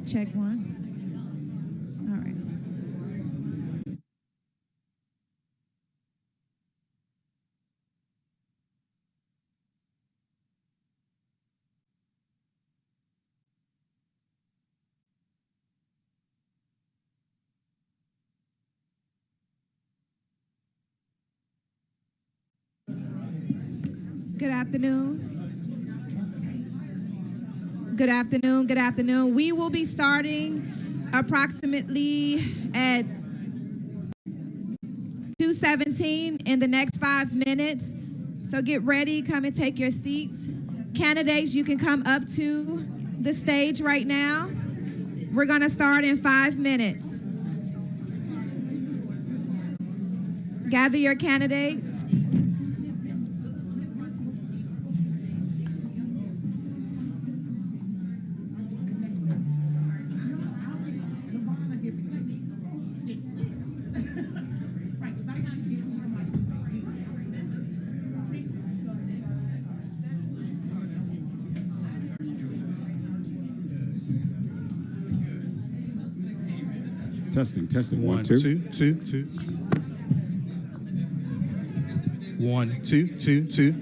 Check one. All right. Good afternoon. Good afternoon. Good afternoon. We will be starting approximately at 2:17 in the next 5 minutes. So get ready. Come and take your seats. Candidates, you can come up to the stage right now. We're going to start in 5 minutes. Gather your candidates. Testing. 1, 2, 2, 2. 1, 2, 2, 2.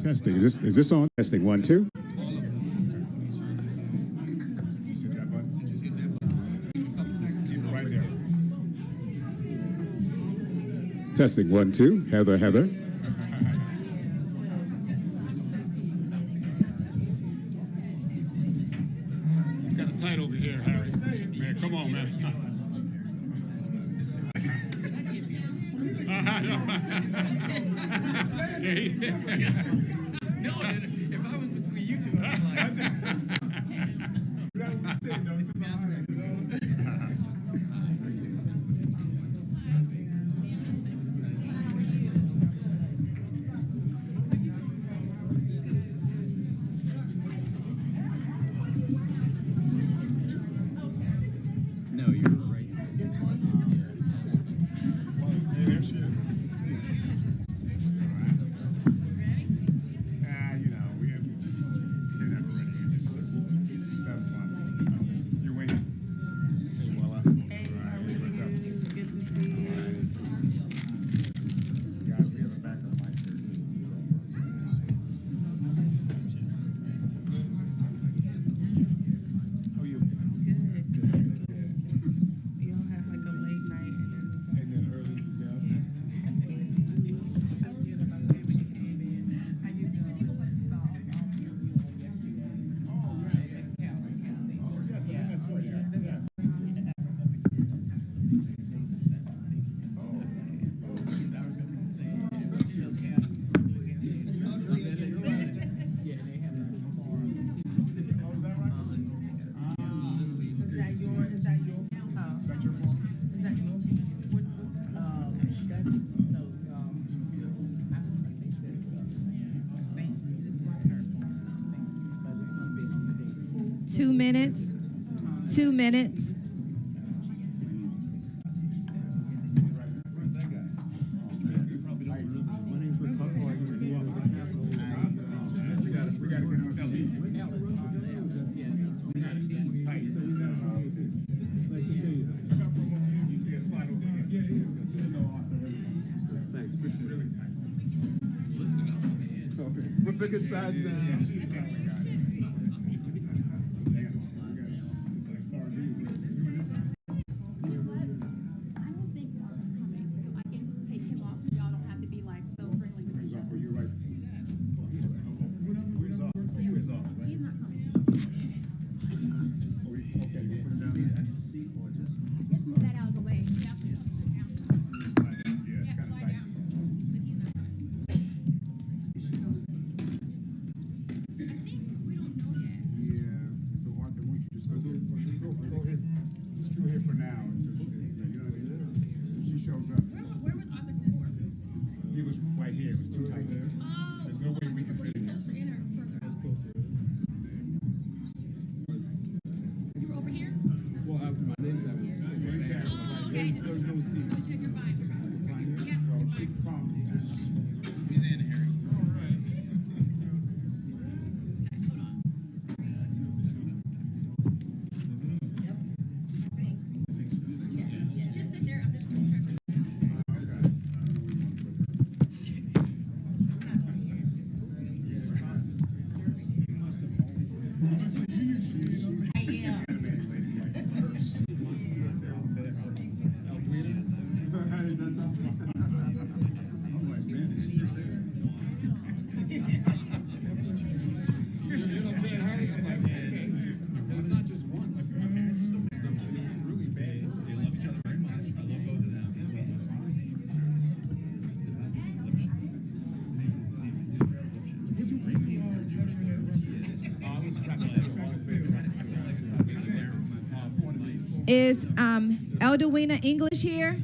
Testing. Is this on? Testing. 1, 2. Testing. 1, 2. Heather. Tight over here, Harry. Man, come on, man. No, if I was between you two, I'd be Two minutes. We're picking size now. Is Eldowina English here?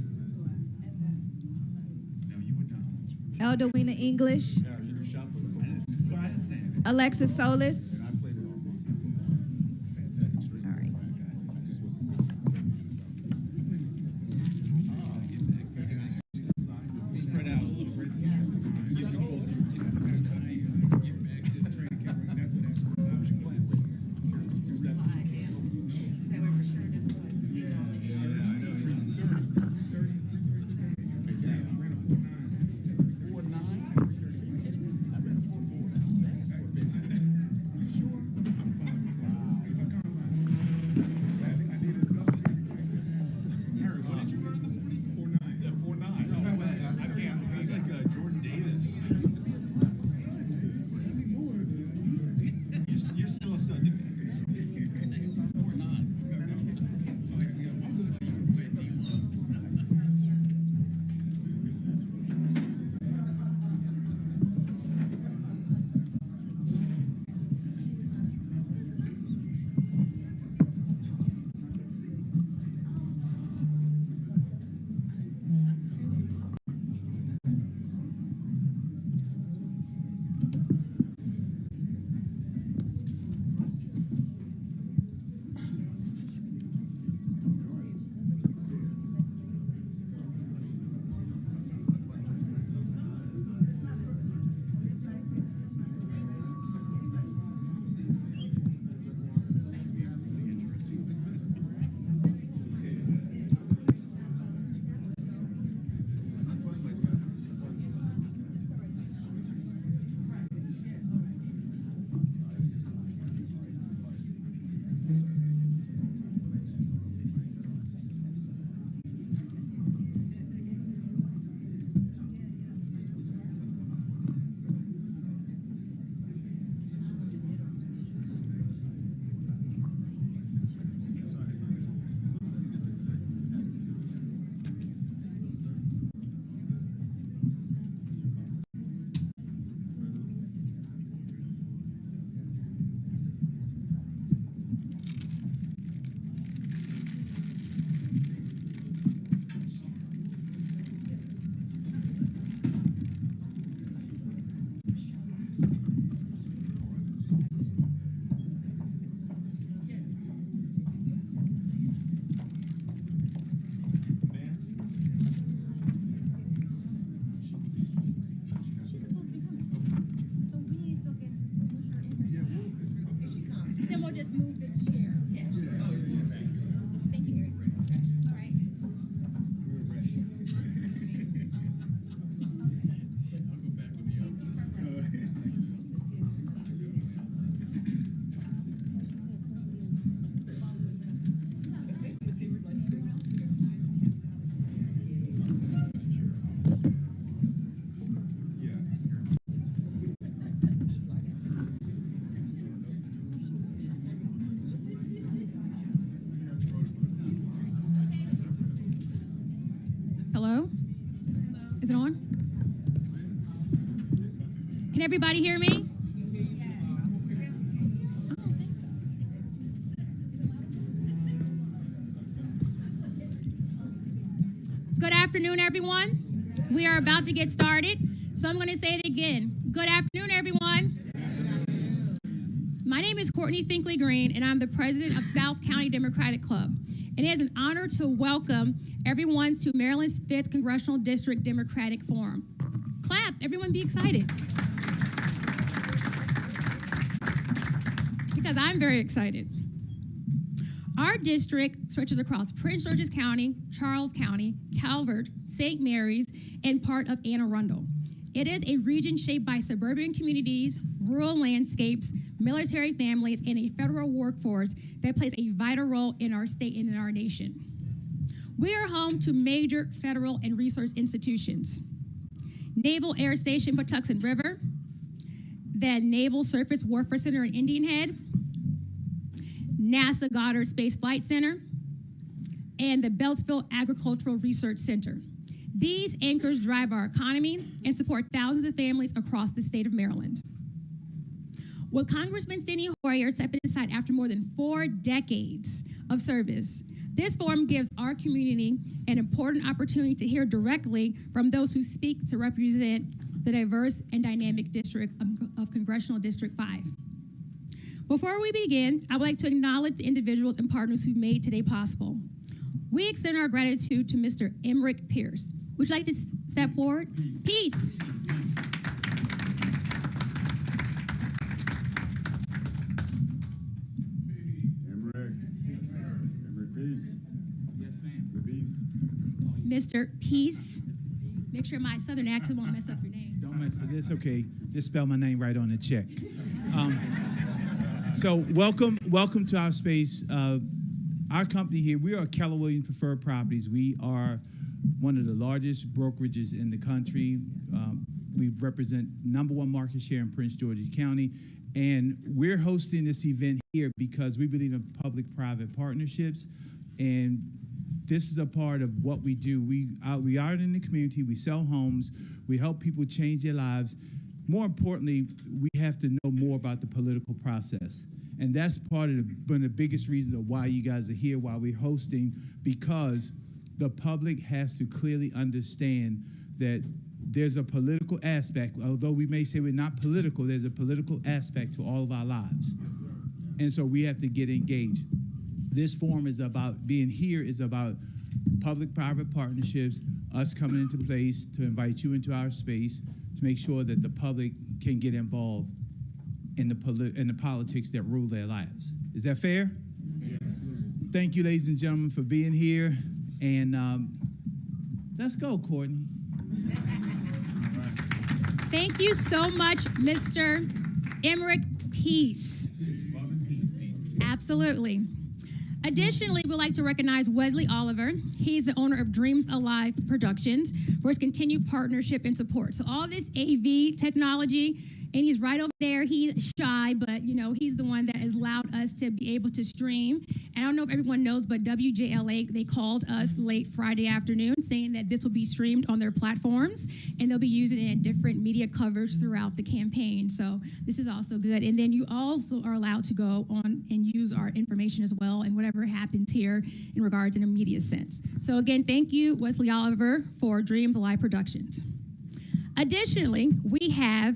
Eldowina English. Alexis Solis. All right. Hello? Is it on? Can everybody hear me? Good afternoon, everyone. We are about to get started, so I'm going to say it again. Good afternoon, everyone. My name is Courtney Finkley Green, and I'm the president of South County Democratic Club. And it is an honor to welcome everyone to Maryland's 5th Congressional District Democratic Forum. Clap, everyone be excited. Because I'm very excited. Our district stretches across Prince George's County, Charles County, Calvert, St. Mary's, and part of Anne Arundel. It is a region shaped by suburban communities, rural landscapes, military families, and a federal workforce that plays a vital role in our state and in our nation. We are home to major federal and research institutions: Naval Air Station Patuxent River, the Naval Surface Warfare Center in Indian Head, NASA Goddard Space Flight Center, and the Beltsville Agricultural Research Center. These anchors drive our economy and support thousands of families across the state of Maryland. With Congressman Steny Hoyer stepping aside after more than 4 decades of service, This forum gives our community an important opportunity to hear directly from those who speak to represent the diverse and dynamic district of Congressional District 5. Before we begin, I would like to acknowledge the individuals and partners who made today possible. We extend our gratitude to Mr. Emmerich Pierce. Would you like to step forward? Peace. Mr. Peace. Make sure my southern accent won't mess up your name. Don't mess it. It's okay. Just spell my name right on the check. So welcome to our space. Our company here, we are Keller Williams Preferred Properties. We are one of the largest brokerages in the country. We represent #1 market share in Prince George's County. And we're hosting this event here because we believe in public-private partnerships. And this is a part of what we do. We are in the community. We sell homes. We help people change their lives. More importantly, we have to know more about the political process. And that's part of one of the biggest reasons of why you guys are here, why we're hosting, because the public has to clearly understand that there's a political aspect. Although we may say we're not political, there's a political aspect to all of our lives. And so we have to get engaged. This forum is about being here, is about public-private partnerships, us coming into place to invite you into our space to make sure that the public can get involved in the politics that rule their lives. Is that fair? Yes. Thank you, ladies and gentlemen, for being here. And let's go, Courtney. Thank you so much, Mr. Emmerich Peace. Absolutely. Additionally, we'd like to recognize Wesley Oliver. He's the owner of Dreams Alive Productions for his continued partnership and support. So all this AV technology, and he's right over there. He's shy, but he's the one that has allowed us to be able to stream. And I don't know if everyone knows, but WJLA, they called us late Friday afternoon saying that this will be streamed on their platforms, and they'll be using it in different media coverage throughout the campaign. So this is also good. And then you also are allowed to go on and use our information as well, and whatever happens here in regards in a media sense. So again, thank you, Wesley Oliver, for Dreams Alive Productions. Additionally, we have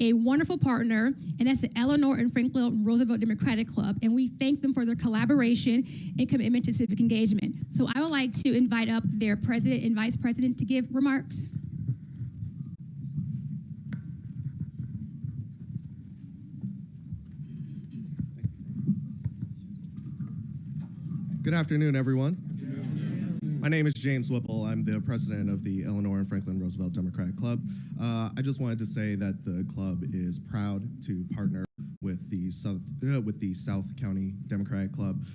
a wonderful partner, and that's the Eleanor and Franklin Roosevelt Democratic Club, and we thank them for their collaboration and commitment to civic engagement. So I would like to invite up their president and vice president to give remarks. Good afternoon, everyone. My name is James Whipple. I'm the president of the Eleanor and Franklin Roosevelt Democratic Club. I just wanted to say that the club is proud to partner with the South County Democratic Club.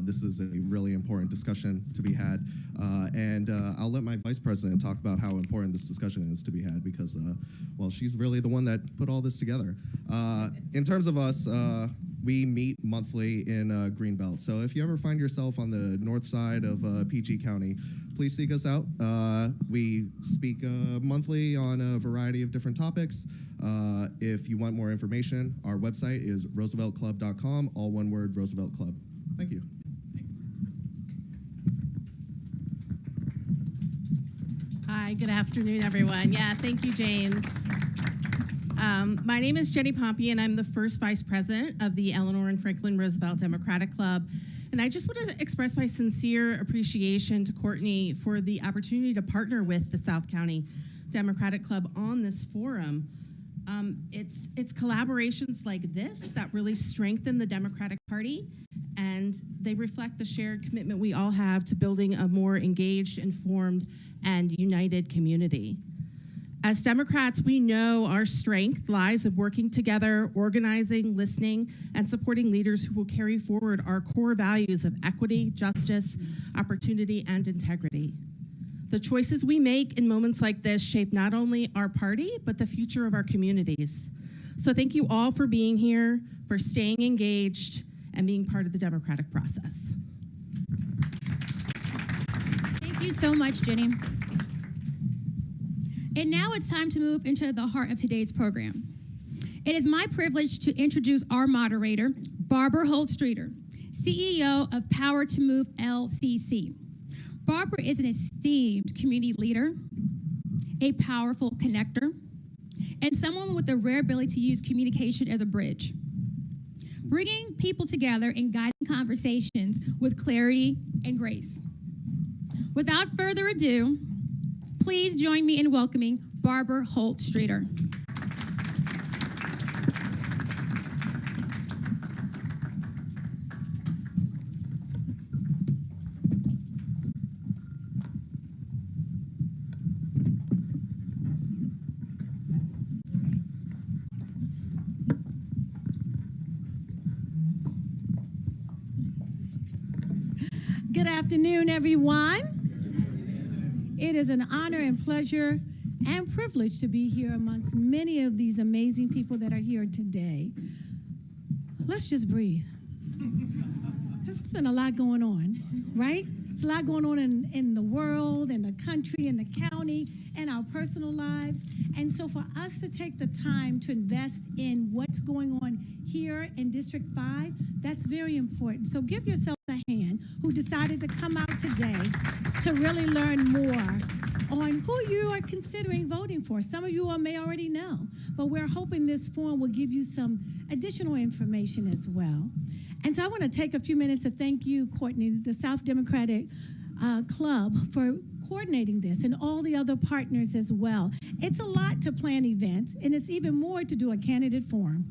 This is a really important discussion to be had, and I'll let my vice president talk about how important this discussion is to be had because, well, she's really the one that put all this together. In terms of us, we meet monthly in Greenbelt. So if you ever find yourself on the north side of PG County, please seek us out. We speak monthly on a variety of different topics. If you want more information, our website is rooseveltclub.com, all one word, Roosevelt Club. Thank you. Hi, good afternoon, everyone. Yeah, thank you, James. My name is Jenny Pompey, and I'm the first vice president of the Eleanor and Franklin Roosevelt Democratic Club. And I just want to express my sincere appreciation to Courtney for the opportunity to partner with the South County Democratic Club on this forum. It's collaborations like this that really strengthen the Democratic Party, and they reflect the shared commitment we all have to building a more engaged, informed, and united community. As Democrats, we know our strength lies in working together, organizing, listening, and supporting leaders who will carry forward our core values of equity, justice, opportunity, and integrity. The choices we make in moments like this shape not only our party, but the future of our communities. So thank you all for being here, for staying engaged, and being part of the democratic process. Thank you so much, Jenny. And now it's time to move into the heart of today's program. It is my privilege to introduce our moderator, Barbara Holt-Streeter, CEO of Power to Move LCC. Barbara is an esteemed community leader, a powerful connector, and someone with the rare ability to use communication as a bridge, bringing people together and guiding conversations with clarity and grace. Without further ado, please join me in welcoming Barbara Holt-Streeter. Good afternoon, everyone. It is an honor and pleasure and privilege to be here amongst many of these amazing people that are here today. Let's just breathe. There's been a lot going on, right? There's a lot going on in the world, in the country, in the county, and our personal lives. And so for us to take the time to invest in what's going on here in District 5, that's very important. So give yourself a hand who decided to come out today to really learn more on who you are considering voting for. Some of you all may already know, but we're hoping this form will give you some additional information as well. And so I want to take a few minutes to thank you, Courtney, the South Democratic Club, for coordinating this and all the other partners as well. It's a lot to plan events, and it's even more to do a candidate forum,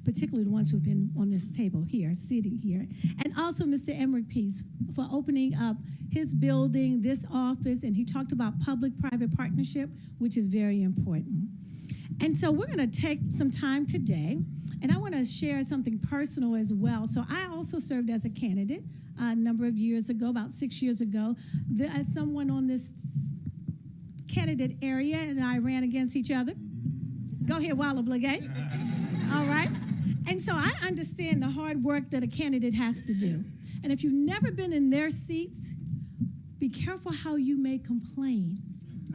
particularly the ones who've been on this table here, sitting here. And also Mr. Emmerich Peace for opening up his building, this office, and he talked about public-private partnership, which is very important. And so we're gonna take some time today, and I wanna share something personal as well. So I also served as a candidate a number of years ago, about 6 years ago, as someone on this candidate area, and I ran against each other. Go ahead, Walla Blagay. All right. And so I understand the hard work that a candidate has to do. And if you've never been in their seats, be careful how you may complain,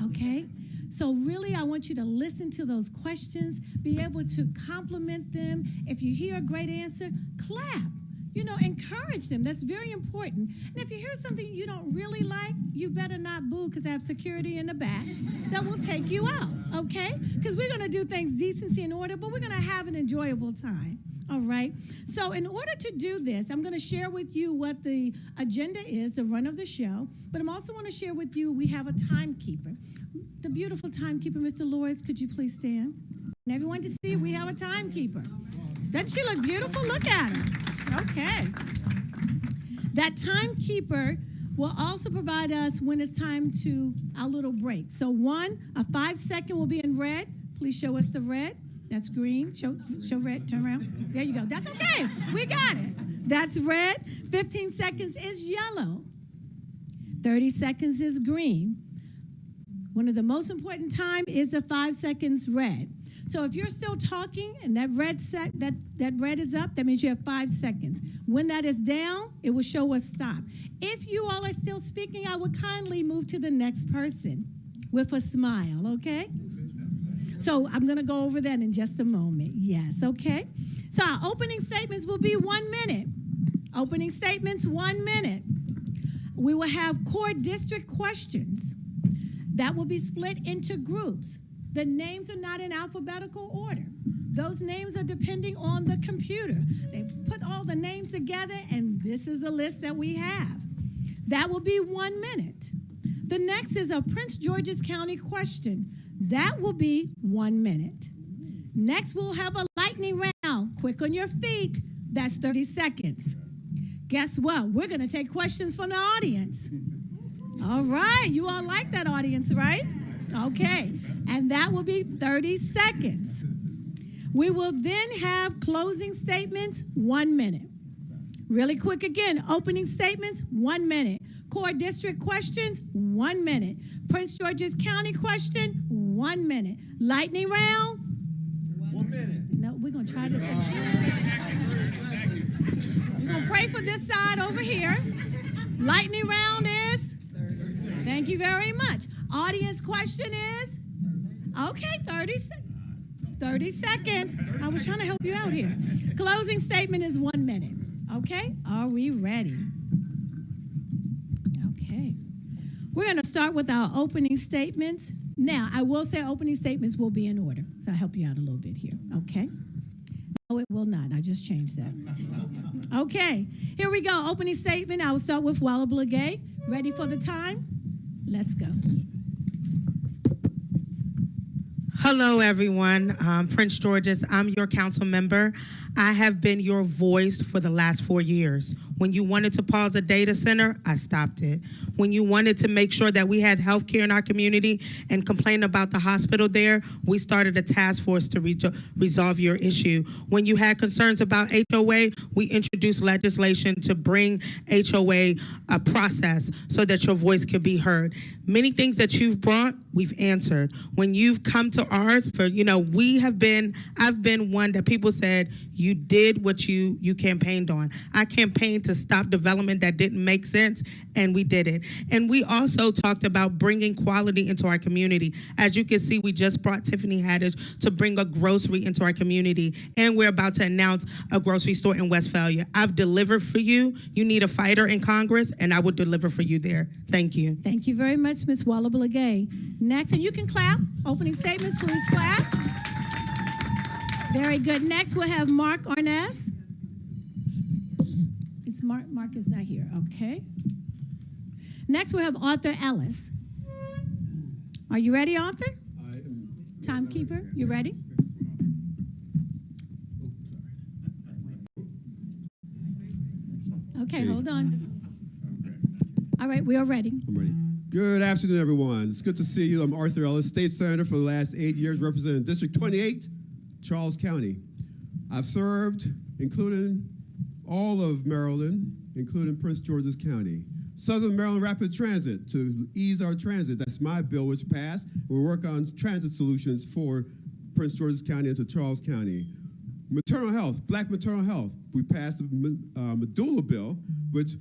okay? So really, I want you to listen to those questions, be able to compliment them. If you hear a great answer, clap. Encourage them. That's very important. And if you hear something you don't really like, you better not boo, because I have security in the back that will take you out, okay? Because we're going to do things decency and order, but we're going to have an enjoyable time, all right? So in order to do this, I'm going to share with you what the agenda is, the run of the show, but I'm also want to share with you we have a timekeeper. The beautiful timekeeper, Mr. Loris, could you please stand? And everyone to see we have a timekeeper. Doesn't she look beautiful? Look at her. Okay. That timekeeper will also provide us when it's time to our little break. So a 5-second will be in red. Please show us the red. That's green. Show red. Turn around. There you go. That's okay. We got it. That's red. 15 seconds is yellow. 30 seconds is green. One of the most important time is the 5 seconds red. So if you're still talking and that red is up, that means you have 5 seconds. When that is down, it will show us stop. If you all are still speaking, I would kindly move to the next person with a smile, okay? So I'm going to go over that in just a moment. Yes, okay? So our opening statements will be 1 minute. Opening statements, 1 minute. We will have core district questions. That will be split into groups. The names are not in alphabetical order. Those names are depending on the computer. They put all the names together, and this is the list that we have. That will be 1 minute. The next is a Prince George's County question. That will be 1 minute. Next, we'll have a lightning round. Quick on your feet. That's 30 seconds. Guess what? We're going to take questions from the audience. All right. You all like that audience, right? Okay. And that will be 30 seconds. We will then have closing statements, 1 minute. Really quick again, opening statements, 1 minute. Core district questions, 1 minute. Prince George's County question, 1 minute. Lightning round? 1 minute. No, we're going to try this again. We're going to pray for this side over here. Lightning round is? Thank you very much. Audience question is? Okay, 30 seconds. I was trying to help you out here. Closing statement is 1 minute. Okay, are we ready? Okay. We're going to start with our opening statements. Now, I will say opening statements will be in order, so I'll help you out a little bit here, okay? No, it will not. I just changed that. Okay, here we go. Opening statement. I will start with Walla Blagay. Ready for the time? Let's go. Hello, everyone. Prince George's. I'm your council member. I have been your voice for the last 4 years. When you wanted to pause a data center, I stopped it. When you wanted to make sure that we had health care in our community and complained about the hospital there, we started a task force to resolve your issue. When you had concerns about HOA, we introduced legislation to bring HOA a process so that your voice could be heard. Many things that you've brought, we've answered. When you've come to ours, I've been one that people said, you did what you campaigned on. I campaigned to stop development that didn't make sense, and we did it. And we also talked about bringing quality into our community. As you can see, we just brought Tiffany Haddish to bring a grocery into our community, and we're about to announce a grocery store in Westphalia. I've delivered for you. You need a fighter in Congress, and I will deliver for you there. Thank you. Thank you very much, Ms. Walla Blagay. Next, and you can clap. Opening statements, please clap. Very good. Next, we'll have Mark Arnaz. Mark is not here. Okay. Next, we'll have Arthur Ellis. Are you ready, Arthur? I am. Timekeeper, you ready? Okay, hold on. All right, we are ready. I'm ready. Good afternoon, everyone. It's good to see you. I'm Arthur Ellis, State Senator for the last 8 years, representing District 28, Charles County. I've served, including all of Maryland, including Prince George's County. Southern Maryland Rapid Transit to ease our transit. That's my bill which passed. We're working on transit solutions for Prince George's County into Charles County. Maternal health, black maternal health. We passed the medulla bill, which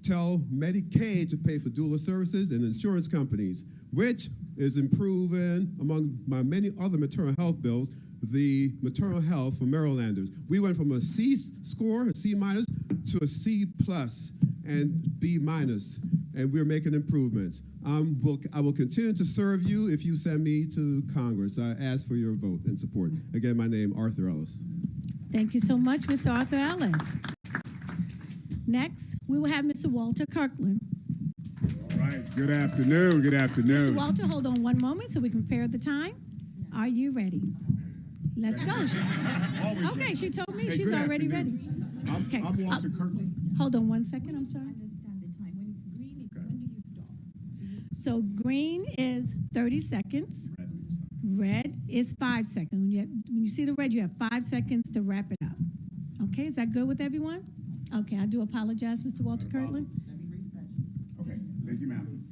tell Medicaid to pay for doula services and insurance companies, which is improving, among my many other maternal health bills, the maternal health for Marylanders. We went from a C score, a C minus, to a C plus and B minus, and we're making improvements. I will continue to serve you if you send me to Congress. I ask for your vote and support. Again, my name, Arthur Ellis. Thank you so much, Mr. Arthur Ellis. Next, we will have Mr. Walter Kirkland. All right. Good afternoon. Good afternoon. Mr. Walter, hold on one moment so we can compare the time. Are you ready? Let's go. Okay, she told me she's already ready. Okay. I'm Walter Kirkland. Hold on one second, I'm sorry. So green is 30 seconds. Red is 5 seconds. When you see the red, you have 5 seconds to wrap it up. Okay, is that good with everyone? Okay, I do apologize, Mr. Walter Kirtland. Okay, thank you, ma'am.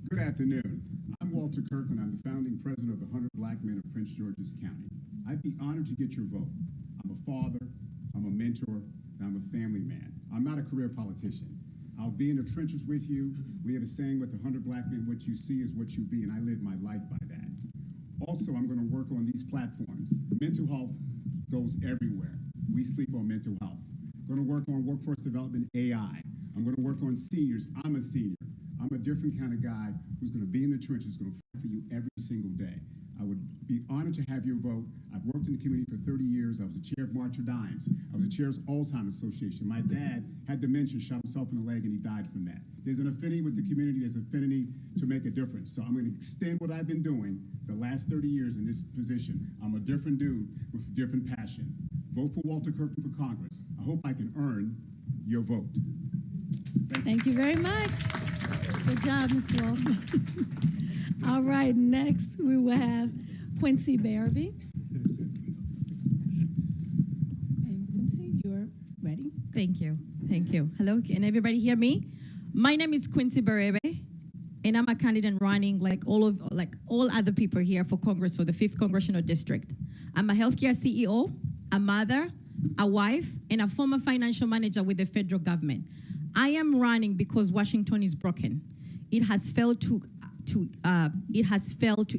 Good afternoon. I'm Walter Kirkland. I'm the founding president of the 100 Black Men of Prince George's County. I'd be honored to get your vote. I'm a father, I'm a mentor, and I'm a family man. I'm not a career politician. I'll be in the trenches with you. We have a saying with the 100 Black Men, what you see is what you be, and I live my life by that. Also, I'm going to work on these platforms. Mental health goes everywhere. We sleep on mental health. I'm going to work on workforce development, AI. I'm going to work on seniors. I'm a senior. I'm a different kind of guy who's going to be in the trenches, going to fight for you every single day. I would be honored to have your vote. I've worked in the community for 30 years. I was the chair of March for Dimes. I was the chair of Alzheimer's Association. My dad had dementia, shot himself in the leg, and he died from that. There's an affinity with the community. There's an affinity to make a difference. So I'm going to extend what I've been doing the last 30 years in this position. I'm a different dude with a different passion. Vote for Walter Kirkland for Congress. I hope I can earn your vote. Thank you very much. Good job, Mr. Walter. All right, next we will have Quincy Barabee. And Quincy, you're ready. Thank you. Thank you. Hello, can everybody hear me? My name is Quincy Barabee, and I'm a candidate running like all other people here for Congress for the 5th Congressional District. I'm a healthcare CEO, a mother, a wife, and a former financial manager with the federal government. I am running because Washington is broken. It has failed to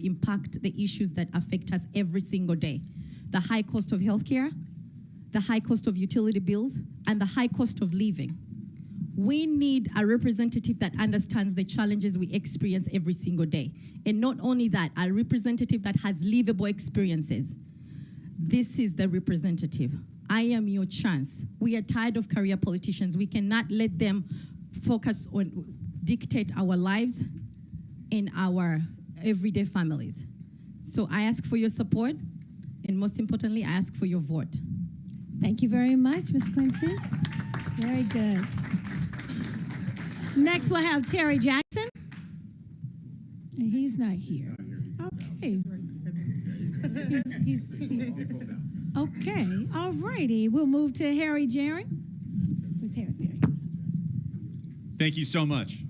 impact the issues that affect us every single day. The high cost of healthcare, the high cost of utility bills, and the high cost of living. We need a representative that understands the challenges we experience every single day. And not only that, a representative that has livable experiences. This is the representative. I am your chance. We are tired of career politicians. We cannot let them focus on dictate our lives and our everyday families. So I ask for your support, and most importantly, I ask for your vote. Thank you very much, Ms. Quincy. Very good. Next, we'll have Terry Jackson. And he's not here. Okay. Okay, all righty. We'll move to Harry Jaring. Who's Harry? There he is. Thank you so much.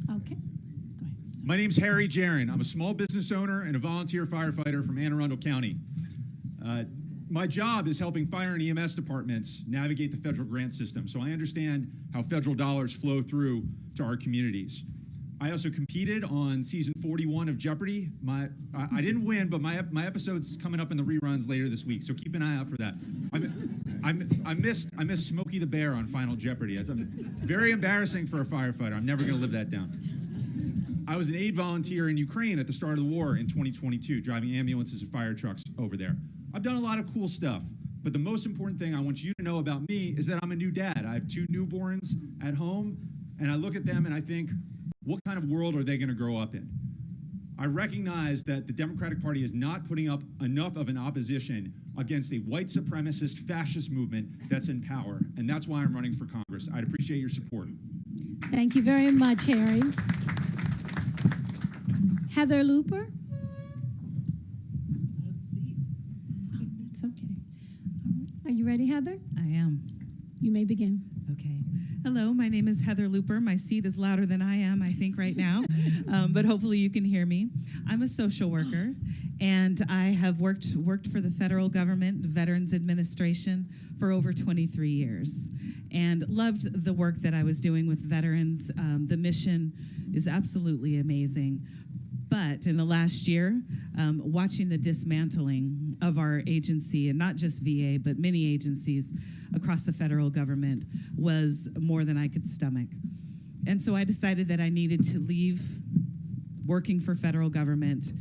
Okay, go ahead. Sorry. My name's Harry Jaron. I'm a small business owner and a volunteer firefighter from Anne Arundel County. My job is helping fire and EMS departments navigate the federal grant system, so I understand how federal dollars flow through to our communities. I also competed on season 41 of Jeopardy. I didn't win, but my episode's coming up in the reruns later this week, so keep an eye out for that. I missed Smokey the Bear on Final Jeopardy. It's very embarrassing for a firefighter. I'm never going to live that down. I was an aid volunteer in Ukraine at the start of the war in 2022, driving ambulances and fire trucks over there. I've done a lot of cool stuff, but the most important thing I want you to know about me is that I'm a new dad. I have 2 newborns at home, and I look at them and I think, what kind of world are they going to grow up in? I recognize that the Democratic Party is not putting up enough of an opposition against a white supremacist fascist movement that's in power, and that's why I'm running for Congress. I'd appreciate your support. Thank you very much, Harry. Heather Looper. It's okay. All right. Are you ready, Heather? I am. You may begin. Okay. Hello, my name is Heather Looper. My seat is louder than I am, I think, right now, but hopefully you can hear me. I'm a social worker, and I have worked for the federal government, the Veterans Administration, for over 23 years, and loved the work that I was doing with veterans. The mission is absolutely amazing. But in the last year, watching the dismantling of our agency, and not just VA, but many agencies across the federal government, was more than I could stomach. And so I decided that I needed to leave working for federal government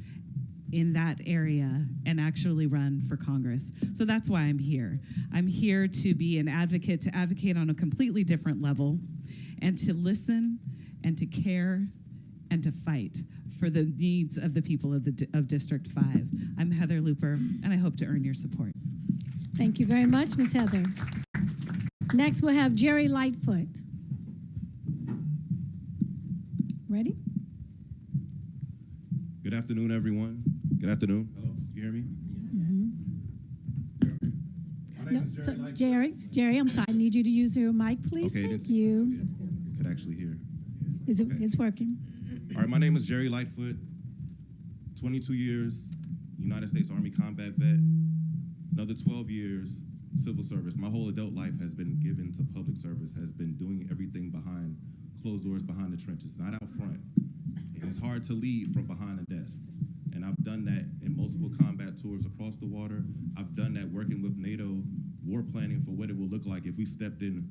in that area and actually run for Congress. So that's why I'm here. I'm here to be an advocate, to advocate on a completely different level, and to listen and to care and to fight for the needs of the people of District 5. I'm Heather Looper, and I hope to earn your support. Thank you very much, Ms. Heather. Next, we'll have Jerry Lightfoot. Ready? Good afternoon, everyone. Good afternoon. Hello, you hear me? No, so Jerry, I'm sorry. I need you to use your mic, please. Okay, Thank you. Could actually hear. It's working. All right, my name is Jerry Lightfoot, 22 years, United States Army combat vet, another 12 years, civil service. My whole adult life has been given to public service, has been doing everything behind closed doors, behind the trenches, not out front. And it's hard to lead from behind a desk. And I've done that in multiple combat tours across the water. I've done that working with NATO, war planning for what it will look like if we stepped in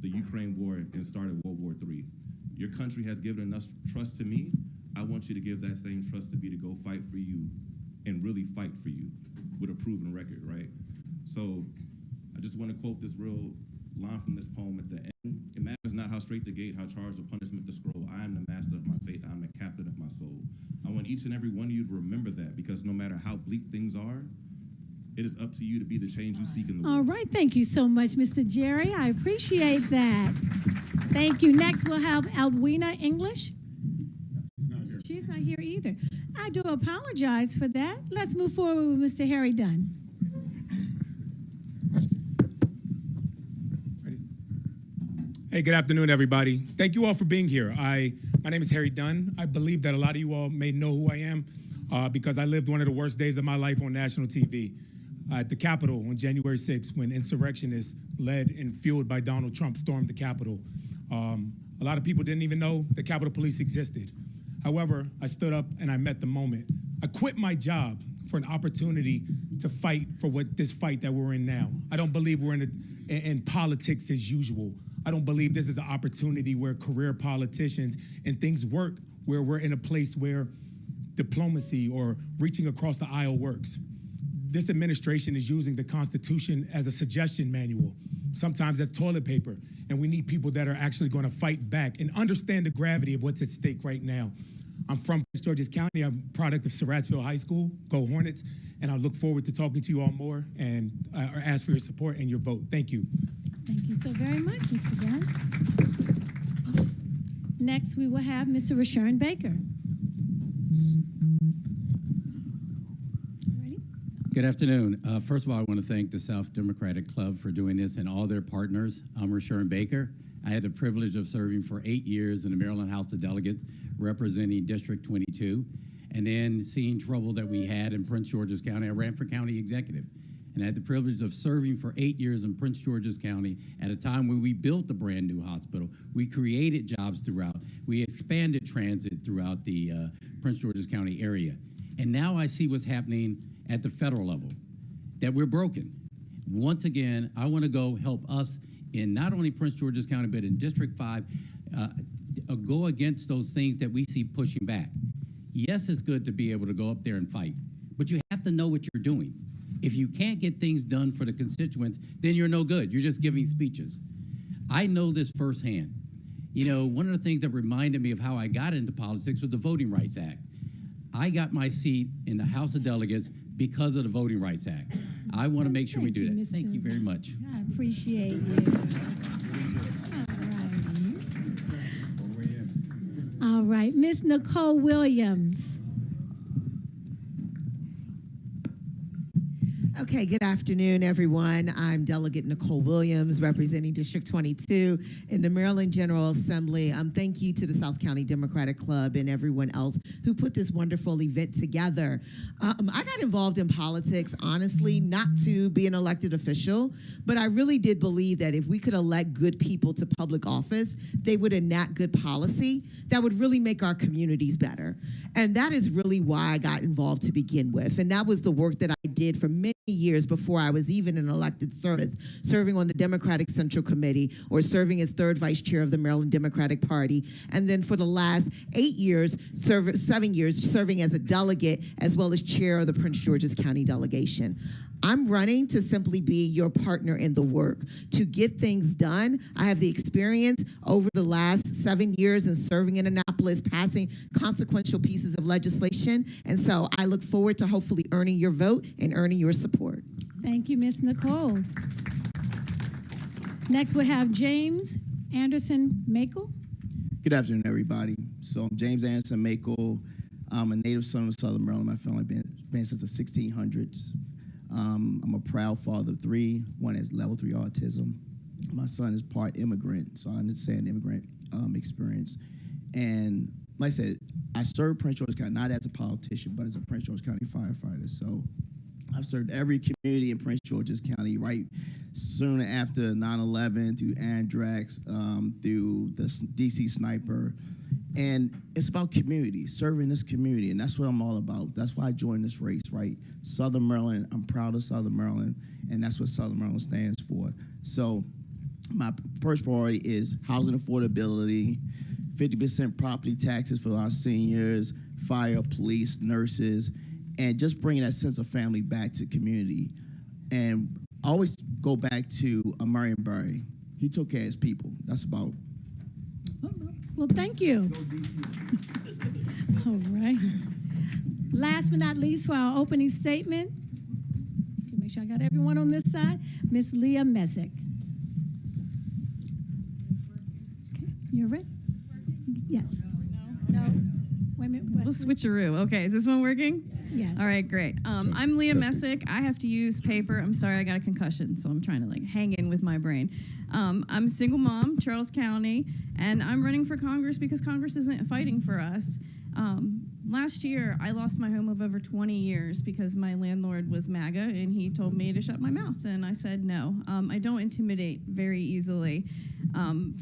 the Ukraine war and started World War III. Your country has given enough trust to me. I want you to give that same trust to me to go fight for you and really fight for you with a proven record, right? So I just want to quote this real line from this poem at the end. It matters not how straight the gate, how charged or punishment the scroll. I am the master of my fate. I am the captain of my soul. I want each and every one of you to remember that, because no matter how bleak things are, it is up to you to be the change you seek in the world. All right. Thank you so much, Mr. Jerry. I appreciate that. Thank you. Next, we'll have Alwina English. She's not here either. I do apologize for that. Let's move forward with Mr. Harry Dunn. Hey, good afternoon, everybody. Thank you all for being here. My name is Harry Dunn. I believe that a lot of you all may know who I am because I lived one of the worst days of my life on national TV at the Capitol on January 6th, when insurrectionists led and fueled by Donald Trump stormed the Capitol. A lot of people didn't even know the Capitol Police existed. However, I stood up and I met the moment. I quit my job for an opportunity to fight for what this fight that we're in now. I don't believe we're in politics as usual. I don't believe this is an opportunity where career politicians and things work, where we're in a place where diplomacy or reaching across the aisle works. This administration is using the Constitution as a suggestion manual. Sometimes that's toilet paper, and we need people that are actually going to fight back and understand the gravity of what's at stake right now. I'm from Prince George's County. I'm a product of Surrattsville High School. Go Hornets. And I look forward to talking to you all more and ask for your support and your vote. Thank you. Thank you so very much, Mr. Dunn. Next, we will have Mr. Rashawn Baker. Ready? Good afternoon. First of all, I want to thank the South Democratic Club for doing this and all their partners. I'm Rashawn Baker. I had the privilege of serving for 8 years in the Maryland House of Delegates, representing District 22. And then seeing trouble that we had in Prince George's County, I ran for county executive. And I had the privilege of serving for 8 years in Prince George's County at a time when we built a brand new hospital. We created jobs throughout. We expanded transit throughout the Prince George's County area. And now I see what's happening at the federal level, that we're broken. Once again, I want to go help us in not only Prince George's County, but in District 5, go against those things that we see pushing back. Yes, it's good to be able to go up there and fight, but you have to know what you're doing. If you can't get things done for the constituents, then you're no good. You're just giving speeches. I know this firsthand. You know, one of the things that reminded me of how I got into politics was the Voting Rights Act. I got my seat in the House of Delegates because of the Voting Rights Act. I want to make sure we do that. Thank you very much. I appreciate you. All right, Miss Nicole Williams. Okay, good afternoon, everyone. I'm Delegate Nicole Williams, representing District 22 in the Maryland General Assembly. Thank you to the South County Democratic Club and everyone else who put this wonderful event together. I got involved in politics, honestly, not to be an elected official, but I really did believe that if we could elect good people to public office, they would enact good policy that would really make our communities better. And that is really why I got involved to begin with. And that was the work that I did for many years before I was even in elected service, serving on the Democratic Central Committee or serving as third vice chair of the Maryland Democratic Party. And then for the last 7 years, serving as a delegate as well as chair of the Prince George's County delegation. I'm running to simply be your partner in the work, to get things done. I have the experience over the last 7 years in serving in Annapolis, passing consequential pieces of legislation. And so I look forward to hopefully earning your vote and earning your support. Thank you, Ms. Nicole. Next, we'll have James Anderson Makel. Good afternoon, everybody. So I'm James Anderson Makel. I'm a native son of Southern Maryland. My family been since the 1600s. I'm a proud father of 3. One has level 3 autism. My son is part immigrant, so I understand immigrant experience. And like I said, I served Prince George's County, not as a politician, but as a Prince George's County firefighter. So I've served every community in Prince George's County, right soon after 9/11, through Andrax, through the DC sniper. And it's about community, serving this community, and that's what I'm all about. That's why I joined this race, right? Southern Maryland, I'm proud of Southern Maryland, and that's what Southern Maryland stands for. So my first priority is housing affordability, 50% property taxes for our seniors, fire, police, nurses, and just bringing that sense of family back to community. And I always go back to Marion Barry. He took care of his people. That's about. Well, thank you. All right. Last but not least, for our opening statement, make sure I got everyone on this side, Miss Leah Messick. Okay, you're ready? Yes. No. Wait a minute. We'll switcheroo. Okay, is this one working? Yes. All right, great. I'm Leah Messick. I have to use paper. I'm sorry, I got a concussion, so I'm trying to hang in with my brain. I'm a single mom, Charles County, and I'm running for Congress because Congress isn't fighting for us. Last year, I lost my home of over 20 years because my landlord was MAGA and he told me to shut my mouth. And I said no. I don't intimidate very easily.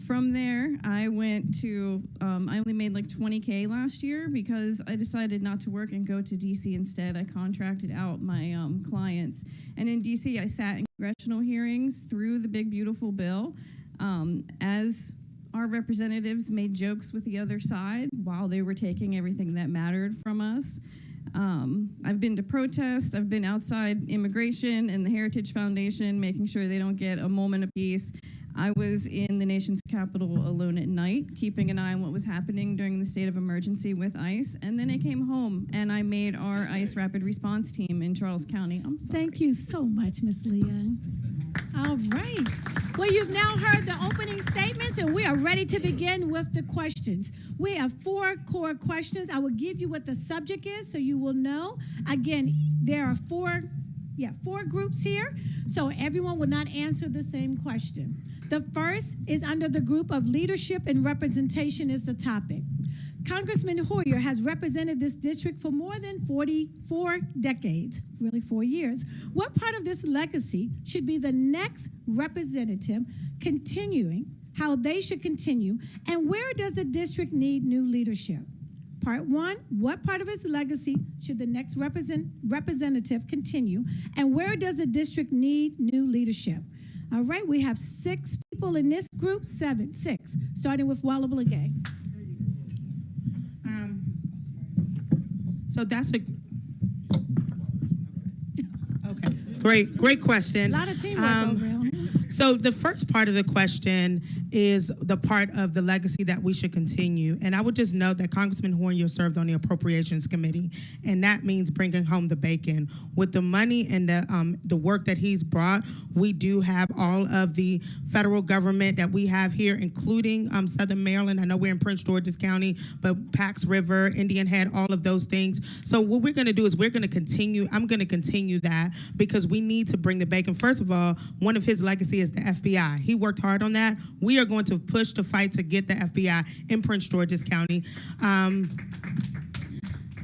From there, I went to, I only made like 20K last year because I decided not to work and go to DC instead. I contracted out my clients. And in DC, I sat in congressional hearings through the big, beautiful bill as our representatives made jokes with the other side while they were taking everything that mattered from us. I've been to protests, I've been outside immigration and the Heritage Foundation, making sure they don't get a moment of peace. I was in the nation's capital alone at night, keeping an eye on what was happening during the state of emergency with ICE. And then I came home and I made our ICE rapid response team in Charles County. I'm sorry. Thank you so much, Ms. Leah. All right. Well, you've now heard the opening statements, and we are ready to begin with the questions. We have 4 core questions. I will give you what the subject is so you will know. Again, there are 4 groups here, so everyone will not answer the same question. The first is under the group of leadership and representation is the topic. Congressman Hoyer has represented this district for more than 44 decades, really 4 years. What part of this legacy should be the next representative continuing, how they should continue, and where does the district need new leadership? Part 1, what part of its legacy should the next representative continue, and where does the district need new leadership? All right, we have 6 people in this group, 6, starting with Walla Blagay. So that's great question. A lot of teamwork over here. So the first part of the question is the part of the legacy that we should continue. And I would just note that Congressman Hoyer served on the Appropriations Committee, and that means bringing home the bacon. With the money and the work that he's brought, we do have all of the federal government that we have here, including Southern Maryland. I know we're in Prince George's County, but Pax River, Indian Head, all of those things. So what we're going to do is I'm going to continue that because we need to bring the bacon. First of all, one of his legacy is the FBI. He worked hard on that. We are going to push to fight to get the FBI in Prince George's County.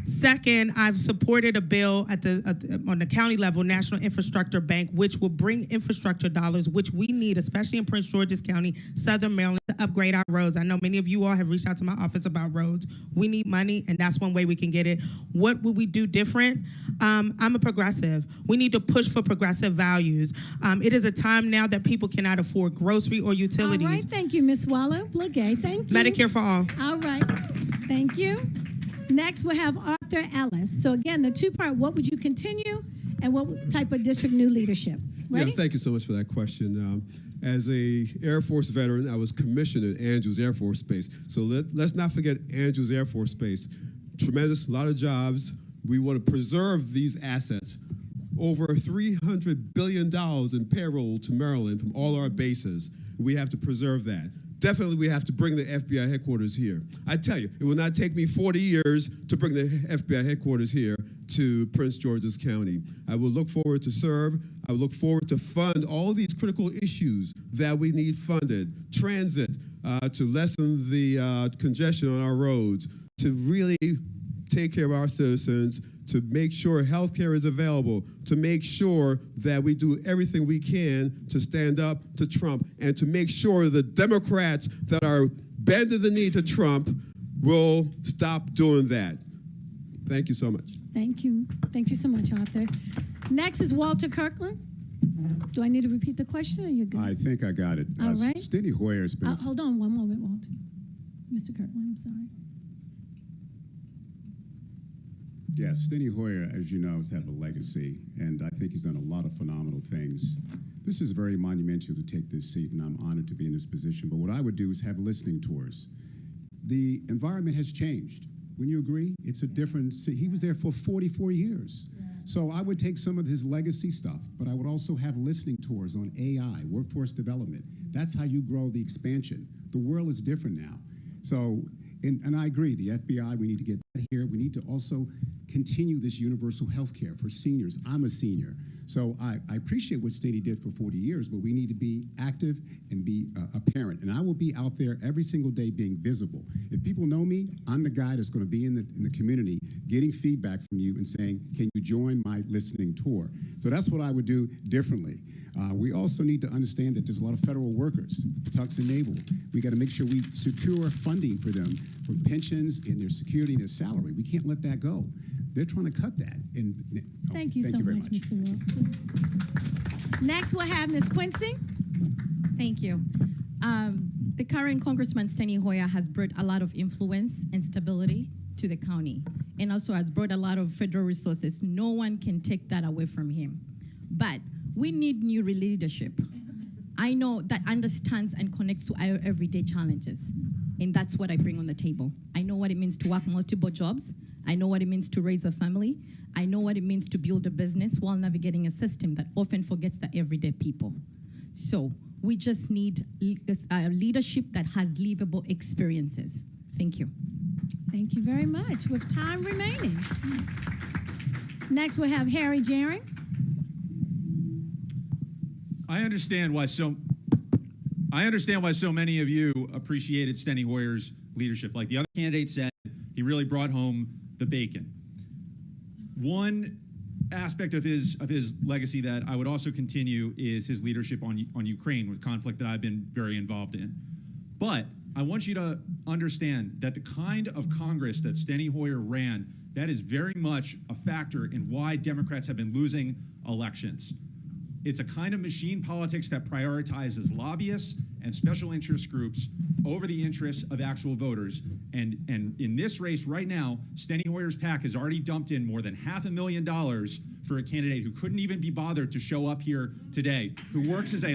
Second, I've supported a bill on the county level, National Infrastructure Bank, which will bring infrastructure dollars, which we need, especially in Prince George's County, Southern Maryland, to upgrade our roads. I know many of you all have reached out to my office about roads. We need money, and that's one way we can get it. What would we do different? I'm a progressive. We need to push for progressive values. It is a time now that people cannot afford grocery or utilities. All right, thank you, Ms. Walla Blagay. Thank you. Medicare for all. All right, thank you. Next, we'll have Arthur Ellis. So again, the 2-part, what would you continue and what type of district new leadership? Ready? Yeah, thank you so much for that question. As a Air Force veteran, I was commissioned at Andrews Air Force Base. So let's not forget Andrews Air Force Base. Tremendous, a lot of jobs. We want to preserve these assets. Over $300 billion in payroll to Maryland from all our bases. We have to preserve that. Definitely, we have to bring the FBI headquarters here. I tell you, it will not take me 40 years to bring the FBI headquarters here to Prince George's County. I will look forward to serve. I will look forward to fund all these critical issues that we need funded. Transit, to lessen the congestion on our roads, to really take care of our citizens, to make sure health care is available, to make sure that we do everything we can to stand up to Trump, and to make sure the Democrats that are bending the knee to Trump will stop doing that. Thank you so much. Thank you. Thank you so much, Arthur. Next is Walter Kirkland. Do I need to repeat the question, or you're good? I think I got it. All right. Steny Hoyer's been... Hold on one moment, Walter. Mr. Kirkland, I'm sorry. Yes, Steny Hoyer, as you know, has had a legacy, and I think he's done a lot of phenomenal things. This is very monumental to take this seat, and I'm honored to be in this position. But what I would do is have listening tours. The environment has changed. Wouldn't you agree? It's a different, he was there for 44 years. Yeah. So I would take some of his legacy stuff, but I would also have listening tours on AI, workforce development. That's how you grow the expansion. The world is different now. So, and I agree, the FBI, we need to get that here. We need to also continue this universal health care for seniors. I'm a senior. So I appreciate what Steny did for 40 years, but we need to be active and be a parent. And I will be out there every single day being visible. If people know me, I'm the guy that's going to be in the community getting feedback from you and saying, can you join my listening tour? So that's what I would do differently. We also need to understand that there's a lot of federal workers, Tux and Naval. We got to make sure we secure funding for them for pensions and their security and their salary. We can't let that go. They're trying to cut that. Thank you so much, Mr. Wolf. Next, we'll have Ms. Quincy. Thank you. The current Congressman Steny Hoyer has brought a lot of influence and stability to the county, and also has brought a lot of federal resources. No one can take that away from him. But we need new leadership. I know that understands and connects to our everyday challenges, and that's what I bring on the table. I know what it means to work multiple jobs. I know what it means to raise a family. I know what it means to build a business while navigating a system that often forgets the everyday people. So we just need leadership that has livable experiences. Thank you. Thank you very much. With time remaining. Next, we'll have Harry Jaring. I understand why so many of you appreciated Steny Hoyer's leadership. Like the other candidate said, he really brought home the bacon. One aspect of his legacy that I would also continue is his leadership on Ukraine, with conflict that I've been very involved in. But I want you to understand that the kind of Congress that Steny Hoyer ran, that is very much a factor in why Democrats have been losing elections. It's a kind of machine politics that prioritizes lobbyists and special interest groups over the interests of actual voters. And in this race right now, Steny Hoyer's PAC has already dumped in more than $500,000 for a candidate who couldn't even be bothered to show up here today, who works as a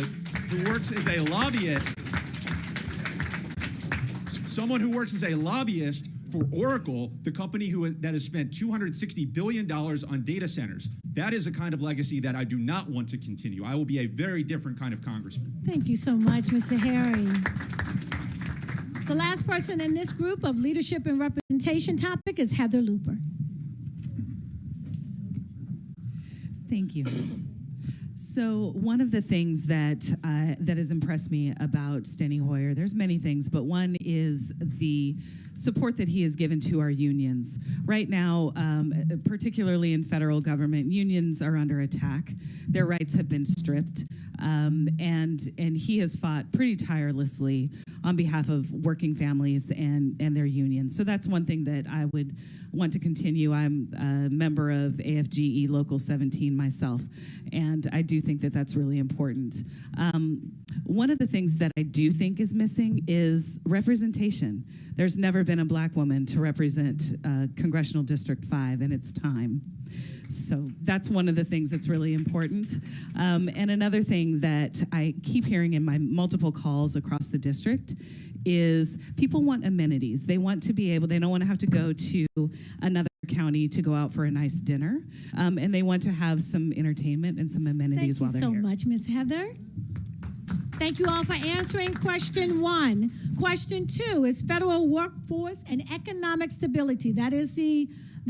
lobbyist, someone who works as a lobbyist for Oracle, the company that has spent $260 billion on data centers. That is a kind of legacy that I do not want to continue. I will be a very different kind of congressman. Thank you so much, Mr. Harry. The last person in this group of leadership and representation topic is Heather Luper. Thank you. So one of the things that has impressed me about Steny Hoyer, there's many things, but one is the support that he has given to our unions. Right now, particularly in federal government, unions are under attack. Their rights have been stripped, and he has fought pretty tirelessly on behalf of working families and their unions. So that's one thing that I would want to continue. I'm a member of AFGE Local 17 myself, and I do think that that's really important. One of the things that I do think is missing is representation. There's never been a black woman to represent Congressional District 5, and it's time. So that's one of the things that's really important. And another thing that I keep hearing in my multiple calls across the district is people want amenities. They want to be able, they don't want to have to go to another county to go out for a nice dinner, and they want to have some entertainment and some amenities while they're here. Thank you so much, Ms. Heather. Thank you all for answering question 1. Question 2 is federal workforce and economic stability. That is the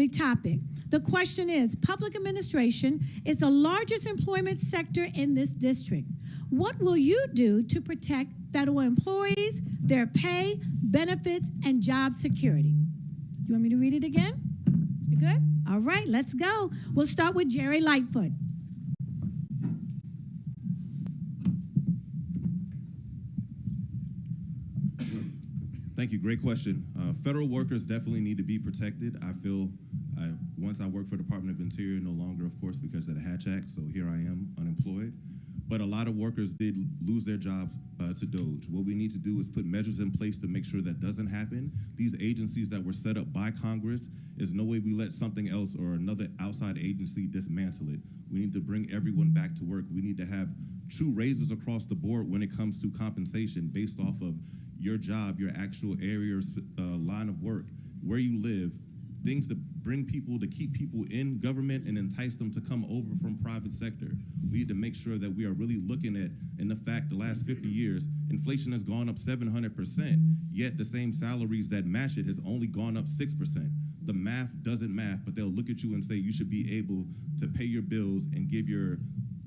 topic. The question is, public administration is the largest employment sector in this district. What will you do to protect federal employees, their pay, benefits, and job security? You want me to read it again? You good? All right, let's go. We'll start with Jerry Lightfoot. Thank you. Great question. Federal workers definitely need to be protected. I feel once I worked for the Department of Interior, no longer, of course, because of the Hatch Act, so here I am, unemployed. But a lot of workers did lose their jobs to DOGE. What we need to do is put measures in place to make sure that doesn't happen. These agencies that were set up by Congress, is no way we let something else or another outside agency dismantle it. We need to bring everyone back to work. We need to have true raises across the board when it comes to compensation based off of your job, your actual area or line of work, where you live, things to bring people, to keep people in government and entice them to come over from private sector. We need to make sure that we are really looking at, in the fact, the last 50 years, inflation has gone up 700%, yet the same salaries that match it has only gone up 6%. The math doesn't math, but they'll look at you and say you should be able to pay your bills and give your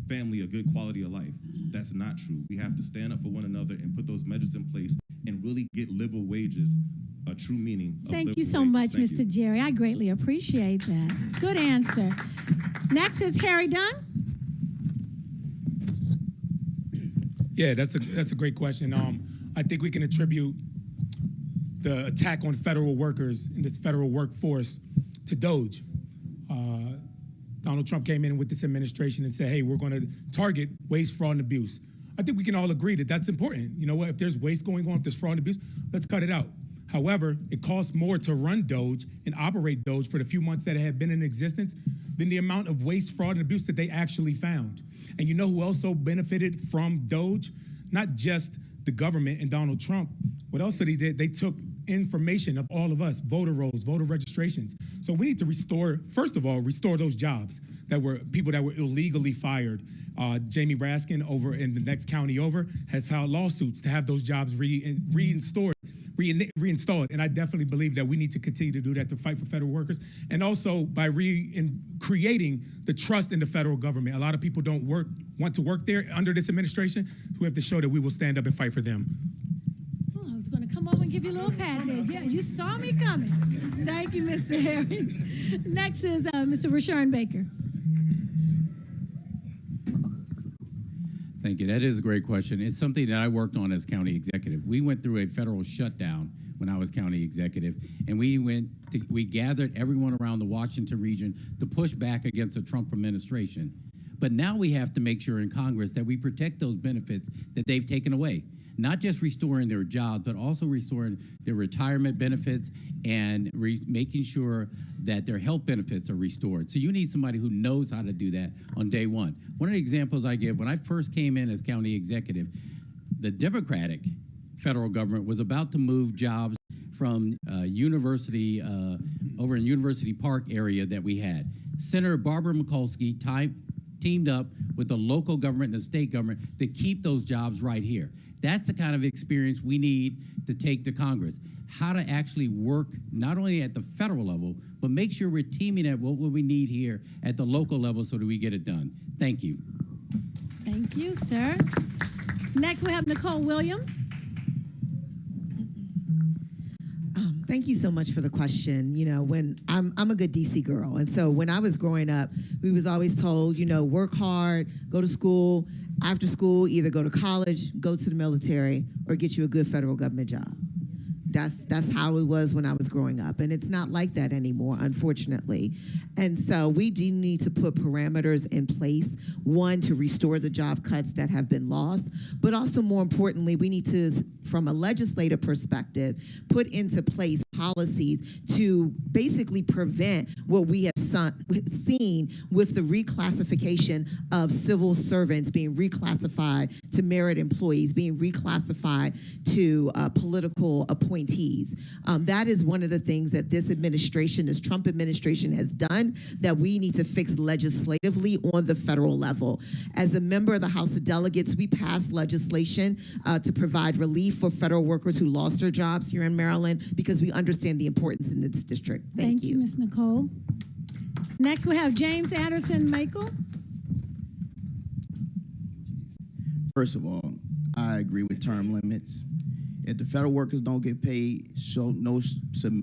family a good quality of life. That's not true. We have to stand up for one another and put those measures in place and really get livable wages a true meaning of Thank you livable so wages. much, Thank Mr. you. Jerry. I greatly appreciate that. Good answer. Next is Harry Dunn. Yeah, that's a great question. I think we can attribute the attack on federal workers and this federal workforce to DOGE. Donald Trump came in with this administration and said, hey, we're going to target waste, fraud, and abuse. I think we can all agree that that's important. You know what? If there's waste going on, if there's fraud and abuse, let's cut it out. However, it costs more to run DOGE and operate DOGE for the few months that it had been in existence than the amount of waste, fraud, and abuse that they actually found. And you know who also benefited from DOGE? Not just the government and Donald Trump. What else did he did? They took information of all of us, voter rolls, voter registrations. So we need to restore, first of all, restore those jobs that were people that were illegally fired. Jamie Raskin over in the next county over has filed lawsuits to have those jobs reinstalled. And I definitely believe that we need to continue to do that to fight for federal workers. And also by creating the trust in the federal government. A lot of people don't want to work there under this administration. So we have to show that we will stand up and fight for them. Oh, I was going to come over and give you a little pat there. Yeah, you saw me coming. Thank you, Mr. Harry. Next is Mr. Rashawn Baker. Thank you. That is a great question. It's something that I worked on as county executive. We went through a federal shutdown when I was county executive, and we gathered everyone around the Washington region to push back against the Trump administration. But now we have to make sure in Congress that we protect those benefits that they've taken away. Not just restoring their jobs, but also restoring their retirement benefits and making sure that their health benefits are restored. So you need somebody who knows how to do that on day one. One of the examples I give, when I first came in as county executive, the Democratic federal government was about to move jobs from University, over in University Park area that we had. Senator Barbara Mikulski teamed up with the local government and the state government to keep those jobs right here. That's the kind of experience we need to take to Congress. How to actually work not only at the federal level, but make sure we're teaming at what we need here at the local level so that we get it done. Thank you. Thank you, sir. Next, we have Nicole Williams. Thank you so much for the question. You know, when I'm a good DC girl, and so when I was growing up, we was always told, you know, work hard, go to school, after school, either go to college, go to the military, or get you a good federal government job. That's how it was when I was growing up, and it's not like that anymore, unfortunately. And so we do need to put parameters in place, one, to restore the job cuts that have been lost, but also more importantly, we need to, from a legislative perspective, put into place policies to basically prevent what we have seen with the reclassification of civil servants being reclassified to merit employees, being reclassified to political appointees. That is one of the things that this administration, this Trump administration, has done that we need to fix legislatively on the federal level. As a member of the House of Delegates, we passed legislation to provide relief for federal workers who lost their jobs here in Maryland because we understand the importance in this district. Thank you. Ms. Nicole. Next, we have James Anderson Makel. First of all, I agree with term limits. If the federal workers don't get paid,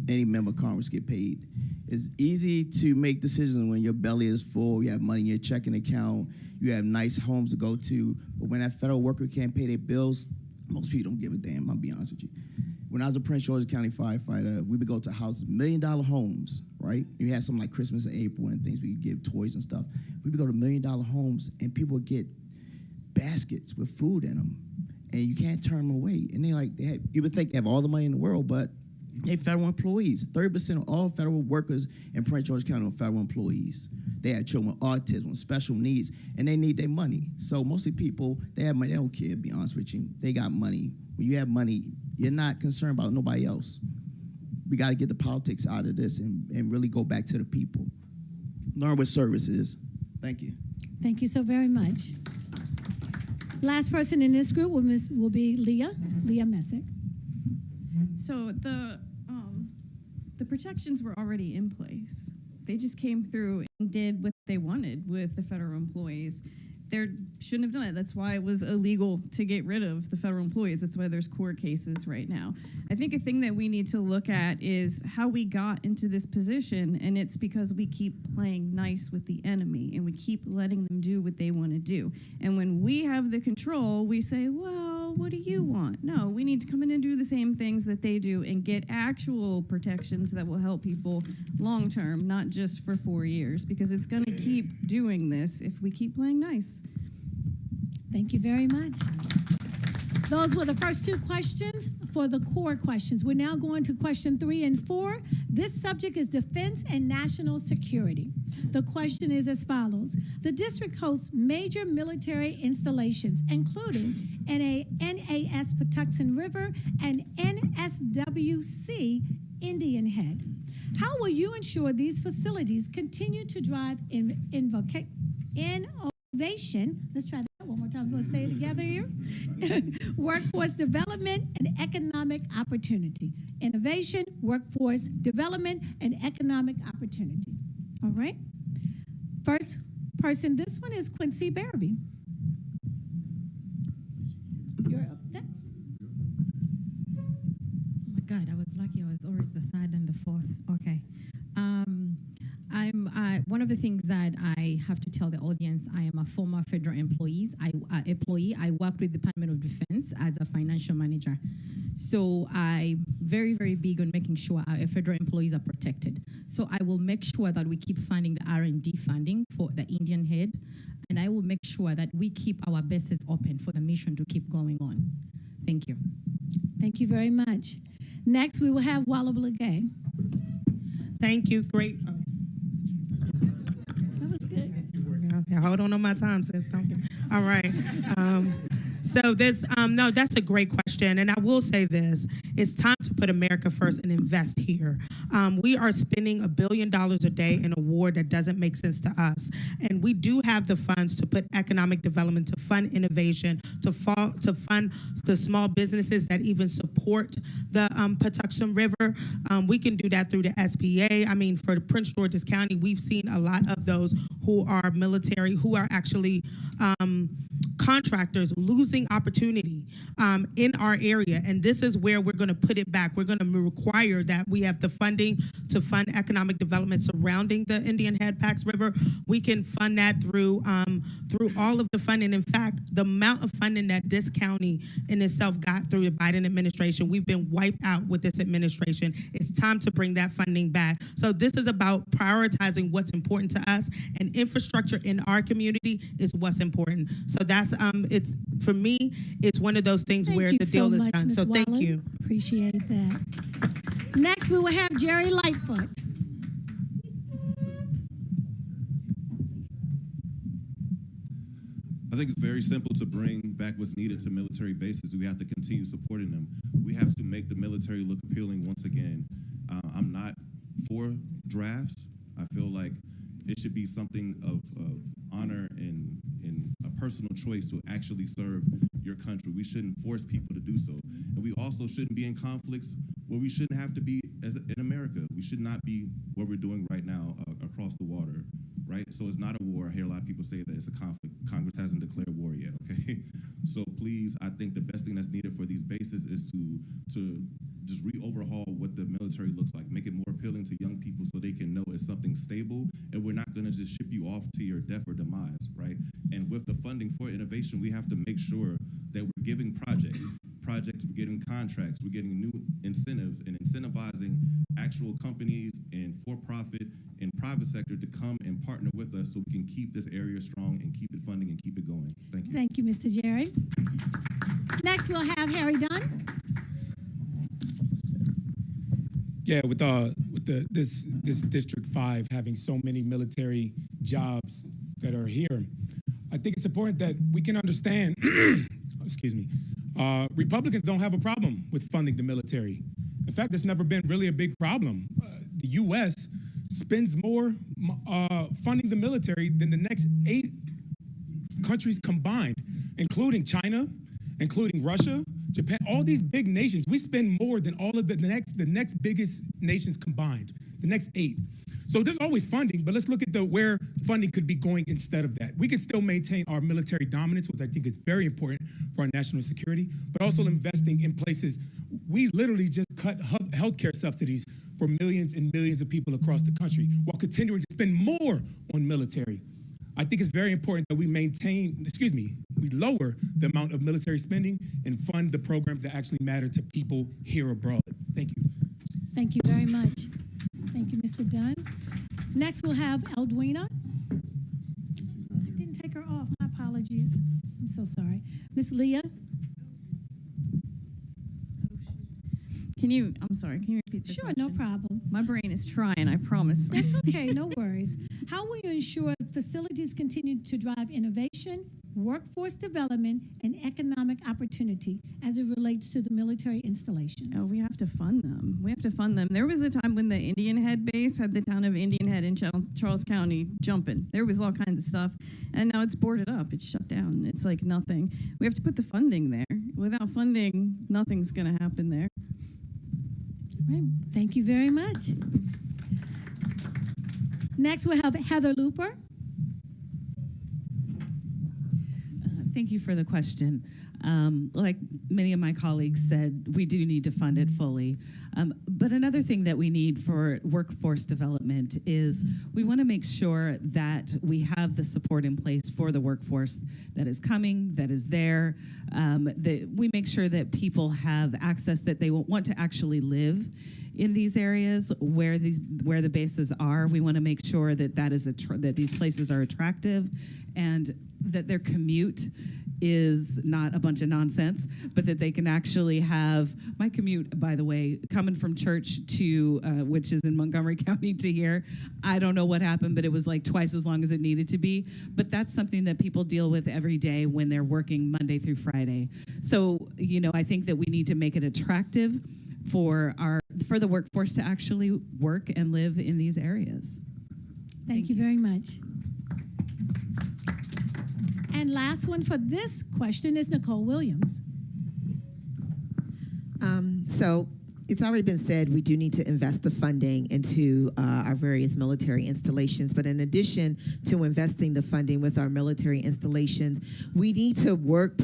any member of Congress get paid. It's easy to make decisions when your belly is full, you have money in your checking account, you have nice homes to go to, but when that federal worker can't pay their bills, most people don't give a damn, I'll be honest with you. When I was a Prince George's County firefighter, we would go to houses, $1 million homes, right? You had something like Christmas and April and things, we could give toys and stuff. We would go to $1 million homes and people would get baskets with food in them, and you can't turn them away. And you would think they have all the money in the world, but they federal employees. 30% of all federal workers in Prince George's County are federal employees. They have children with autism, special needs, and they need their money. So mostly people, they have money, they don't care, to be honest with you. They got money. When you have money, you're not concerned about nobody else. We got to get the politics out of this and really go back to the people. Learn what service is. Thank you. Thank you so very much. Last person in this group will be Leah Messick. So the protections were already in place. They just came through and did what they wanted with the federal employees. They shouldn't have done it. That's why it was illegal to get rid of the federal employees. That's why there's court cases right now. I think a thing that we need to look at is how we got into this position, and it's because we keep playing nice with the enemy and we keep letting them do what they want to do. And when we have the control, we say, well, what do you want? No, we need to come in and do the same things that they do and get actual protections that will help people long term, not just for 4 years, because it's going to keep doing this if we keep playing nice. Thank you very much. Those were the first two questions for the core questions. We're now going to question 3 and 4. This subject is defense and national security. The question is as follows. The district hosts major military installations, including NAS Patuxent River and NSWC Indian Head. How will you ensure these facilities continue to drive innovation? Let's try that one more time. Let's say it together here. Workforce development and economic opportunity. Innovation, workforce development, and economic opportunity. All right. First person, this one is Quincy Barabee. You're up next. Oh my God, I was lucky. I was always the third and the fourth. Okay. One of the things that I have to tell the audience, I am a former federal employee. I worked with the Department of Defense as a financial manager. So I'm very, very big on making sure our federal employees are protected. So I will make sure that we keep funding the R&D funding for the Indian Head, and I will make sure that we keep our bases open for the mission to keep going on. Thank you. Thank you very much. Next, we will have Walla Blagay. Thank you. Great. That was good. Yeah, hold on my time, sis. All right. So this, no, that's a great question. And I will say this, it's time to put America first and invest here. We are spending $1 billion a day in a war that doesn't make sense to us. And we do have the funds to put economic development, to fund innovation, to fund the small businesses that even support the Patuxent River. We can do that through the SBA. I mean, for Prince George's County, we've seen a lot of those who are military, who are actually contractors losing opportunity in our area. And this is where we're going to put it back. We're going to require that we have the funding to fund economic development surrounding the Indian Head Pax River. We can fund that through all of the funding. In fact, the amount of funding that this county in itself got through the Biden administration, we've been wiped out with this administration. It's time to bring that funding back. So this is about prioritizing what's important to us, and infrastructure in our community is what's important. So that's it's, for me, it's one of those things where the deal is done. So thank you. Appreciate that. Next, we will have Jerry Lightfoot. I think it's very simple to bring back what's needed to military bases. We have to continue supporting them. We have to make the military look appealing once again. I'm not for drafts. I feel like it should be something of honor and a personal choice to actually serve your country. We shouldn't force people to do so. And we also shouldn't be in conflicts where we shouldn't have to be in America. We should not be what we're doing right now across the water, right? So it's not a war. I hear a lot of people say that it's a conflict. Congress hasn't declared war yet, okay? So please, I think the best thing that's needed for these bases is to just re-overhaul what the military looks like, make it more appealing to young people so they can know it's something stable, and we're not gonna just ship you off to your death or demise, right? And with the funding for innovation, we have to make sure that we're giving projects, we're getting contracts, we're getting new incentives, and incentivizing actual companies and for-profit and private sector to come and partner with us so we can keep this area strong and keep it funding and keep it going. Thank you. Thank you, Mr. Jerry. Next, we'll have Harry Dunn. Yeah, with this District 5 having so many military jobs that are here, I think it's important that we can understand, excuse me, Republicans don't have a problem with funding the military. In In fact, it's never been really a big problem. The U.S. spends more funding the military than the next 8 countries combined, including China, including Russia, Japan, all these big nations. We spend more than all of the next biggest nations combined, the next 8. So there's always funding, but let's look at where funding could be going instead of that. We can still maintain our military dominance, which I think is very important for our national security, but also investing in places. We literally just cut healthcare subsidies for millions and millions of people across the country while continuing to spend more on military. I think it's very important that we we lower the amount of military spending and fund the programs that actually matter to people here abroad. Thank you. Thank you very much. Thank you, Mr. Dunn. Next, we'll have Eldwina. I didn't take her off. My apologies. I'm so sorry. Miss Leah. I'm sorry, can you repeat the question? Sure, no problem. My brain is trying, I promise. That's okay, no worries. How will you ensure facilities continue to drive innovation, workforce development, and economic opportunity as it relates to the military installations? Oh, we have to fund them. We have to fund them. There was a time when the Indian Head base had the town of Indian Head in Charles County jumping. There was all kinds of stuff. And now it's boarded up. It's shut down. It's like nothing. We have to put the funding there. Without funding, nothing's going to happen there. Right. Thank you very much. Next, we'll have Heather Looper. Thank you for the question. Like many of my colleagues said, we do need to fund it fully. But another thing that we need for workforce development is we want to make sure that we have the support in place for the workforce that is coming, that is there, that we make sure that people have access, that they want to actually live in these areas where the bases are. We want to make sure that that these places are attractive and that their commute is not a bunch of nonsense, but that they can actually have my commute, by the way, coming from church to, which is in Montgomery County to here. I don't know what happened, but it was like twice as long as it needed to be. But that's something that people deal with every day when they're working Monday through Friday. So, I think that we need to make it attractive for the workforce to actually work and live in these areas. Thank you very much. And last one for this question is Nicole Williams. So it's already been said we do need to invest the funding into our various military installations. But in addition to investing the funding with our military installations, we need to work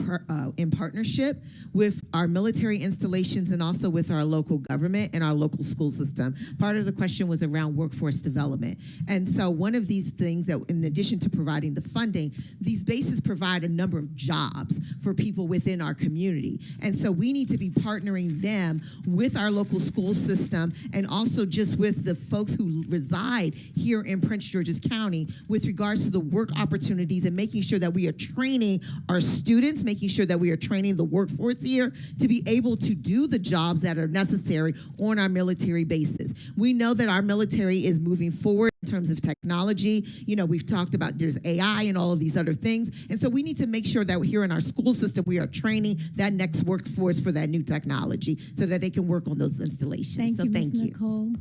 in partnership with our military installations and also with our local government and our local school system. Part of the question was around workforce development. And so one of these things that, in addition to providing the funding, these bases provide a number of jobs for people within our community. And so we need to be partnering them with our local school system and also just with the folks who reside here in Prince George's County with regards to the work opportunities and making sure that we are training our students, making sure that we are training the workforce here to be able to do the jobs that are necessary on our military bases. We know that our military is moving forward in terms of technology. We've talked about there's AI and all of these other things. And so we need to make sure that here in our school system, we are training that next workforce for that new technology so that they can work on those installations. Thank you, Nicole.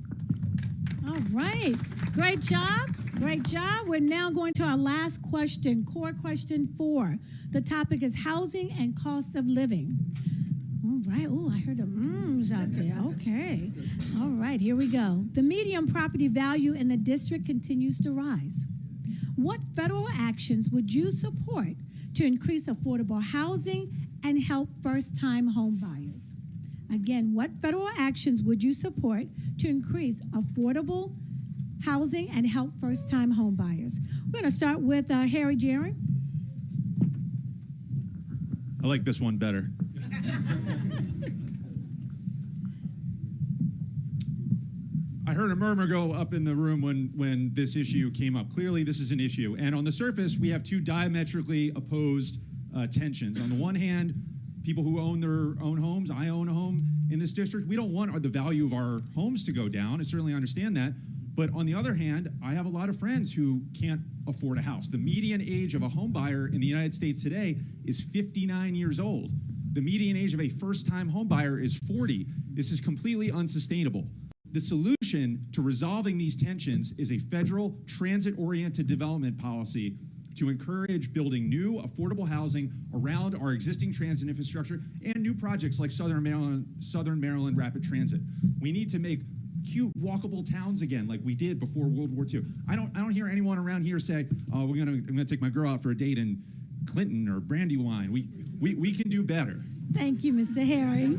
All right. Great job. Great job. We're now going to our last question, core question 4. The topic is housing and cost of living. All right. Oh, I heard the out there. Okay. All right. Here we go. The median property value in the district continues to rise. What federal actions would you support to increase affordable housing and help first-time home buyers? Again, what federal actions would you support to increase affordable housing and help first-time home buyers? We're going to start with Harry Jaron. I like this one better. I heard a murmur go up in the room when this issue came up. Clearly, this is an issue. And on the surface, we have two diametrically opposed tensions. On the one hand, people who own their own homes, I own a home in this district, we don't want the value of our homes to go down. I certainly understand that. But on the other hand, I have a lot of friends who can't afford a house. The median age of a home buyer in the United States today is 59 years old. The median age of a first-time home buyer is 40. This is completely unsustainable. The solution to resolving these tensions is a federal transit-oriented development policy to encourage building new affordable housing around our existing transit infrastructure and new projects like Southern Maryland Rapid Transit. We need to make cute walkable towns again like we did before World War II. I don't hear anyone around here say, oh, I'm gonna take my girl out for a date in Clinton or Brandywine. We can do better. Thank you, Mr. Harry.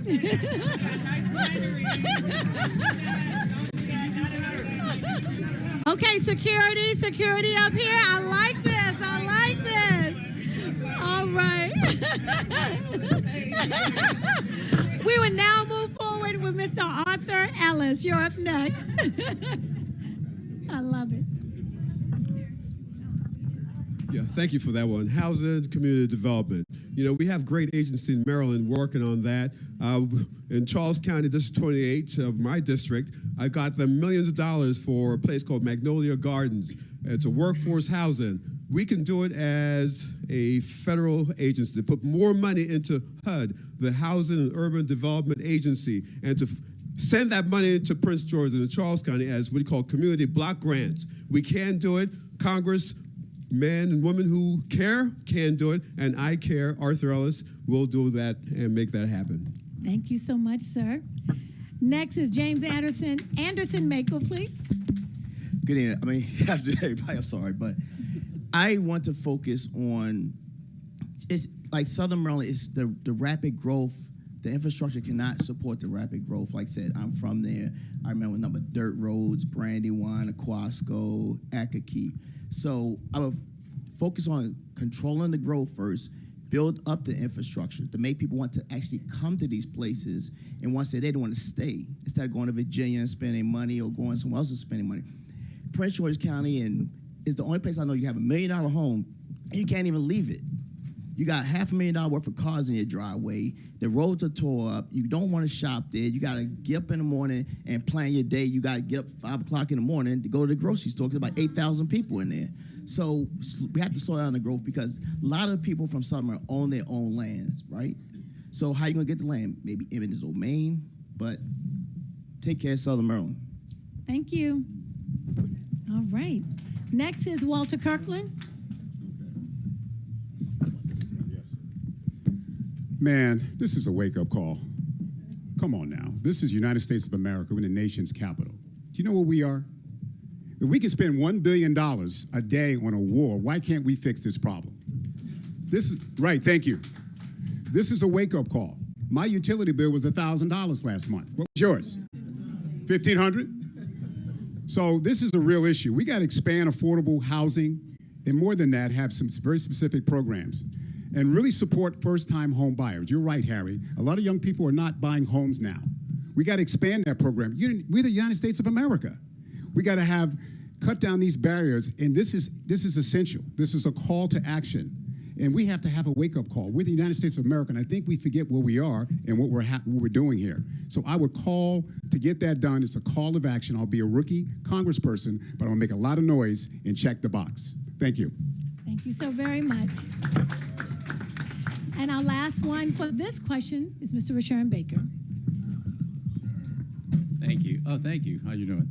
Okay, security up here. I like this. All right. We will now move forward with Mr. Arthur Ellis. You're up next. I love it. Yeah, thank you for that one. Housing, community development. You know, we have great agency in Maryland working on that. In Charles County, District 28 of my district, I got them millions of dollars for a place called Magnolia Gardens. It's a workforce housing. We can do it as a federal agency to put more money into HUD, the Housing and Urban Development Agency, and to send that money into Prince George and Charles County as what we call community block grants. We can do it. Congress, men and women who care can do it, and I care. Arthur Ellis will do that and make that happen. Thank you so much, sir. Next is James Anderson. Anderson Mako, please. Good evening. I mean, after everybody, I'm sorry, but I want to focus on, it's like Southern Maryland is the rapid growth. The infrastructure cannot support the rapid growth. Like I said, I'm from there. I remember a number of dirt roads, Brandywine, Aquasco, Akakeep. So I would focus on controlling the growth first, build up the infrastructure to make people want to actually come to these places, and once they don't want to stay, instead of going to Virginia and spending money or going somewhere else and spending money. Prince George County is the only place I know you have $1 million home and you can't even leave it. You got $500,000 worth of cars in your driveway. The roads are tore up. You don't want to shop there. You got to get up in the morning and plan your day. You got to get up 5 o'clock in the morning to go to the grocery store because about 8,000 people in there. So we have to slow down the growth because a lot of people from Southern own their own lands, right? So how you going to get the land? Maybe eminent domain, but take care of Southern Maryland. Thank you. All right. Next is Walter Kirkland. Man, this is a wake-up call. Come on now. This is United States of America. We're in the nation's capital. Do you know what we are? If we can spend $1 billion a day on a war, why can't we fix this problem? This is, right, thank you. This is a wake-up call. My utility bill was $1,000 last month. What was yours? $1,500? So this is a real issue. We got to expand affordable housing, and more than that, have some very specific programs and really support first-time home buyers. You're right, Harry. A lot of young people are not buying homes now. We got to expand that program. We're the United States of America. We got to cut down these barriers, and this is essential. This is a call to action, and we have to have a wake-up call. We're the United States of America, and I think we forget where we are and what we're doing here. So I would call to get that done. It's a call of action. I'll be a rookie congressperson, but I'm gonna make a lot of noise and check the box. Thank you. Thank you so very much. And our last one for this question is Mr. Rashawn Baker. Thank you. Oh, thank you. How you doing?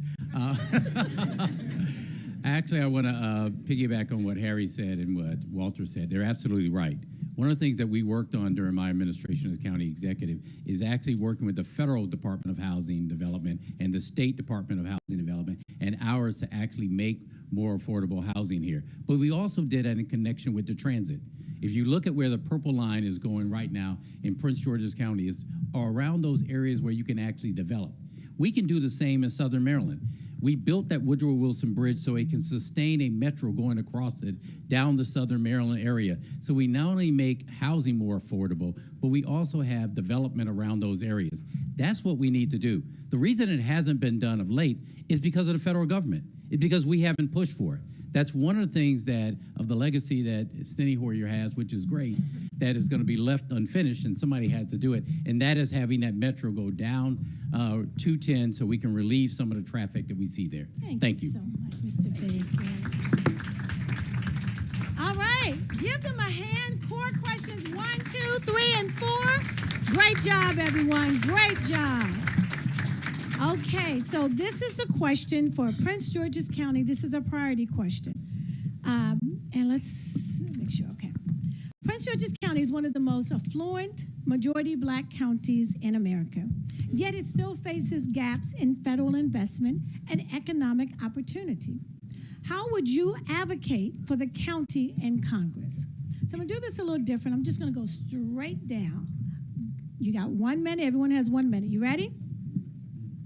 Actually, I want to piggyback on what Harry said and what Walter said. They're absolutely right. One of the things that we worked on during my administration as county executive is actually working with the Federal Department of Housing Development and the State Department of Housing Development and ours to actually make more affordable housing here. But we also did that in connection with the transit. If you look at where the purple line is going right now in Prince George's County, it's around those areas where you can actually develop. We can do the same in Southern Maryland. We built that Woodrow Wilson Bridge so it can sustain a metro going across it down the Southern Maryland area. So we not only make housing more affordable, but we also have development around those areas. That's what we need to do. The reason it hasn't been done of late is because of the federal government. It's because we haven't pushed for it. That's one of the things that, of the legacy that Steny Hoyer has, which is great, that is going to be left unfinished, and somebody had to do it, and that is having that metro go down 210 so we can relieve some of the traffic that we see there. Thank you so much, Mr. Baker. All right, give them a hand. Core questions 1, 2, 3, and 4. Great job, everyone. Great job. Okay, so this is the question for Prince George's County. This is a priority question. And let's make sure, okay. Prince George's County is one of the most affluent, majority black counties in America. Yet it still faces gaps in federal investment and economic opportunity. How would you advocate for the county in Congress? So I'm gonna do this a little different. I'm just gonna go straight down. You got 1 minute, everyone has 1 minute. You ready?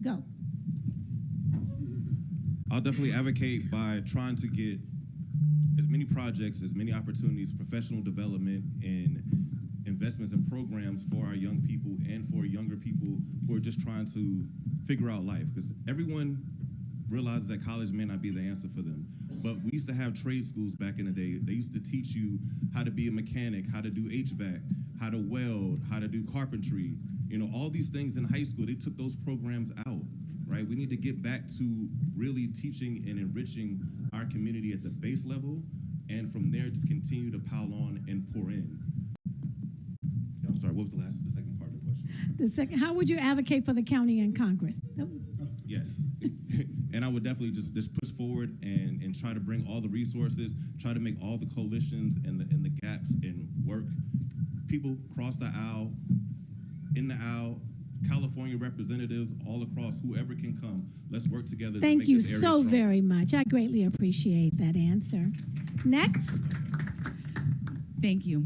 Go. I'll definitely advocate by trying to get as many projects, as many opportunities, professional development, and investments and programs for our young people and for younger people who are just trying to figure out life. Because everyone realizes that college may not be the answer for them. But we used to have trade schools back in the day. They used to teach you how to be a mechanic, how to do HVAC, how to weld, how to do carpentry. You know, all these things in high school, they took those programs out, right? We need to get back to really teaching and enriching our community at the base level, and from there just continue to pile on and pour in. I'm sorry, what was the second part of the question? The second, how would you advocate for the county in Congress? Yes. And I would definitely just push forward and try to bring all the resources, try to make all the coalitions and the gaps and work. People cross the aisle, in the aisle, California representatives all across, whoever can come. Let's work together. Thank to make you this area so strong. very much. I greatly appreciate that answer. Next. Thank you.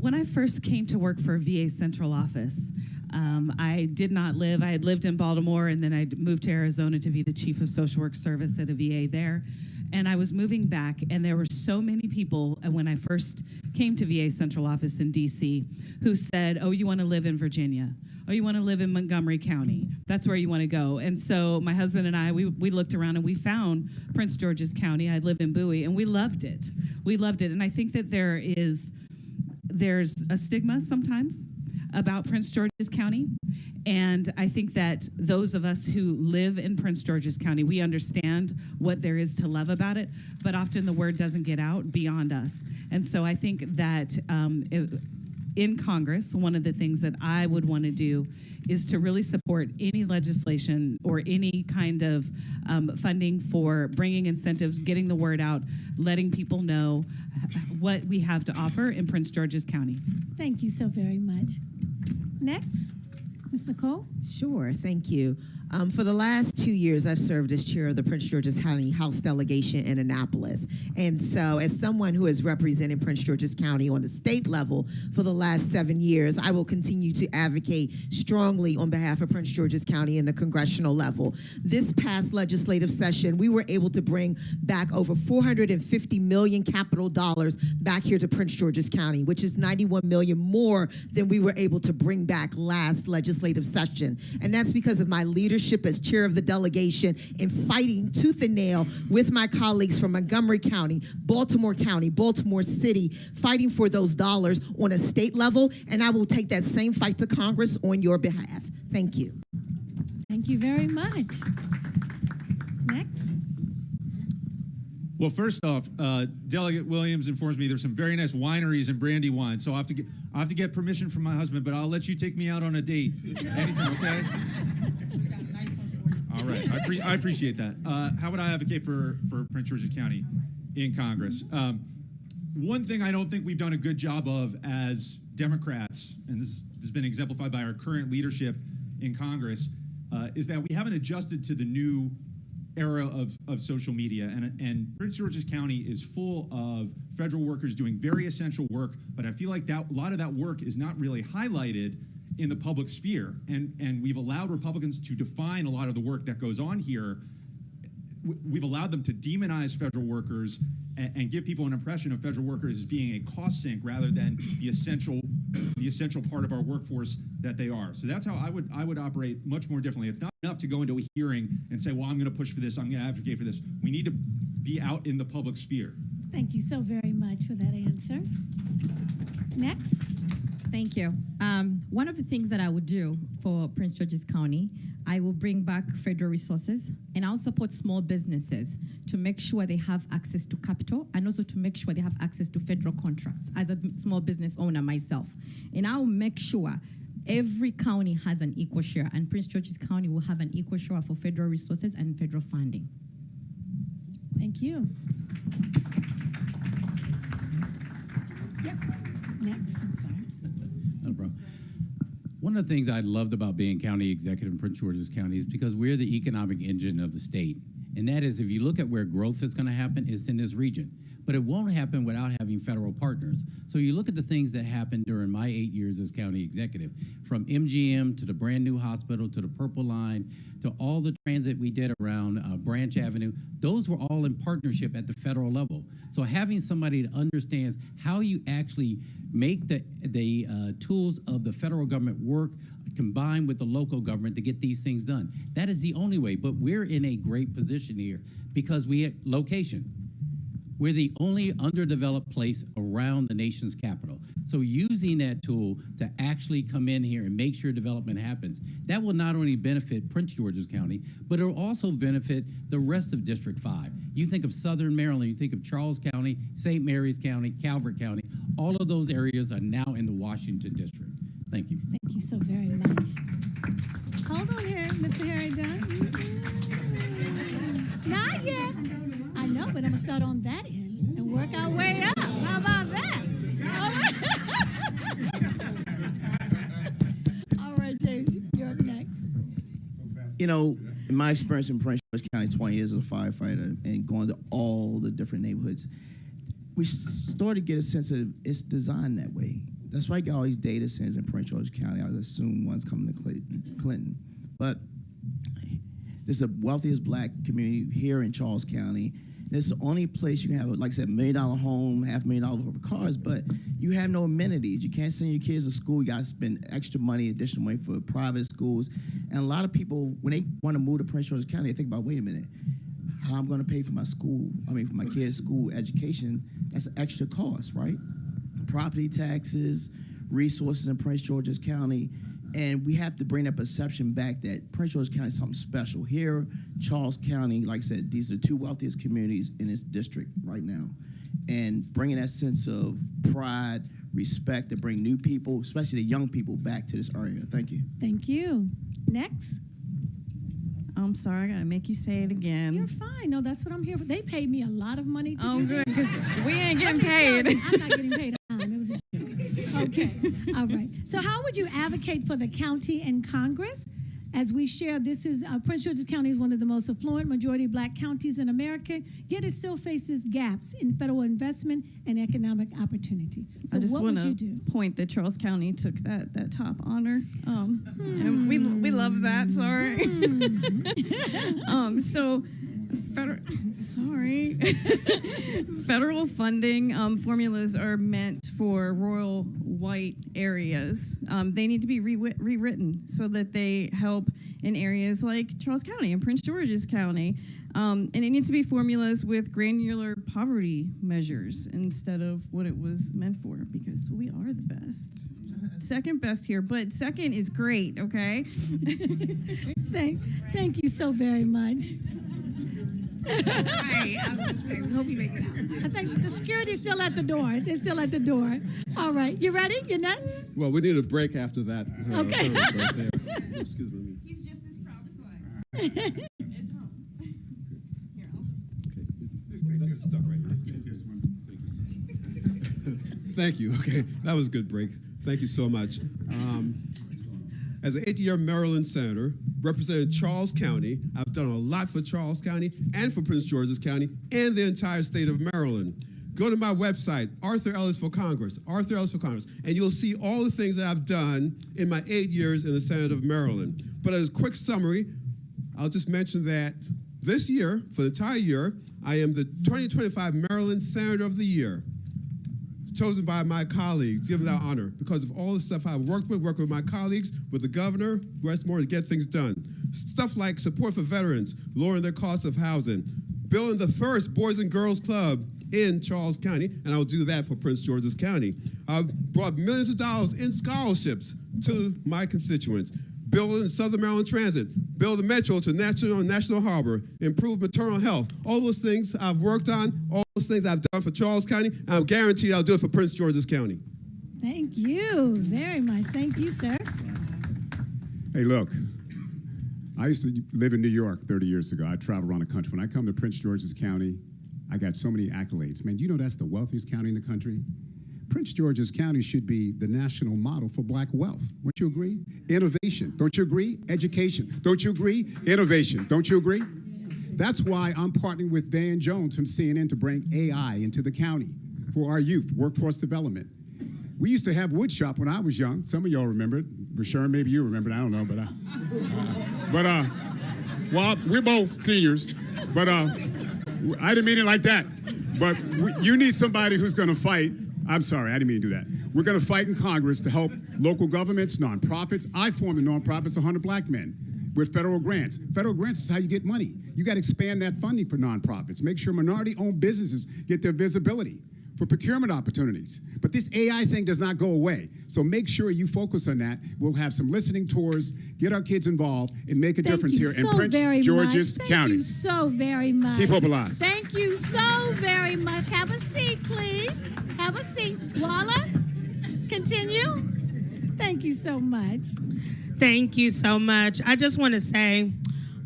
When I first came to work for VA Central Office, I had lived in Baltimore, and then I moved to Arizona to be the chief of social work service at a VA there. And I was moving back, and there were so many people when I first came to VA Central Office in DC who said, oh, you want to live in Virginia? Oh, you want to live in Montgomery County? That's where you want to go. And so my husband and I, we looked around and we found Prince George's County. I live in Bowie, and we loved it. We loved it. And I think that there's a stigma sometimes about Prince George's County. And I think that those of us who live in Prince George's County, we understand what there is to love about it, but often the word doesn't get out beyond us. And so I think that in Congress, one of the things that I would want to do is to really support any legislation or any kind of funding for bringing incentives, getting the word out, letting people know what we have to offer in Prince George's County. Thank you so very much. Next, Ms. Nicole. Sure, thank you. For the last 2 years, I've served as chair of the Prince George's County House Delegation in Annapolis. And so as someone who has represented Prince George's County on the state level for the last 7 years, I will continue to advocate strongly on behalf of Prince George's County in the congressional level. This past legislative session, we were able to bring back over $450 million capital dollars back here to Prince George's County, which is $91 million more than we were able to bring back last legislative session. And that's because of my leadership as chair of the delegation in fighting tooth and nail with my colleagues from Montgomery County, Baltimore City, fighting for those dollars on a state level, and I will take that same fight to Congress on your behalf. Thank you. Thank you very much. Next. Well, first off, Delegate Williams informs me there's some very nice wineries and brandy wine, so I have to get permission from my husband, but I'll let you take me out on a date anytime, okay? All right, I appreciate that. How would I advocate for Prince George's County in Congress? One thing I don't think we've done a good job of as Democrats, and this has been exemplified by our current leadership in Congress, is that we haven't adjusted to the new era of social media. And Prince George's County is full of federal workers doing very essential work, but I feel like a lot of that work is not really highlighted in the public sphere, and we've allowed Republicans to define a lot of the work that goes on here. We've allowed them to demonize federal workers and give people an impression of federal workers as being a cost sink rather than the essential part of our workforce that they are. So that's how I would operate much more differently. It's not enough to go into a hearing and say, well, I'm going to push for this, I'm going to advocate for this. We need to be out in the public sphere. Thank you so very much for that answer. Next. Thank you. One of the things that I would do for Prince George's County, I will bring back federal resources, and I'll support small businesses to make sure they have access to capital, and also to make sure they have access to federal contracts as a small business owner myself. And I'll make sure Every county has an equal share, and Prince George's County will have an equal share for federal resources and federal funding. Thank you. Yes. Next, I'm sorry. No problem. One of the things I loved about being county executive in Prince George's County is because we're the economic engine of the state. And that is, if you look at where growth is going to happen, it's in this region. But it won't happen without having federal partners. So you look at the things that happened during my 8 years as county executive, from MGM to the brand new hospital to the Purple Line to all the transit we did around Branch Avenue. Those were all in partnership at the federal level. So having somebody that understands how you actually make the tools of the federal government work combined with the local government to get these things done. That is the only way. But we're in a great position here because we have location. We're the only underdeveloped place around the nation's capital. So using that tool to actually come in here and make sure development happens, that will not only benefit Prince George's County, but it will also benefit the rest of District 5. You think of Southern Maryland, you think of Charles County, St. Mary's County, Calvert County, all of those areas are now in the Washington District. Thank you. Thank you so very much. Hold on here, Mr. Harry Dunn. Not yet. I know, but I'm gonna start on that end and work our way up. How about that? All right, James, you're up next. You know, in my experience in Prince George County, 20 years as a firefighter and going to all the different neighborhoods, we started to get a sense of it's designed that way. That's why I got all these data centers in Prince George County. I would assume one's coming to Clinton. But there's the wealthiest black community here in Charles County. And it's the only place you can have, like I said, $1 million home, $500,000 worth of cars, but you have no amenities. You can't send your kids to school. You got to spend extra money, additional money for private schools. And a lot of people, when they want to move to Prince George County, they think about, wait a minute, how I'm going to pay for my school, for my kids' school education, that's an extra cost, right? Property taxes, resources in Prince George's County. And we have to bring that perception back that Prince George County is something special. Here, Charles County, like I said, these are the two wealthiest communities in this district right now. And bringing that sense of pride, respect to bring new people, especially the young people, back to this area. Thank you. Thank you. Next. I'm sorry, I gotta make you say it again. You're fine. No, that's what I'm here for. They paid me a lot of money to do good, this. because we ain't getting paid. I'm not getting paid. It was a joke. Okay. All right. So how would you advocate for the county and Congress? As we share, this is Prince George's County is one of the most affluent majority black counties in America, yet it still faces gaps in federal investment and economic opportunity. So I just what would you want do? to point that Charles County took that top honor, and we love that. Sorry. Federal funding formulas are meant for rural white areas. They need to be rewritten so that they help in areas like Charles County and Prince George's County. And it needs to be formulas with granular poverty measures instead of what it was meant for, because we are the best. Second best here, but second is great, okay? Thank you so very much. Right. I was gonna say, we hope you make it out. I think the security's still at the door. They're still at the door. All right. You ready? You're next? Well, we need a break after that. Okay. Right there. Excuse me. He's just as proud as I am. It's home. Here, I'll just... Stuck right here. Thank you. Okay, that was a good break. Thank you so much. As an 8-year Maryland senator, representing Charles County, I've done a lot for Charles County and for Prince George's County and the entire state of Maryland. Go to my website, Arthur Ellis for Congress, Arthur Ellis for Congress, and you'll see all the things that I've done in my 8 years in the Senate of Maryland. But as a quick summary, I'll just mention that this year, for the entire year, I am the 2025 Maryland Senator of the Year, chosen by my colleagues, given that honor because of all the stuff I worked with my colleagues, with the governor, Westmore, to get things done. Stuff like support for veterans, lowering their cost of housing, building the first Boys and Girls Club in Charles County, and I'll do that for Prince George's County. I've brought millions of dollars in scholarships to my constituents. Building Southern Maryland Transit, build a metro to National Harbor, improve maternal health. All those things I've worked on, all those things I've done for Charles County, and I'm guaranteed I'll do it for Prince George's County. Thank you very much. Thank you, sir. Hey, look, I used to live in New York 30 years ago. I traveled around the country. When I come to Prince George's County, I got so many accolades. Man, do you know that's the wealthiest county in the country? Prince George's County should be the national model for black wealth. Wouldn't you agree? Innovation, don't you agree? Education, don't you agree? Innovation, don't you agree? That's why I'm partnering with Van Jones from CNN to bring AI into the county for our youth, workforce development. We used to have wood shop when I was young. Some of y'all remember it. Rashawn, maybe you remember it. I don't know, well, we're both seniors, but I didn't mean it like that. But you need somebody who's going to fight. I'm sorry, I didn't mean to do that. We're going to fight in Congress to help local governments, nonprofits. I formed a nonprofit, 100 Black Men, with federal grants. Federal grants is how you get money. You got to expand that funding for nonprofits. Make sure minority-owned businesses get their visibility for procurement opportunities. But this AI thing does not go away. So make sure you focus on that. We'll have some listening tours, get our kids involved, and make a difference here in Prince George's County. Thank you so very much. Keep hope alive. Thank you so very much. Have a seat, please. Have a seat. Walla, continue. Thank you so much. Thank you so much. I just want to say,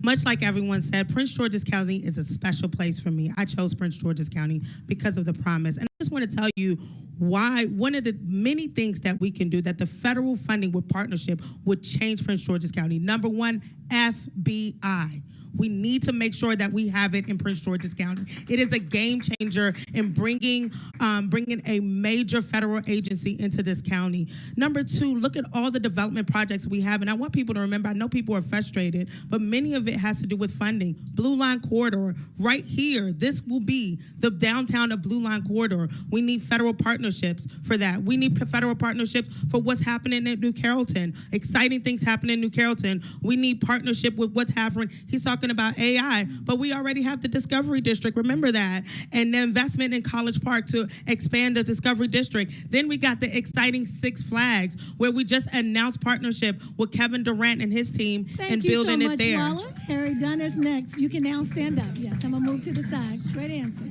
much like everyone said, Prince George's County is a special place for me. I chose Prince George's County because of the promise. And I just want to tell you why one of the many things that we can do that the federal funding with partnership would change Prince George's County. Number one, FBI. We need to make sure that we have it in Prince George's County. It is a game changer in bringing a major federal agency into this county. Number two, look at all the development projects we have. And I want people to remember, I know people are frustrated, but many of it has to do with funding. Blue Line Corridor, right here, this will be the downtown of Blue Line Corridor. We need federal partnerships for that. We need federal partnerships for what's happening in New Carrollton. Exciting things happening in New Carrollton. We need partnership with what's happening. He's talking about AI, but we already have the Discovery District, remember that, and the investment in College Park to expand the Discovery District. Then we got the exciting Six Flags, where we just announced partnership with Kevin Durant and his team and building it there. Thank you so much, Walla. Harry Dunn is next. You can now stand up. Yes, I'm going to move to the side. Great answer.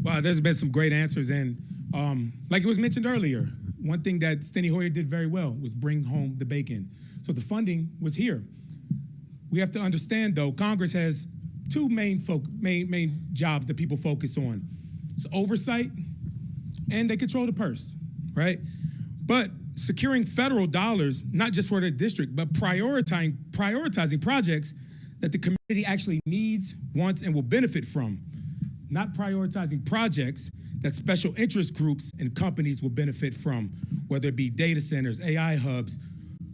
Wow, there's been some great answers, and like it was mentioned earlier, one thing that Steny Hoyer did very well was bring home the bacon. So the funding was here. We have to understand, though, Congress has two main jobs that people focus on. It's oversight, and they control the purse, right? But securing federal dollars, not just for the district, but prioritizing projects that the community actually needs, wants, and will benefit from. Not prioritizing projects that special interest groups and companies will benefit from, whether it be data centers, AI hubs,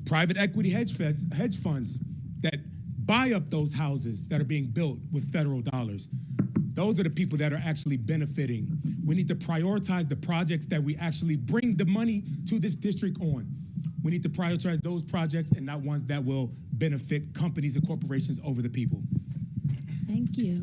private equity hedge funds that buy up those houses that are being built with federal dollars. Those are the people that are actually benefiting. We need to prioritize the projects that we actually bring the money to this district on. We need to prioritize those projects and not ones that will benefit companies and corporations over the people. Thank you.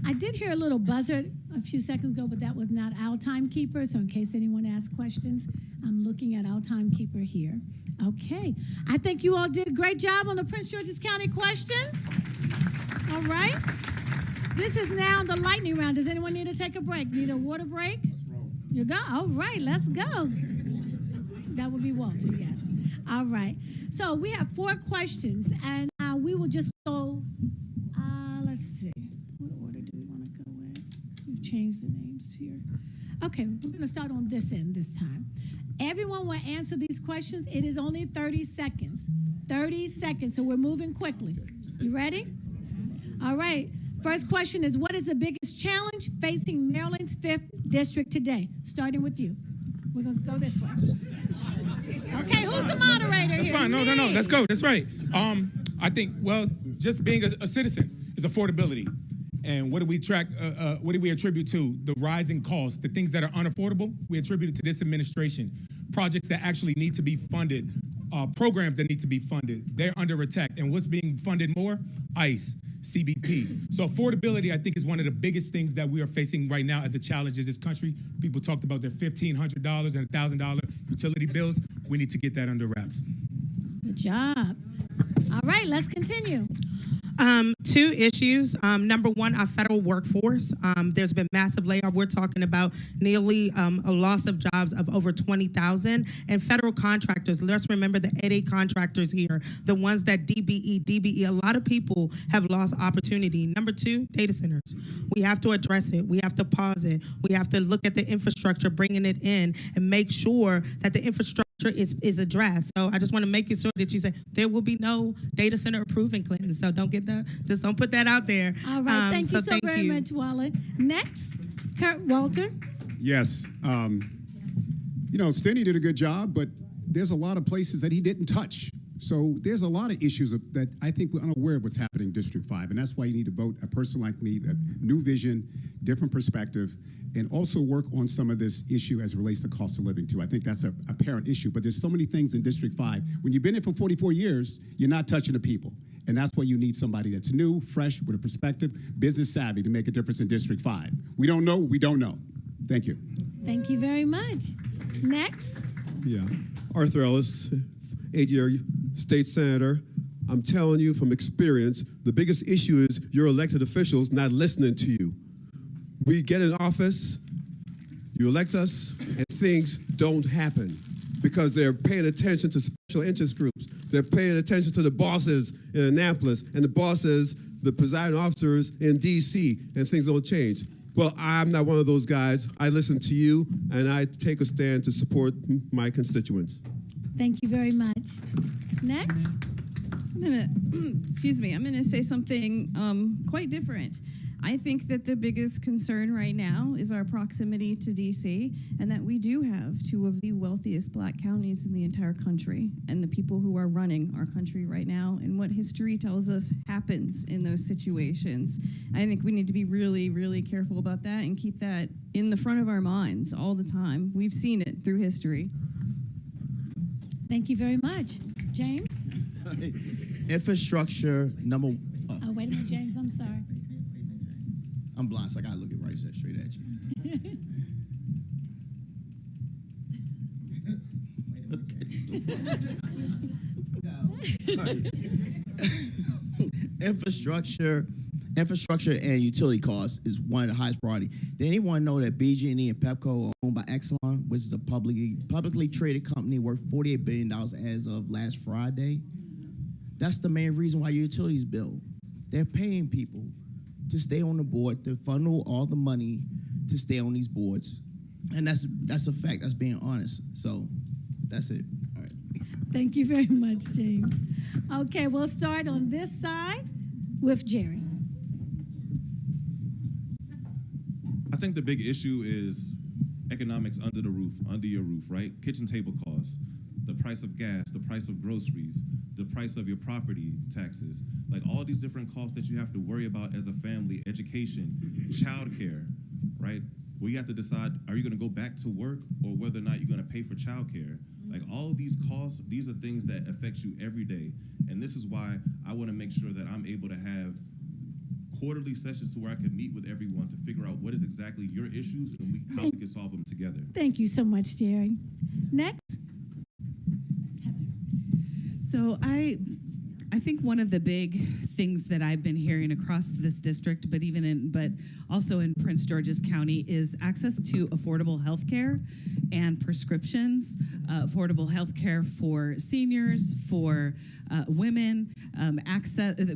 I did hear a little buzzer a few seconds ago, but that was not our timekeeper. So in case anyone asks questions, I'm looking at our timekeeper here. Okay. I think you all did a great job on the Prince George's County questions. All right. This is now the lightning round. Does anyone need to take a break? Need a water break? You go? All right, let's go. That would be Walter, yes. All right. So we have 4 questions, and we will just go, let's see. What order do we want to go in? So we've changed the names here. Okay, we're going to start on this end this time. Everyone will answer these questions. It is only 30 seconds. 30 seconds, so we're moving quickly. You ready? All right. First question is, what is the biggest challenge facing Maryland's 5th District today? Starting with you. We're going to go this way. Okay, who's the moderator here? That's fine. No. Let's go. That's right. I think, just being a citizen is affordability. And what do we track? What do we attribute to? The rising costs, the things that are unaffordable, we attribute it to this administration. Projects that actually need to be funded, programs that need to be funded, they're under attack. And what's being funded more? ICE, CBP. So affordability, I think, is one of the biggest things that we are facing right now as a challenge in this country. People talked about their $1,500 and $1,000 utility bills. We need to get that under wraps. Good job. All right, let's continue. Two issues. Number one, our federal workforce. There's been massive layoff. We're talking about nearly a loss of jobs of over 20,000. And federal contractors, let's remember the 8A contractors here, the ones that DBE, a lot of people have lost opportunity. Number two, data centers. We have to address it. We have to pause it. We have to look at the infrastructure, bringing it in, and make sure that the infrastructure is addressed. So I just want to make it sure that you say there will be no data center approved in Clinton. So don't get that, just don't put that out there. All right, thank you so very much, Wally. Next, Kurt Walter. Yes. Steny did a good job, but there's a lot of places that he didn't touch. So there's a lot of issues that I think we're unaware of what's happening in District 5, and that's why you need to vote a person like me, that new vision, different perspective, and also work on some of this issue as it relates to cost of living too. I think that's a apparent issue, but there's so many things in District 5. When you've been there for 44 years, you're not touching the people. And that's why you need somebody that's new, fresh, with a perspective, business savvy to make a difference in District 5. We don't know, we don't know. Thank you. Thank you very much. Next. Yeah. Arthur Ellis, 8-year state senator. I'm telling you from experience, the biggest issue is your elected officials not listening to you. We get in office, you elect us, and things don't happen because they're paying attention to special interest groups. They're paying attention to the bosses in Annapolis and the bosses, the presiding officers in D.C., and things don't change. Well, I'm not one of those guys. I listen to you, and I take a stand to support my constituents. Thank you very much. Next. I'm gonna say something quite different. I think that the biggest concern right now is our proximity to DC, and that we do have two of the wealthiest black counties in the entire country, and the people who are running our country right now, and what history tells us happens in those situations. I think we need to be really, really careful about that and keep that in the front of our minds all the time. We've seen it through history. Thank you very much. James? Infrastructure number. Oh, wait a minute, James, I'm sorry. I'm blind, so I gotta look it right straight at you. Infrastructure and utility costs is one of the highest priority. Did anyone know that BG&E and Pepco are owned by Exelon, which is a publicly traded company worth $48 billion as of last Friday? That's the main reason why your utilities bill. They're paying people to stay on the board, to funnel all the money to stay on these boards. And that's a fact, that's being honest. So that's it. All right. Thank you very much, James. Okay, we'll start on this side with Jerry. I think the big issue is economics under the roof, under your roof, right? Kitchen table costs, the price of gas, the price of groceries, the price of your property taxes, like all these different costs that you have to worry about as a family, education, childcare, right? Well, you have to decide, are you gonna go back to work or whether or not you're gonna pay for childcare? Like all of these costs, these are things that affect you every day. And this is why I wanna make sure that I'm able to have quarterly sessions to where I can meet with everyone to figure out what is exactly your issues and how we can solve them together. Thank you so much, Jerry. Next. So I think one of the big things that I've been hearing across this district, but also in Prince George's County, is access to affordable health care and prescriptions, affordable health care for seniors, for women.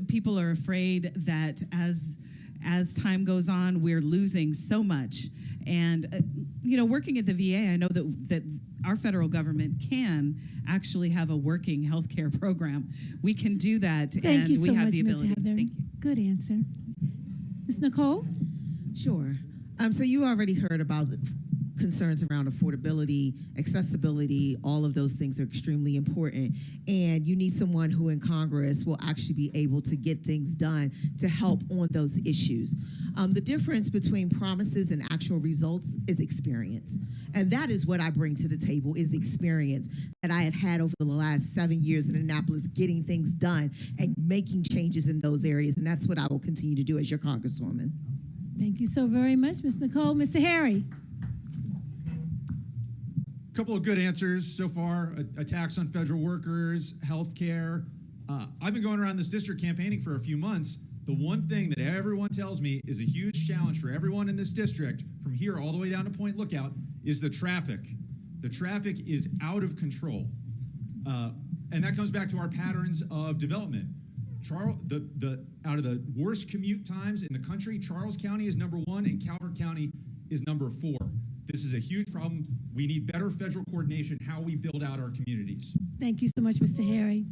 People are afraid that as time goes on, we're losing so much. And working at the VA, I know that our federal government can actually have a working healthcare program. We can do that, Thank you we so have much, the Ms. ability. Heather. Thank you. Good answer. Ms. Nicole? Sure. So you already heard about concerns around affordability, accessibility, all of those things are extremely important. And you need someone who in Congress will actually be able to get things done to help on those issues. The difference between promises and actual results is experience. And that is what I bring to the table, is experience that I have had over the last 7 years in Annapolis, getting things done and making changes in those areas. And that's what I will continue to do as your Congresswoman. Thank you so very much, Ms. Nicole. Mr. Harry? Couple of good answers so far. A tax on federal workers, health care, I've been going around this district campaigning for a few months. The one thing that everyone tells me is a huge challenge for everyone in this district, from here all the way down to Point Lookout, is the traffic. The traffic is out of control. And that comes back to our patterns of development. Out of the worst commute times in the country, Charles County is number 1 and Calvert County is number 4. This is a huge problem. We need better federal coordination how we build out our communities. Thank you so much, Mr. Harry.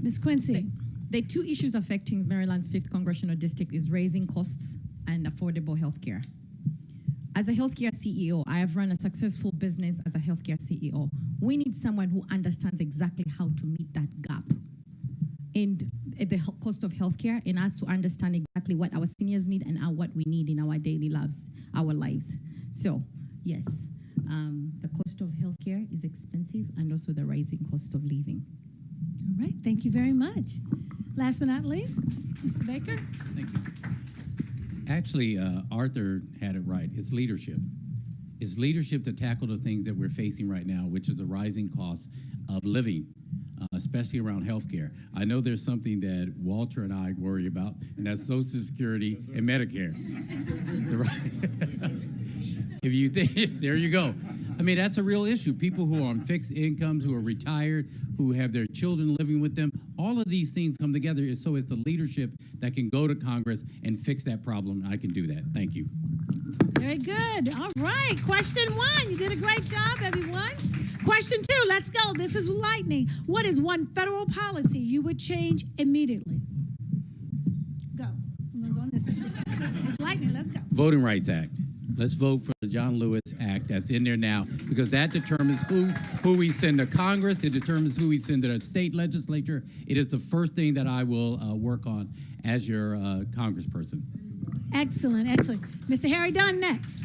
Ms. Quincy. The two issues affecting Maryland's 5th Congressional District is raising costs and affordable health care. As a healthcare CEO, I have run a successful business as a healthcare CEO. We need someone who understands exactly how to meet that gap in the cost of healthcare, and us to understand exactly what our seniors need and what we need in our daily lives, our lives. So, yes, the cost of healthcare is expensive, and also the rising cost of living. All right, thank you very much. Last but not least, Mr. Baker. Thank you. Actually, Arthur had it right. It's leadership. It's leadership to tackle the things that we're facing right now, which is the rising cost of living, especially around healthcare. I know there's something that Walter and I worry about, and that's Social Security and Medicare. If you think, there you go. I mean, that's a real issue. People who are on fixed incomes, who are retired, who have their children living with them, all of these things come together. So it's the leadership that can go to Congress and fix that problem. I can do that. Thank you. Very good. All right. Question 1. You did a great job, everyone. Question 2. Let's go. This is lightning. What is one federal policy you would change immediately? Go. I'm going to go on this side. It's lightning. Let's go. Voting Rights Act. Let's vote for the John Lewis Act that's in there now, because that determines who we send to Congress. It determines who we send to the state legislature. It is the first thing that I will work on as your congressperson. Excellent, excellent. Mr. Harry Dunn next.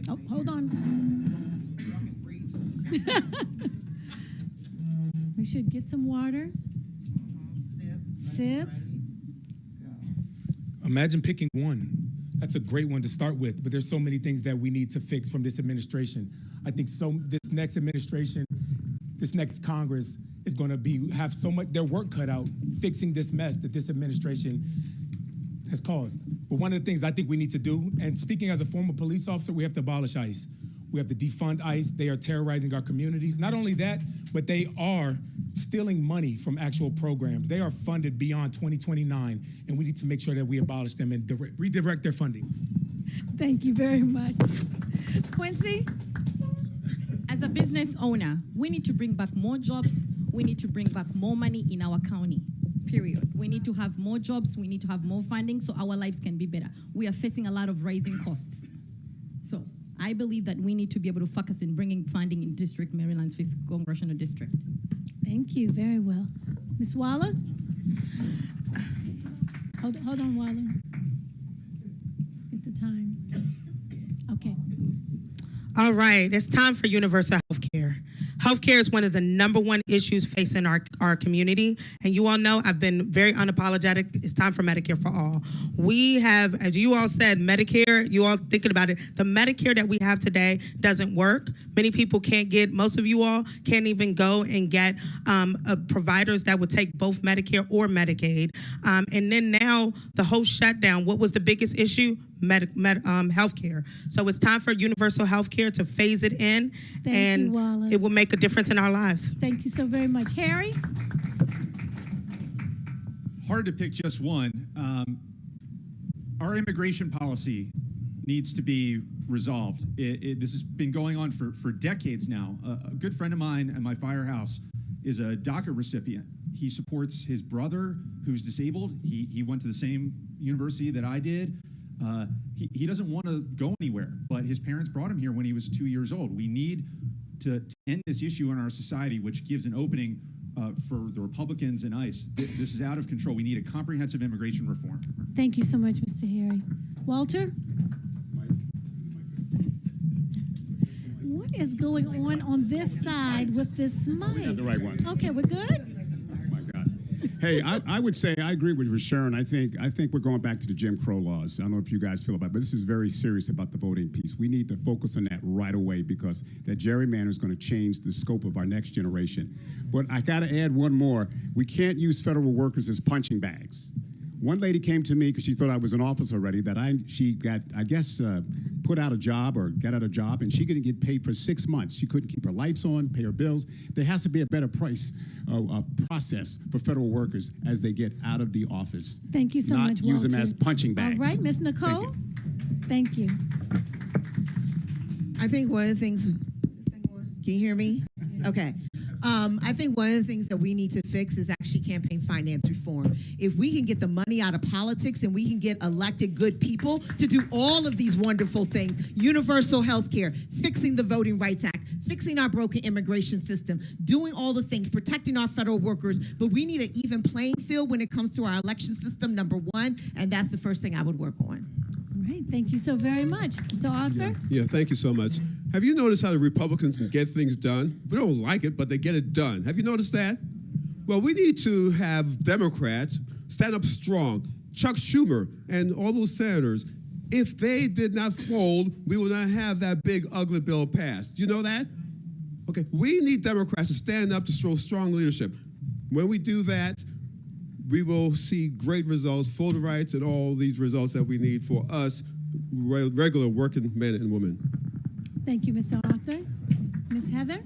Oh, hold on. We should get some water. Sip. Imagine picking one. That's a great one to start with, but there's so many things that we need to fix from this administration. I think this next administration, this next Congress is going to have so much their work cut out fixing this mess that this administration has caused. But one of the things I think we need to do, and speaking as a former police officer, we have to abolish ICE. We have to defund ICE. They are terrorizing our communities. Not only that, but they are stealing money from actual programs. They are funded beyond 2029, and we need to make sure that we abolish them and redirect their funding. Thank you very much. Quincy? As a business owner, we need to bring back more jobs. We need to bring back more money in our county, period. We need to have more jobs. We need to have more funding so our lives can be better. We are facing a lot of rising costs. So I believe that we need to be able to focus in bringing funding in District Maryland's 5th Congressional District. Thank you, very well. Ms. Waller? Hold on, Waller. Let's get the time. Okay. All right, it's time for universal health care. Healthcare is one of the #1 issues facing our community. And you all know I've been very unapologetic. It's time for Medicare for all. We have, as you all said, Medicare, you all thinking about it, the Medicare that we have today doesn't work. Many people can't get, most of you all can't even go and get providers that would take both Medicare or Medicaid. And then now the whole shutdown, what was the biggest issue? Healthcare. So it's time for universal healthcare to phase it in, and it will make a difference in our lives. Thank you so very much. Harry? Hard to pick just one. Our immigration policy needs to be resolved. This has been going on for decades now. A good friend of mine at my firehouse is a DACA recipient. He supports his brother who's disabled. He went to the same university that I did. He doesn't want to go anywhere, but his parents brought him here when he was 2 years old. We need to end this issue in our society, which gives an opening for the Republicans and ICE. This is out of control. We need a comprehensive immigration reform. Thank you so much, Mr. Harry. Walter? What is going on this side with this mic? We have the right one. Okay, we're good? Oh my God. Hey, I would say I agree with Sharon. I think we're going back to the Jim Crow laws. I don't know if you guys feel about it, but this is very serious about the voting piece. We need to focus on that right away because that gerrymander is going to change the scope of our next generation. But I got to add one more. We can't use federal workers as punching bags. One lady came to me because she thought I was in office already, she got, I guess, put out a job or got out a job, and she couldn't get paid for 6 months. She couldn't keep her lights on, pay her bills. There has to be a better process for federal workers as they get out of the office. Thank you so much, Not use them Walter. as punching bags. All right, Ms. Nicole. Thank you. I think one of the things, is this thing on? Can you hear me? Okay. I think one of the things that we need to fix is actually campaign finance reform. If we can get the money out of politics and we can get elected good people to do all of these wonderful things, universal health care, fixing the Voting Rights Act, fixing our broken immigration system, doing all the things, protecting our federal workers, but we need an even playing field when it comes to our election system, number one, and that's the first thing I would work on. All right, thank you so very much. Mr. Arthur? Yeah, thank you so much. Have you noticed how the Republicans can get things done? We don't like it, but they get it done. Have you noticed that? Well, we need to have Democrats stand up strong. Chuck Schumer and all those senators, if they did not fold, we would not have that big, ugly bill passed. You know that? Okay, we need Democrats to stand up to show strong leadership. When we do that, we will see great results, voting rights, and all these results that we need for us, regular working men and women. Thank you, Mr. Arthur. Ms. Heather?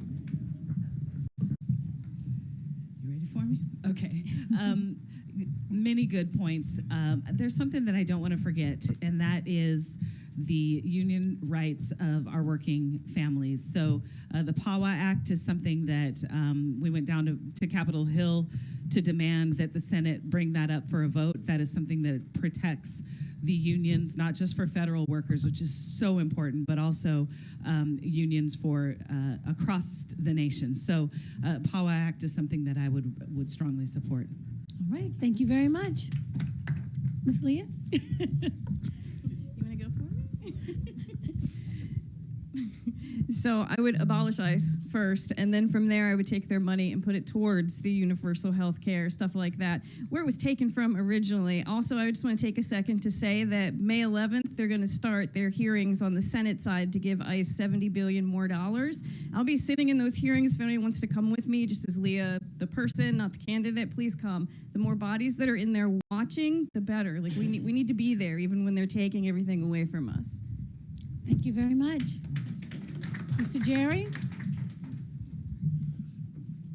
You ready for me? Okay. Many good points. There's something that I don't want to forget, and that is the union rights of our working families. So the PAWA Act is something that we went down to Capitol Hill to demand that the Senate bring that up for a vote. That is something that protects the unions, not just for federal workers, which is so important, but also unions for across the nation. So PAWA Act is something that I would strongly support. All right, thank you very much. Ms. Leah? You want to go for me? So I would abolish ICE first, and then from there I would take their money and put it towards the universal health care, stuff like that, where it was taken from originally. Also, I just want to take a second to say that May 11th, they're going to start their hearings on the Senate side to give ICE $70 billion more. I'll be sitting in those hearings if anyone wants to come with me, just as Leah, the person, not the candidate, please come. The more bodies that are in there watching, the better. Like we need to be there even when they're taking everything away from us. Thank you very much. Mr. Jerry?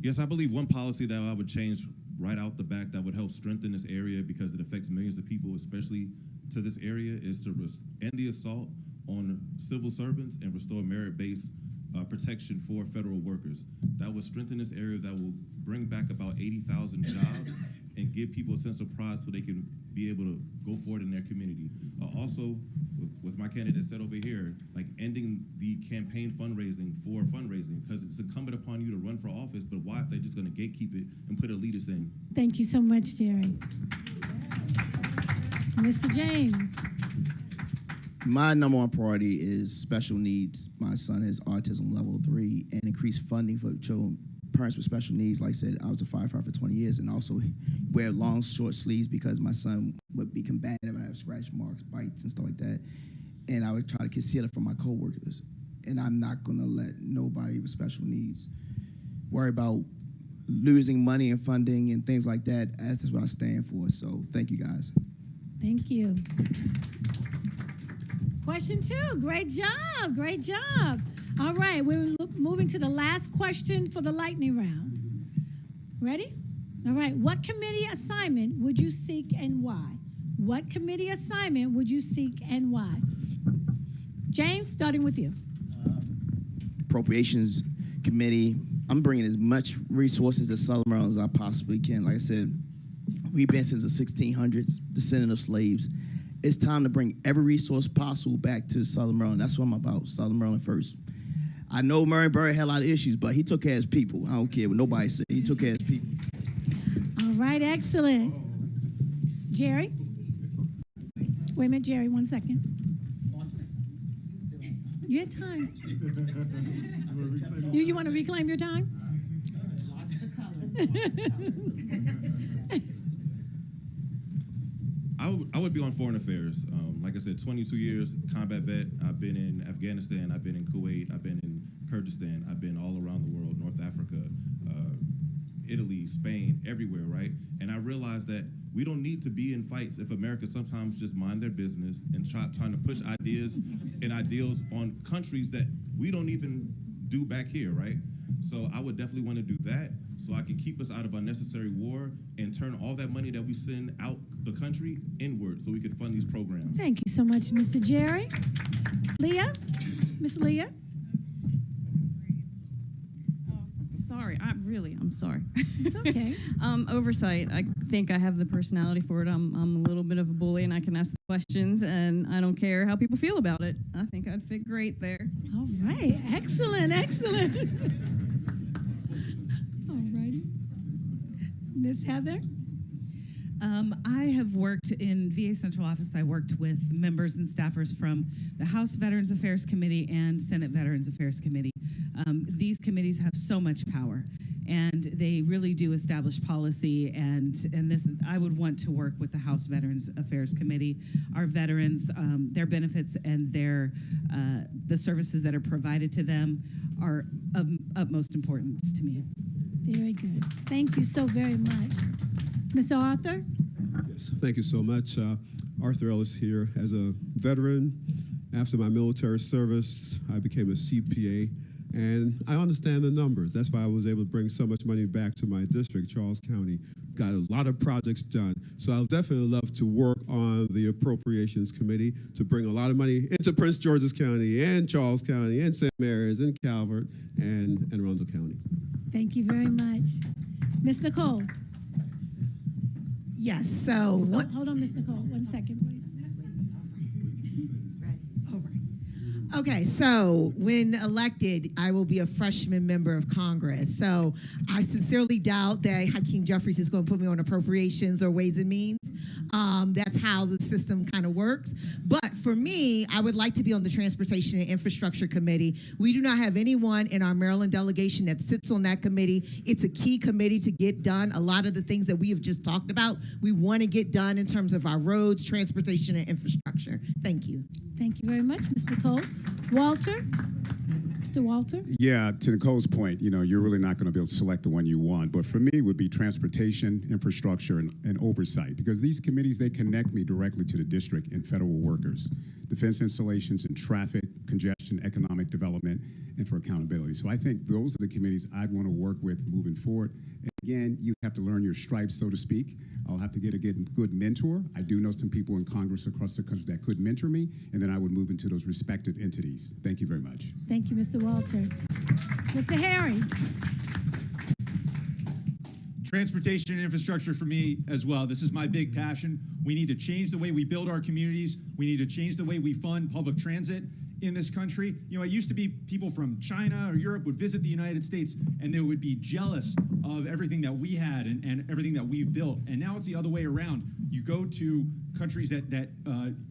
Yes, I believe one policy that I would change right out the back that would help strengthen this area because it affects millions of people, especially to this area, is to end the assault on civil servants and restore merit-based protection for federal workers. That would strengthen this area, that will bring back about 80,000 jobs and give people a sense of pride so they can be able to go forward in their community. Also, with my candidate said over here, like ending the campaign fundraising for fundraising, because it's incumbent upon you to run for office, but why if they're just gonna gatekeep it and put elitists in? Thank you so much, Jerry. Mr. James? My number one priority is special needs. My son has autism level 3 and increased funding for children, parents with special needs. Like I said, I was a firefighter for 20 years and also wear long, short sleeves because my son would be combative. I have scratch marks, bites, and stuff like that. And I would try to conceal it from my coworkers. And I'm not gonna let nobody with special needs worry about losing money and funding and things like that. That's what I stand for. So thank you guys. Thank you. Question 2, great job, great job. All right, we're moving to the last question for the lightning round. Ready? All right, what committee assignment would you seek and why? What committee assignment would you seek and why? James, starting with you. Appropriations Committee. I'm bringing as much resources to Southern Maryland as I possibly can. Like I said, we've been since the 1600s, descendant of slaves. It's time to bring every resource possible back to Southern Maryland. That's what I'm about, Southern Maryland first. I know Murray Burry had a lot of issues, but he took care of his people. I don't care what nobody said. He took care of his people. All right, excellent. Jerry? Wait a minute, Jerry, 1 second. You had time. You want to reclaim your time? I would be on foreign affairs. Like I said, 22 years, combat vet. I've been in Afghanistan. I've been in Kuwait. I've been in Kyrgyzstan. I've been all around the world, North Africa, Italy, Spain, everywhere, right? And I realized that we don't need to be in fights if America sometimes just mind their business and trying to push ideas and ideals on countries that we don't even do back here, right? So I would definitely want to do that so I can keep us out of unnecessary war and turn all that money that we send out the country inward so we could fund these programs. Thank you so much, Mr. Jerry. Leah? Miss Leah? Sorry, I'm sorry. It's okay. Oversight. I think I have the personality for it. I'm a little bit of a bully, and I can ask the questions, and I don't care how people feel about it. I think I'd fit great there. All right. Excellent. All righty. Miss Heather? I have worked in VA Central Office. I worked with members and staffers from the House Veterans Affairs Committee and Senate Veterans Affairs Committee. These committees have so much power, and they really do establish policy. And this, I would want to work with the House Veterans Affairs Committee. Our veterans, their benefits and the services that are provided to them are of utmost importance to me. Very good. Thank you so very much. Mr. Arthur? Yes, thank you so much. Arthur Ellis here. As a veteran, after my military service, I became a CPA, and I understand the numbers. That's why I was able to bring so much money back to my district, Charles County. Got a lot of projects done. So I'll definitely love to work on the Appropriations Committee to bring a lot of money into Prince George's County and Charles County and St. Mary's and Calvert and Anne Arundel County. Thank you very much. Ms. Nicole? Yes, so Hold on, Ms. Nicole. 1 second, please. Okay, so when elected, I will be a freshman member of Congress. So I sincerely doubt that Hakeem Jeffries is going to put me on appropriations or Ways and Means. That's how the system kind of works. But for me, I would like to be on the Transportation and Infrastructure Committee. We do not have anyone in our Maryland delegation that sits on that committee. It's a key committee to get done. A lot of the things that we have just talked about, we want to get done in terms of our roads, transportation, and infrastructure. Thank you. Thank you very much, Ms. Nicole. Walter? Mr. Walter? Yeah, to Nicole's point, you're really not going to be able to select the one you want. But for me, it would be transportation, infrastructure, and oversight. Because these committees, they connect me directly to the district and federal workers. Defense installations and traffic, congestion, economic development, and for accountability. So I think those are the committees I'd want to work with moving forward. And again, you have to learn your stripes, so to speak. I'll have to get a good mentor. I do know some people in Congress across the country that could mentor me, and then I would move into those respective entities. Thank you very much. Thank you, Mr. Walter. Mr. Harry? Transportation and infrastructure for me as well. This is my big passion. We need to change the way we build our communities. We need to change the way we fund public transit in this country. It used to be people from China or Europe would visit the United States and they would be jealous of everything that we had and everything that we've built. And now it's the other way around. You go to countries that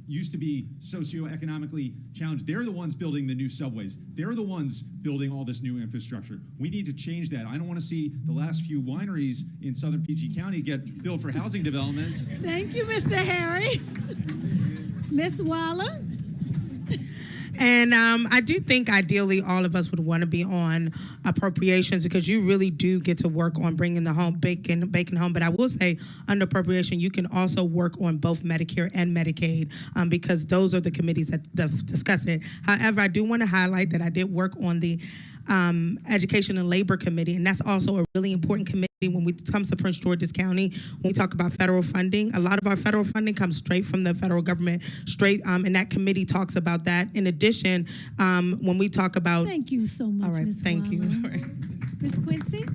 used to be socioeconomically challenged. They're the ones building the new subways. They're the ones building all this new infrastructure. We need to change that. I don't want to see the last few wineries in southern PG County get built for housing developments. Thank you, Mr. Harry. Ms. Waller? And I do think ideally all of us would want to be on appropriations because you really do get to work on bringing the bacon home. But I will say under appropriation, you can also work on both Medicare and Medicaid because those are the committees that discuss it. However, I do want to highlight that I did work on the Education and Labor Committee, and that's also a really important committee when it comes to Prince George's County. When we talk about federal funding, a lot of our federal funding comes straight from the federal government, and that committee talks about that. In addition, when we talk about... Thank you so much, All right, Ms. thank you. Ms. Quincy?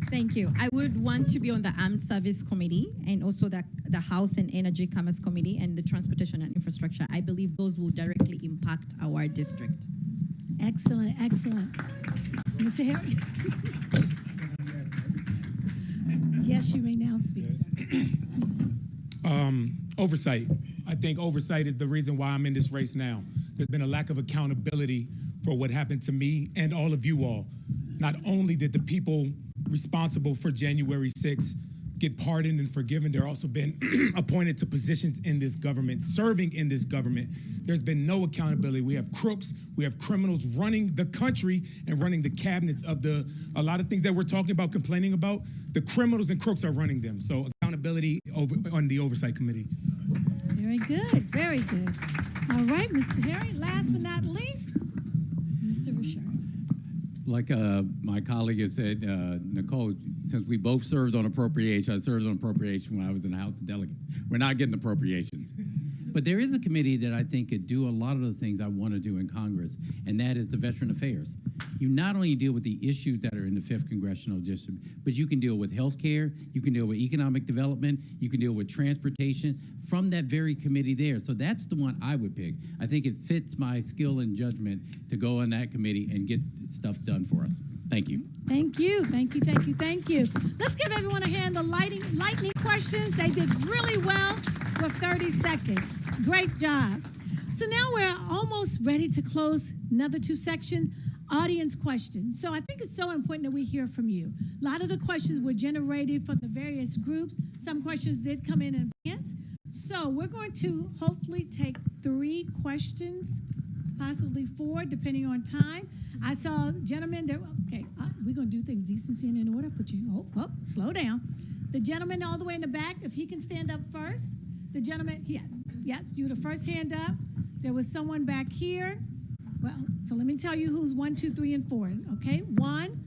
Thank you. I would want to be on the Armed Service Committee and also the House and Energy Commerce Committee and the Transportation and Infrastructure. I believe those will directly impact our district. Excellent, excellent. Mr. Harry? Yes, you may now speak, sir. Oversight. I think oversight is the reason why I'm in this race now. There's been a lack of accountability for what happened to me and all of you all. Not only did the people responsible for January 6th get pardoned and forgiven. They're also been appointed to positions in this government, serving in this government. There's been no accountability. We have crooks, we have criminals running the country and running the cabinets of a lot of things that we're talking about, complaining about. The criminals and crooks are running them. So accountability on the Oversight Committee. Very good, very good. All right, Mr. Harry, last but not least, Mr. Richard. Like my colleague has said, Nicole, since we both served on appropriation, I served on appropriation when I was in the House of Delegates. We're not getting appropriations. But there is a committee that I think could do a lot of the things I want to do in Congress, and that is the Veteran Affairs. You not only deal with the issues that are in the 5th Congressional District, but you can deal with health care, you can deal with economic development, you can deal with transportation from that very committee there. So that's the one I would pick. I think it fits my skill and judgment to go on that committee and get stuff done for us. Thank you. Thank you, thank you, thank you, thank you. Let's give everyone a hand. The lightning questions, they did really well with 30 seconds. Great job. So now we're almost ready to close another 2 sections, audience questions. So I think it's so important that we hear from you. A lot of the questions were generated from the various groups. Some questions did come in advance. So we're going to hopefully take 3 questions, possibly 4, depending on time. I saw gentlemen that, okay, we're going to do things decency and in order. Put you, slow down. The gentleman all the way in the back, if he can stand up first. The gentleman, yes, you the first hand up. There was someone back here. Well, so let me tell you who's 1, 2, 3, and 4. Okay, 1,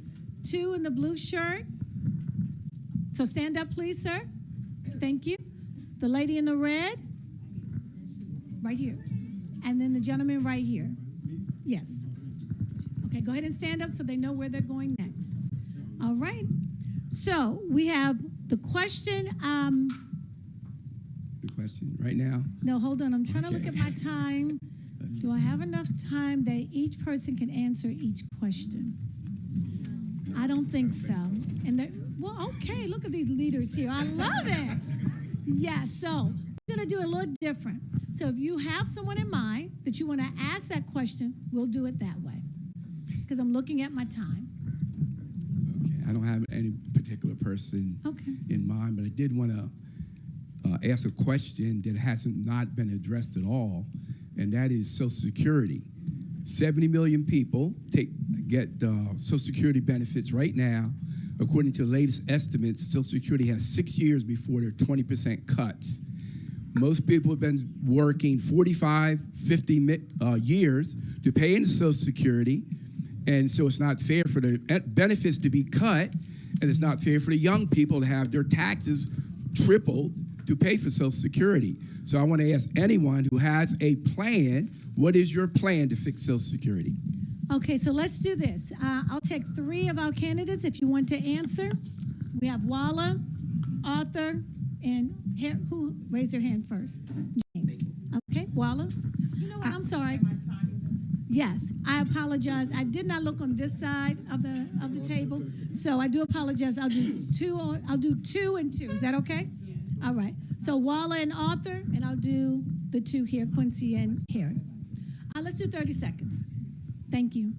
2 in the blue shirt. So stand up, please, sir. Thank you. The lady in the red, right here. And then the gentleman right here. Yes. Okay, go ahead and stand up so they know where they're going next. All right. So we have the question. The question right now? No, hold on. I'm trying to look at my time. Do I have enough time that each person can answer each question? I don't think so. And well, okay, look at these leaders here. I love it. Yeah, so we're going to do it a little different. So if you have someone in mind that you want to ask that question, we'll do it that way. Because I'm looking at my time. Okay, I don't have any particular person in mind, but I did want to ask a question that hasn't not been addressed at all, and that is Social Security. 70 million people get Social Security benefits right now. According to the latest estimates, Social Security has 6 years before their 20% cuts. Most people have been working 45, 50 years to pay into Social Security, and so it's not fair for the benefits to be cut, and it's not fair for the young people to have their taxes tripled to pay for Social Security. So I want to ask anyone who has a plan, what is your plan to fix Social Security? Okay, so let's do this. I'll take 3 of our candidates if you want to answer. We have Walla, Arthur, and who raised their hand first? James. Okay, Walla. You know what? I'm sorry. Yes, I apologize. I did not look on this side of the table, so I do apologize. I'll do 2. I'll do 2 and 2. Is that okay? All right. So Walla and Arthur, and I'll do the 2 here, Quincy and Harry. Let's do 30 seconds. Thank you.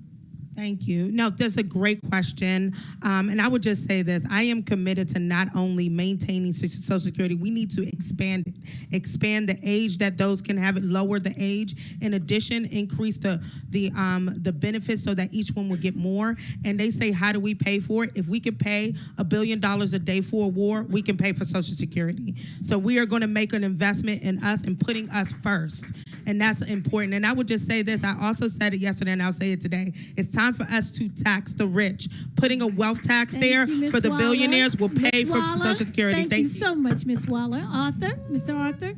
Thank you. No, that's a great question. And I would just say this. I am committed to not only maintaining Social Security, we need to expand it. Expand the age that those can have it, lower the age. In addition, increase the benefits so that each one will get more. And they say, how do we pay for it? If we could pay $1 billion a day for a war, we can pay for Social Security. So we are going to make an investment in us and putting us first. And that's important. And I would just say this. I also said it yesterday, and I'll say it today. It's time for us to tax the rich. Putting a wealth tax there for the billionaires will pay for Social Security. Thank you so much, Ms. Waller. Arthur, Mr. Arthur.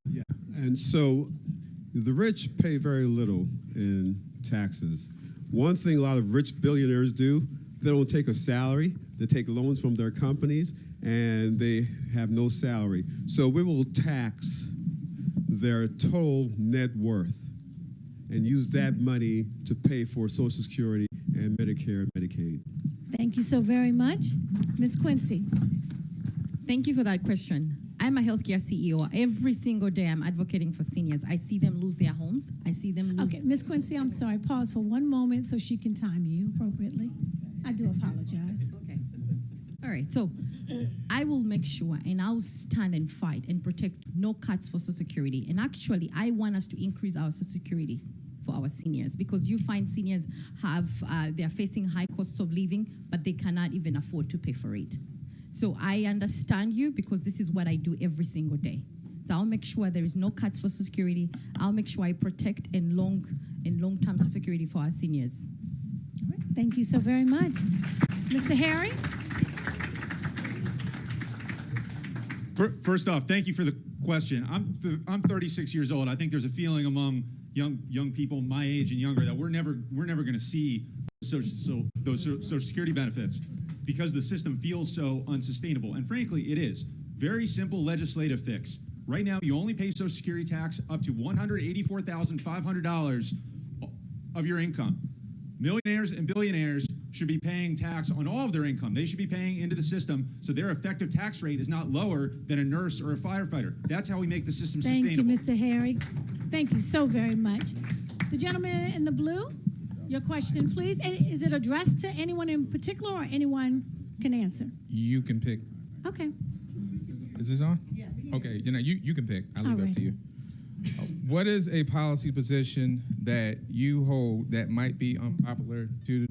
Yeah, and so the rich pay very little in taxes. One thing a lot of rich billionaires do, they don't take a salary. They take loans from their companies, and they have no salary. So we will tax their total net worth and use that money to pay for Social Security and Medicare and Medicaid. Thank you so very much. Ms. Quincy. Thank you for that question. I'm a healthcare CEO. Every single day I'm advocating for seniors. I see them lose their homes. I see them lose. Okay, Ms. Quincy, I'm sorry. Pause for 1 moment so she can time you appropriately. I do apologize. Okay. All right, so I will make sure and I'll stand and fight and protect no cuts for Social Security. And actually, I want us to increase our Social Security for our seniors, because you find seniors they're facing high costs of living, but they cannot even afford to pay for it. So I understand you, because this is what I do every single day. So I'll make sure there is no cuts for Social Security. I'll make sure I protect and long-term Social Security for our seniors. All right. Thank you so very much. Mr. Harry? First off, thank you for the question. I'm 36 years old. I think there's a feeling among young people my age and younger that we're never going to see those Social Security benefits, because the system feels so unsustainable. And frankly, it is. Very simple legislative fix. Right now, you only pay Social Security tax up to $184,500 of your income. Millionaires and billionaires should be paying tax on all of their income. They should be paying into the system, so their effective tax rate is not lower than a nurse or a firefighter. That's how we make the system sustainable. Thank you, Mr. Harry. Thank you so very much. The gentleman in the blue, your question, please. And is it addressed to anyone in particular, or anyone can answer? You can pick. Okay. Is this on? Yeah. Okay, you can pick. I'll leave it up to you. What is a policy position that you hold that might be unpopular to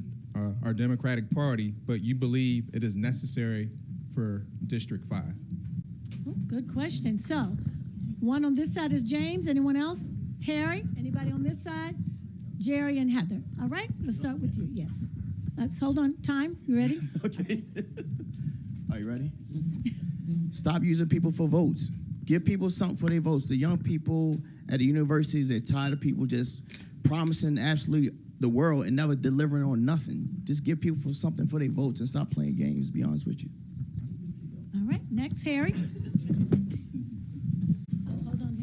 our Democratic Party, but you believe it is necessary for District 5? Oh, good question. So, one on this side is James. Anyone else? Harry? Anybody on this side? Jerry and Heather. All right, let's start with you. Yes. Let's hold on. Time. You ready? Okay. Are you ready? Stop using people for votes. Give people something for their votes. The young people at the universities, they're tired of people just promising absolutely the world and never delivering on nothing. Just give people something for their votes and stop playing games, to be honest with you. All right, next, Harry. Hold on,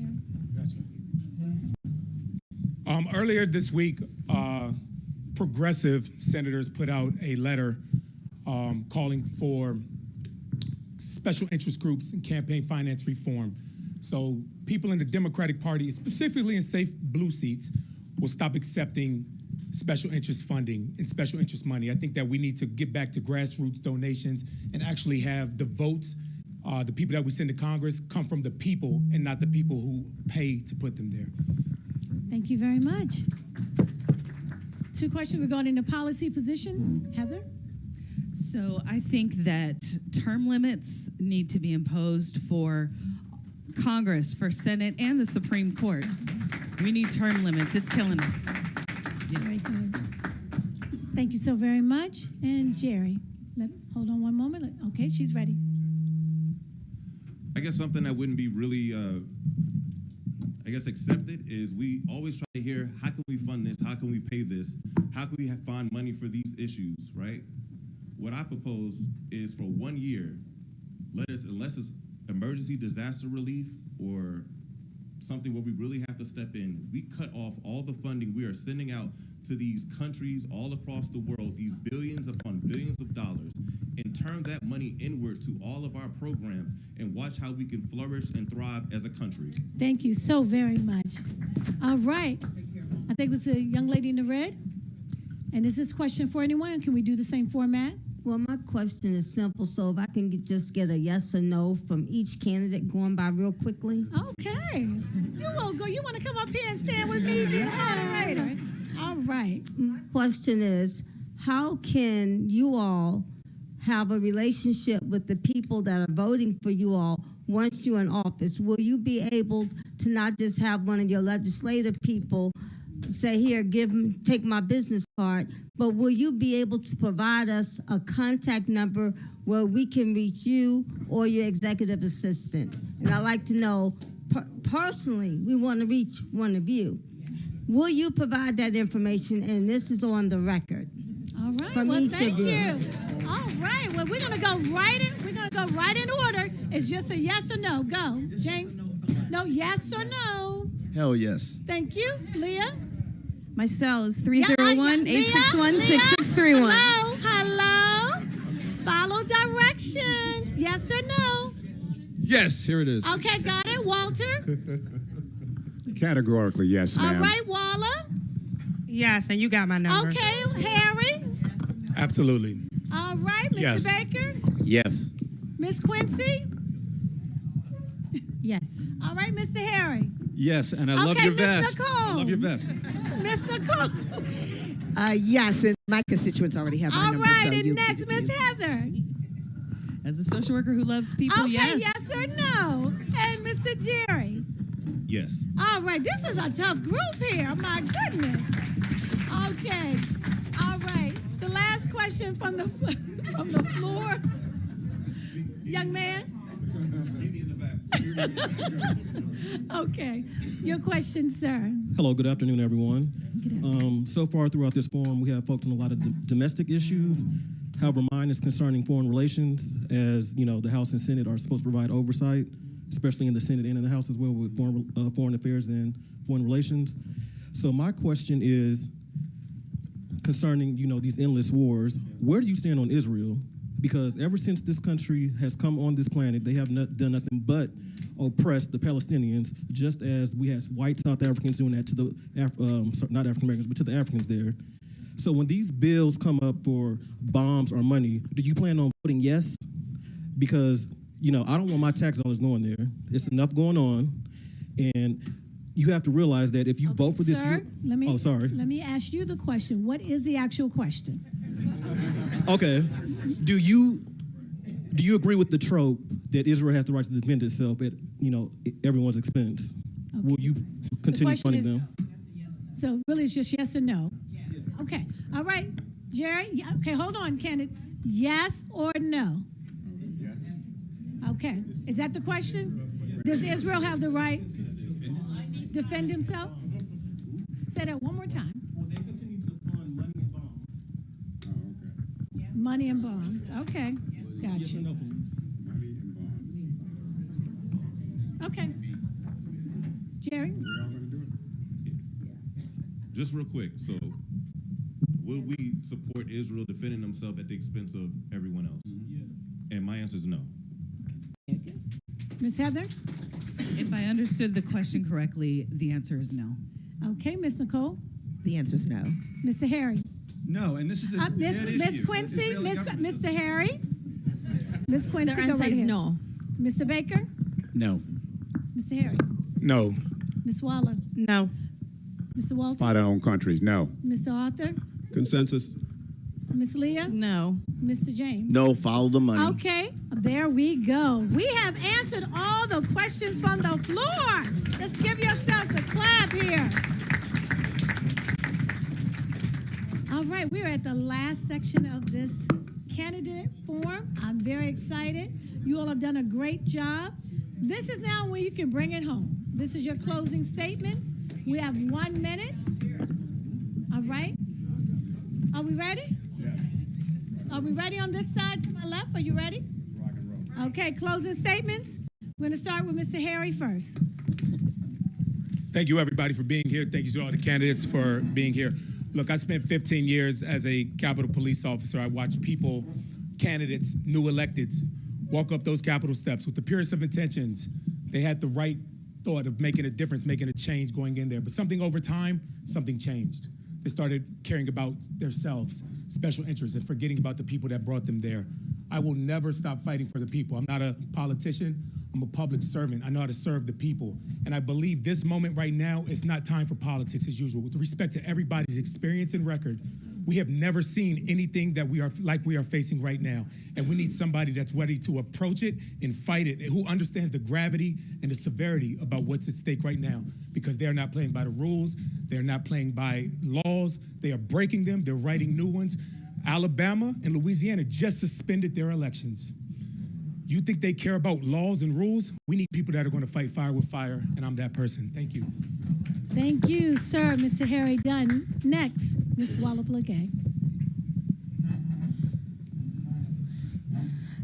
Harry. Earlier this week, progressive senators put out a letter calling for special interest groups and campaign finance reform. So people in the Democratic Party, specifically in safe blue seats, will stop accepting special interest funding and special interest money. I think that we need to get back to grassroots donations and actually have the votes, the people that we send to Congress, come from the people and not the people who pay to put them there. Thank you very much. Two questions regarding the policy position. Heather? So I think that term limits need to be imposed for Congress, for Senate, and the Supreme Court. We need term limits. It's killing us. Yeah. Very good. Thank you so very much. And Jerry, hold on one moment. Okay, she's ready. I guess something that wouldn't be really, accepted is we always try to hear, how can we fund this? How can we pay this? How can we find money for these issues, right? What I propose is for 1 year, unless it's emergency disaster relief or something where we really have to step in, we cut off all the funding we are sending out to these countries all across the world, these billions upon billions of dollars, and turn that money inward to all of our programs and watch how we can flourish and thrive as a country. Thank you so very much. All right. I think it was the young lady in the red. And is this question for anyone? Can we do the same format? Well, my question is simple, so if I can just get a yes or no from each candidate going by real quickly. Okay. You won't go. You want to come up here and stand with me, the moderator? All right. My question is, how can you all have a relationship with the people that are voting for you all once you're in office? Will you be able to not just have one of your legislative people say, here, take my business card, but will you be able to provide us a contact number where we can reach you or your executive assistant? And I'd like to know, personally, we want to reach one of you. Will you provide that information? And this is on the record. All right. From Well, each thank of you. All right. Well, we're going to go right in. We're going to go right in order. It's just a yes or no. Go, James. No, yes or no. Hell yes. Thank you, Leah. My cell is 301-861-6631. Hello. Follow directions. Yes or no? Yes, here it is. Okay, got it. Walter. Categorically, yes, ma'am. All right, Walla. Yes, and you got my number. Okay, Harry. Absolutely. All right, Mr. Yes. Baker. Yes. Ms. Quincy? Yes. All right, Mr. Harry. Yes, and I love Okay, your Ms. vest. Nicole. I love your vest. Ms. Nicole. Yes, and my constituents already have my All number. right, so and you next, Ms. Heather. As a social worker who loves people, Okay, yes. yes or no? And Mr. Jerry. Yes. All right, this is a tough group here. My goodness. Okay. All right. The last question from the floor. Young man. Okay. Your question, sir. Hello, good afternoon, everyone. So far throughout this forum, we have focused on a lot of domestic issues. However, mine is concerning foreign relations, as you know, the House and Senate are supposed to provide oversight, especially in the Senate and in the House as well, with foreign affairs and foreign relations. So my question is concerning, you know, these endless wars. Where do you stand on Israel? Because ever since this country has come on this planet, they have done nothing but oppress the Palestinians, just as we had white South Africans doing that to the, not African Americans, but to the Africans there. So when these bills come up for bombs or money, do you plan on voting yes? Because, you know, I don't want my tax dollars going there. It's enough going on. And you have to realize that if you vote for this... Sir, let me Let ask you the question. What is the actual question? Okay. Do you agree with the trope that Israel has the right to defend itself at, you know, everyone's expense? Okay. Will you continue funding them? So really it's just yes or no? Okay. All right. Jerry? Yeah, okay, hold on, candidate. Yes or no? Yes. Okay. Is that the question? Does Israel have the right to defend himself? Say that one more time. Will they continue to fund money and bombs? Oh, okay. Money and bombs. Okay. Gotcha. Yes or no, please? Money and bonds. Okay. Jerry? We're all going to do it. Just real quick, so would we support Israel defending themselves at the expense of everyone else? Yes. And my answer is no. Ms. Heather? If I understood the question correctly, the answer is no. Okay. Ms. Nicole? The answer is no. Mr. Harry? No, and this is a dead Miss issue. Quincy? Israeli government- Mr. Harry? Ms. Quincy, The go answer right is ahead. no. Mr. Baker? No. Mr. Harry? No. Ms. Waller? No. Mr. Walter? Fight our own countries, no. Mr. Arthur? Consensus. Ms. Leah? No. Mr. James? No, follow the money. Okay, there we go. We have answered all the questions from the floor. Let's give yourselves a clap here. All right, we're at the last section of this candidate forum. I'm very excited. You all have done a great job. This is now where you can bring it home. This is your closing statements. We have 1 minute. All right. Are we ready? Are we ready on this side to my left? Are you ready? Rock and roll. Okay, closing statements. We're going to start with Mr. Harry first. Thank you, everybody, for being here. Thank you to all the candidates for being here. Look, I spent 15 years as a Capitol Police officer. I watched people, candidates, new electeds, walk up those Capitol steps with the purest of intentions. They had the right thought of making a difference, making a change going in there. But something over time, something changed. They started caring about themselves, special interests, and forgetting about the people that brought them there. I will never stop fighting for the people. I'm not a politician. I'm a public servant. I know how to serve the people. And I believe this moment right now is not time for politics as usual. With respect to everybody's experience and record, we have never seen anything that we are facing right now. And we need somebody that's ready to approach it and fight it, who understands the gravity and the severity about what's at stake right now. Because they're not playing by the rules. They're not playing by laws. They are breaking them. They're writing new ones. Alabama and Louisiana just suspended their elections. You think they care about laws and rules? We need people that are going to fight fire with fire, and I'm that person. Thank you. Thank you, sir, Mr. Harry Dunn. Next, Ms. Wallop-Legay.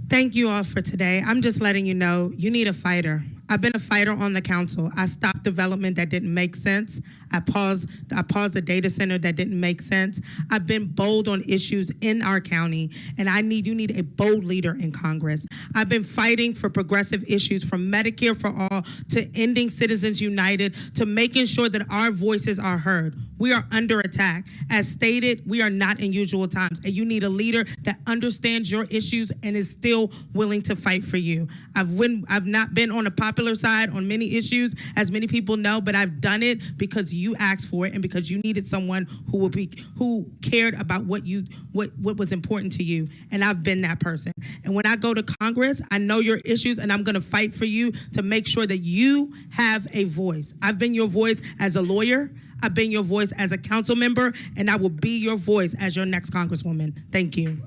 Thank you all for today. I'm just letting you know, you need a fighter. I've been a fighter on the council. I stopped development that didn't make sense. I paused a data center that didn't make sense. I've been bold on issues in our county, and you need a bold leader in Congress. I've been fighting for progressive issues, from Medicare for all to ending Citizens United to making sure that our voices are heard. We are under attack. As stated, we are not in usual times, and you need a leader that understands your issues and is still willing to fight for you. I've not been on the popular side on many issues, as many people know, but I've done it because you asked for it and because you needed someone who cared about what was important to you, and I've been that person. And when I go to Congress, I know your issues, and I'm going to fight for you to make sure that you have a voice. I've been your voice as a lawyer. I've been your voice as a council member, and I will be your voice as your next Congresswoman. Thank you.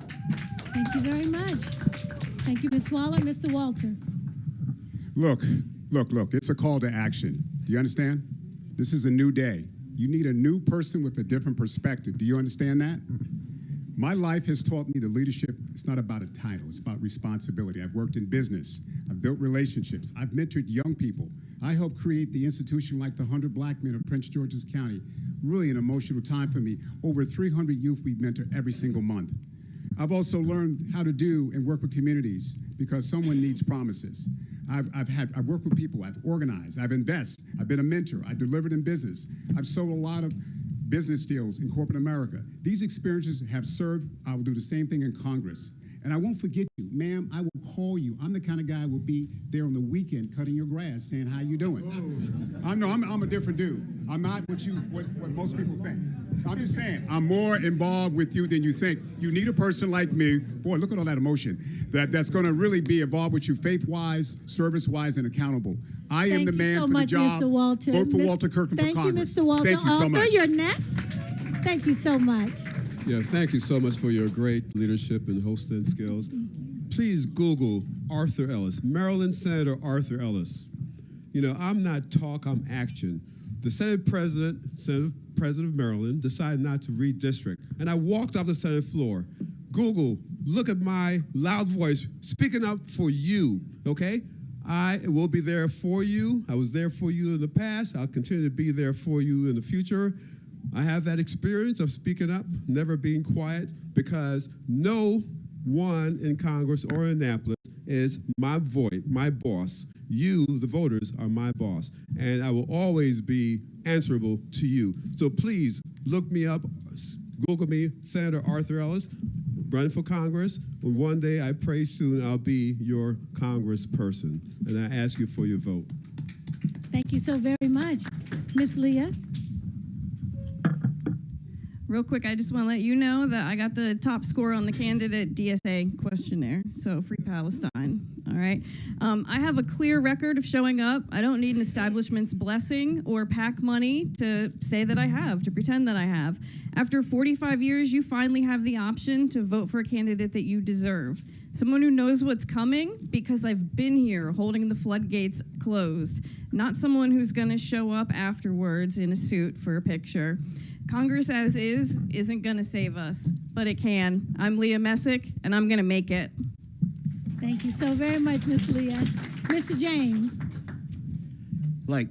Thank you very much. Thank you, Ms. Waller. Mr. Walter. Look, it's a call to action. Do you understand? This is a new day. You need a new person with a different perspective. Do you understand that? My life has taught me that leadership, it's not about a title, it's about responsibility. I've worked in business, I've built relationships, I've mentored young people. I helped create the institution like the 100 Black Men of Prince George's County. Really an emotional time for me. Over 300 youth we mentor every single month. I've also learned how to do and work with communities because someone needs promises. I've worked with people, I've organized, I've invested, I've been a mentor, I've delivered in business. I've sold a lot of business deals in corporate America. These experiences have served. I will do the same thing in Congress. And I won't forget you. Ma'am, I will call you. I'm the kind of guy who will be there on the weekend cutting your grass saying, how you doing? I'm a different dude. I'm not what most people think. I'm just saying, I'm more involved with you than you think. You need a person like me. Boy, look at all that emotion. That's going to really be involved with you faith-wise, service-wise, and accountable. I am the man for the job. Mr. Walter. Vote for Walter Kirkland for Congress. Thank you, Mr. Walter. Thank you so much. Arthur, you're next. Thank you so much. Yeah, thank you so much for your great leadership and hosting skills. Please Google Arthur Ellis, Maryland Senator Arthur Ellis. You know, I'm not talk, I'm action. The Senate President of Maryland decided not to redistrict, and I walked off the Senate floor. Google, look at my loud voice speaking up for you, okay? I will be there for you. I was there for you in the past. I'll continue to be there for you in the future. I have that experience of speaking up, never being quiet, because no one in Congress or in Annapolis is my voice, my boss. You, the voters, are my boss, and I will always be answerable to you. So please look me up, Google me, Senator Arthur Ellis, running for Congress. And one day, I pray soon, I'll be your congressperson, and I ask you for your vote. Thank you so very much. Ms. Leah. Real quick, I just want to let you know that I got the top score on the candidate DSA questionnaire, so free Palestine, all right? I have a clear record of showing up. I don't need an establishment's blessing or PAC money to say that I have, to pretend that I have. After 45 years, you finally have the option to vote for a candidate that you deserve. Someone who knows what's coming because I've been here holding the floodgates closed, not someone who's gonna show up afterwards in a suit for a picture. Congress as is isn't gonna save us, but it can. I'm Leah Messick, and I'm gonna make it. Thank you so very much, Ms. Leah. Mr. James. Like,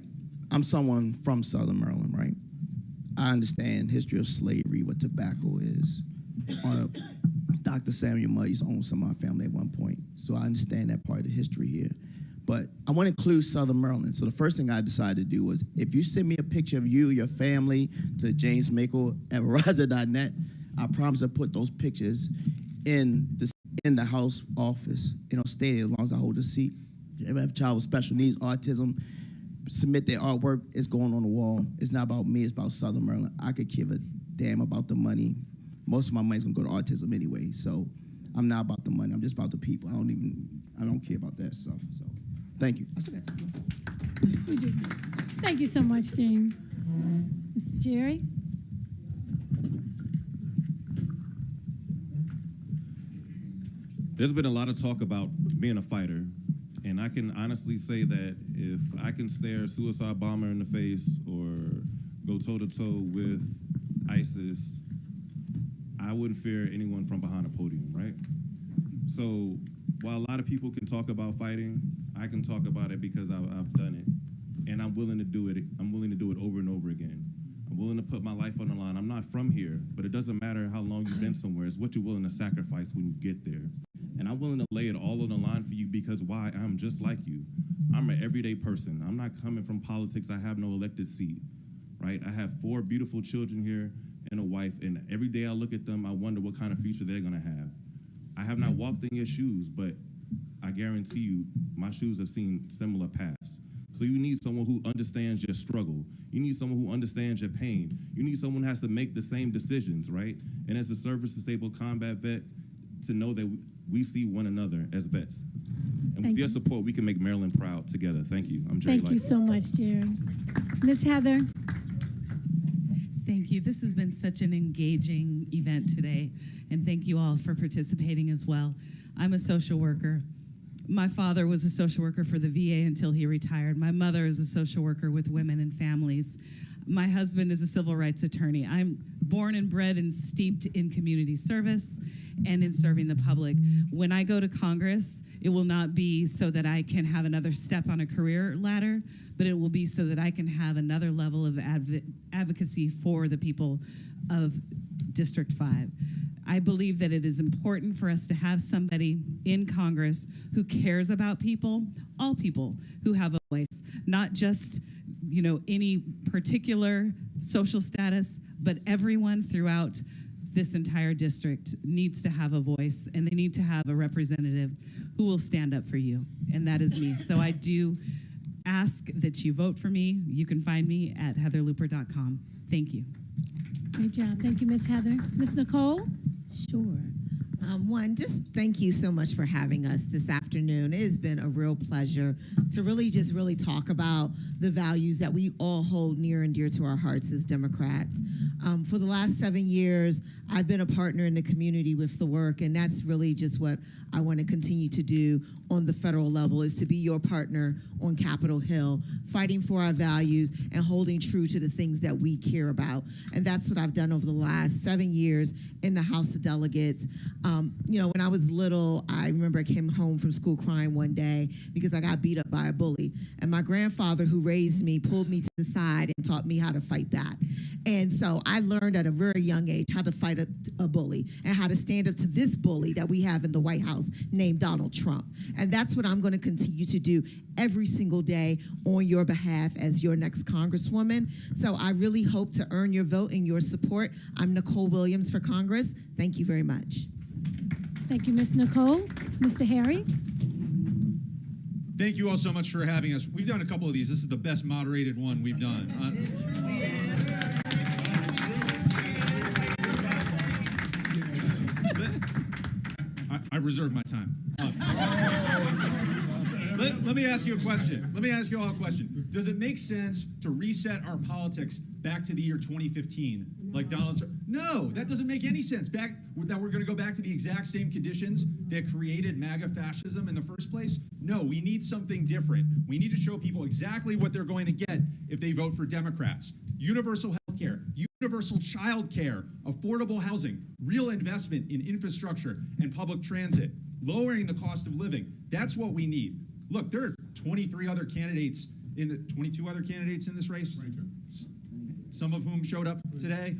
I'm someone from Southern Maryland, right? I understand history of slavery, what tobacco is. Dr. Samuel Mudge owned some of my family at one point, so I understand that part of the history here. But I want to include Southern Maryland. So the first thing I decided to do was, if you send me a picture of you, your family, to jamesmakel@verizon.net, I promise to put those pictures in the House office, stay there as long as I hold the seat. If you have a child with special needs, autism, submit their artwork. It's going on the wall. It's not about me. It's about Southern Maryland. I could give a damn about the money. Most of my money's gonna go to autism anyway. So I'm not about the money. I'm just about the people. I don't care about that stuff. So thank you. I still got time. Thank you so much, James. Mr. Jerry. There's been a lot of talk about being a fighter, and I can honestly say that if I can stare a suicide bomber in the face or go toe-to-toe with ISIS, I wouldn't fear anyone from behind a podium, right? So while a lot of people can talk about fighting, I can talk about it because I've done it, and I'm willing to do it. I'm willing to do it over and over again. I'm willing to put my life on the line. I'm not from here, but it doesn't matter how long you've been somewhere. It's what you're willing to sacrifice when you get there. And I'm willing to lay it all on the line for you because why? I'm just like you. I'm an everyday person. I'm not coming from politics. I have no elected seat. right? I have 4 beautiful children here and a wife, and every day I look at them, I wonder what kind of future they're gonna have. I have not walked in your shoes, but I guarantee you, my shoes have seen similar paths. So you need someone who understands your struggle. You need someone who understands your pain. You need someone who has to make the same decisions, right? And as a service-disabled combat vet, to know that we see one another as vets. And with your support, we can make Maryland proud together. Thank you. I'm Jerry Thank you Light. so much, Jerry. Ms. Heather. Thank you. This has been such an engaging event today, and thank you all for participating as well. I'm a social worker. My father was a social worker for the VA until he retired. My mother is a social worker with women and families. My husband is a civil rights attorney. I'm born and bred and steeped in community service and in serving the public. When I go to Congress, it will not be so that I can have another step on a career ladder, but it will be so that I can have another level of advocacy for the people of District 5. I believe that it is important for us to have somebody in Congress who cares about people, all people who have a voice, not just, you know, any particular social status, but everyone throughout this entire district needs to have a voice, and they need to have a representative who will stand up for you, and that is me. So I do ask that you vote for me. You can find me at heatherlooper.com. Thank you. Great job. Thank you, Ms. Heather. Ms. Nicole? Sure. One, just thank you so much for having us this afternoon. It has been a real pleasure to really talk about the values that we all hold near and dear to our hearts as Democrats. For the last 7 years, I've been a partner in the community with the work, and that's really just what I want to continue to do on the federal level, is to be your partner on Capitol Hill, fighting for our values and holding true to the things that we care about. And that's what I've done over the last 7 years in the House of Delegates. You know, when I was little, I remember I came home from school crying one day because I got beat up by a bully. And my grandfather, who raised me, pulled me to the side and taught me how to fight back. And so I learned at a very young age how to fight a bully and how to stand up to this bully that we have in the White House named Donald Trump. And that's what I'm going to continue to do every single day on your behalf as your next Congresswoman. So I really hope to earn your vote and your support. I'm Nicole Williams for Congress. Thank you very much. Thank you, Ms. Nicole. Mr. Harry? Thank you all so much for having us. We've done a couple of these. This is the best moderated one we've done. I reserve my time. Let me ask you a question. Let me ask you all a question. Does it make sense to reset our politics back to the year 2015, like Donald Trump? No, that doesn't make any sense. That we're going to go back to the exact same conditions that created MAGA fascism in the first place? No, we need something different. We need to show people exactly what they're going to get if they vote for Democrats. Universal health care, universal child care, affordable housing, real investment in infrastructure and public transit, lowering the cost of living. That's what we need. Look, there are 22 other candidates in this race. 22. Some of whom showed up today.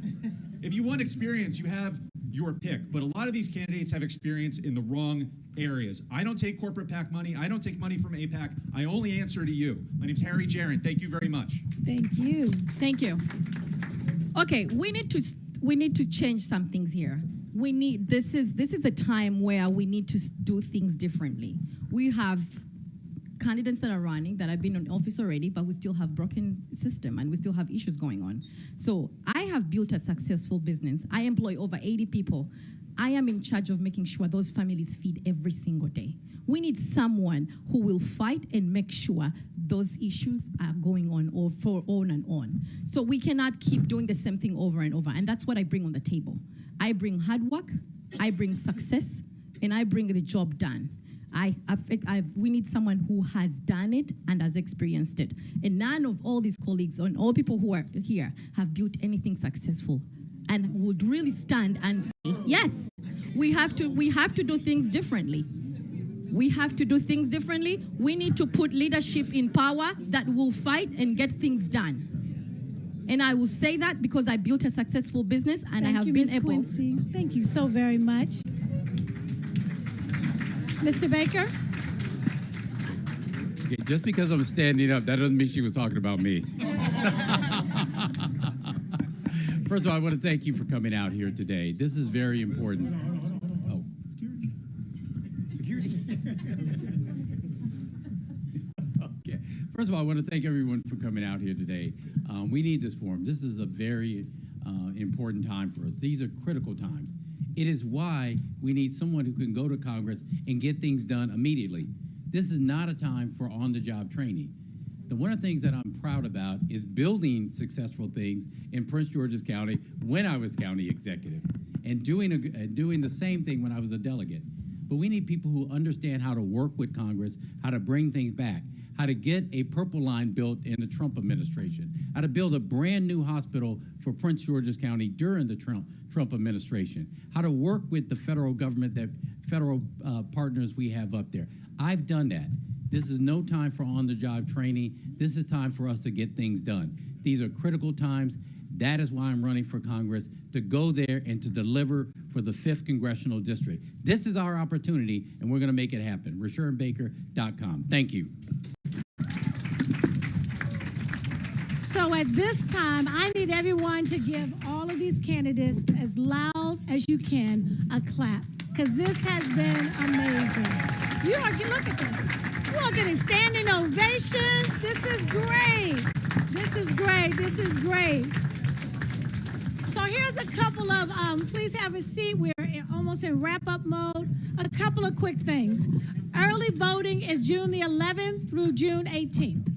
If you want experience, you have your pick. But a lot of these candidates have experience in the wrong areas. I don't take corporate PAC money. I don't take money from APAC. I only answer to you. My name's Harry Jaron. Thank you very much. Thank you. Thank you. Okay, we need to change some things here. This is a time where we need to do things differently. We have candidates that are running that have been in office already, but we still have broken system and we still have issues going on. So I have built a successful business. I employ over 80 people. I am in charge of making sure those families feed every single day. We need someone who will fight and make sure those issues are going on or for on and on. So we cannot keep doing the same thing over and over. And that's what I bring on the table. I bring hard work, I bring success, and I bring the job done. We need someone who has done it and has experienced it. And none of all these colleagues and all people who are here have built anything successful and would really stand and say, yes, we have to do things differently. We have to do things differently. We need to put leadership in power that will fight and get things done. And I will say that because I built a successful business and I have been able. Quincy. Thank you so very much. Mr. Baker? Okay, just because I'm standing up, that doesn't mean she was talking about me. First of all, I want to thank you for coming out here today. This is very important. Oh, security. Okay. First of all, I want to thank everyone for coming out here today. We need this forum. This is a very important time for us. These are critical times. It is why we need someone who can go to Congress and get things done immediately. This is not a time for on-the-job training. One of the things that I'm proud about is building successful things in Prince George's County when I was county executive, and doing the same thing when I was a delegate. But we need people who understand how to work with Congress, how to bring things back, how to get a purple line built in the Trump administration, how to build a brand new hospital for Prince George's County during the Trump administration, how to work with the federal government, that federal partners we have up there. I've done that. This is no time for on-the-job training. This is time for us to get things done. These are critical times. That is why I'm running for Congress, to go there and to deliver for the 5th Congressional District. This is our opportunity, and we're going to make it happen. RasheurandBaker.com. Thank you. So at this time, I need everyone to give all of these candidates as loud as you can a clap, because this has been amazing. You are, look at this. You are getting standing ovations. This is great. This is great. This is great. So here's a couple of, please have a seat. We're almost in wrap-up mode. A couple of quick things. Early voting is June the 11th through June 18th.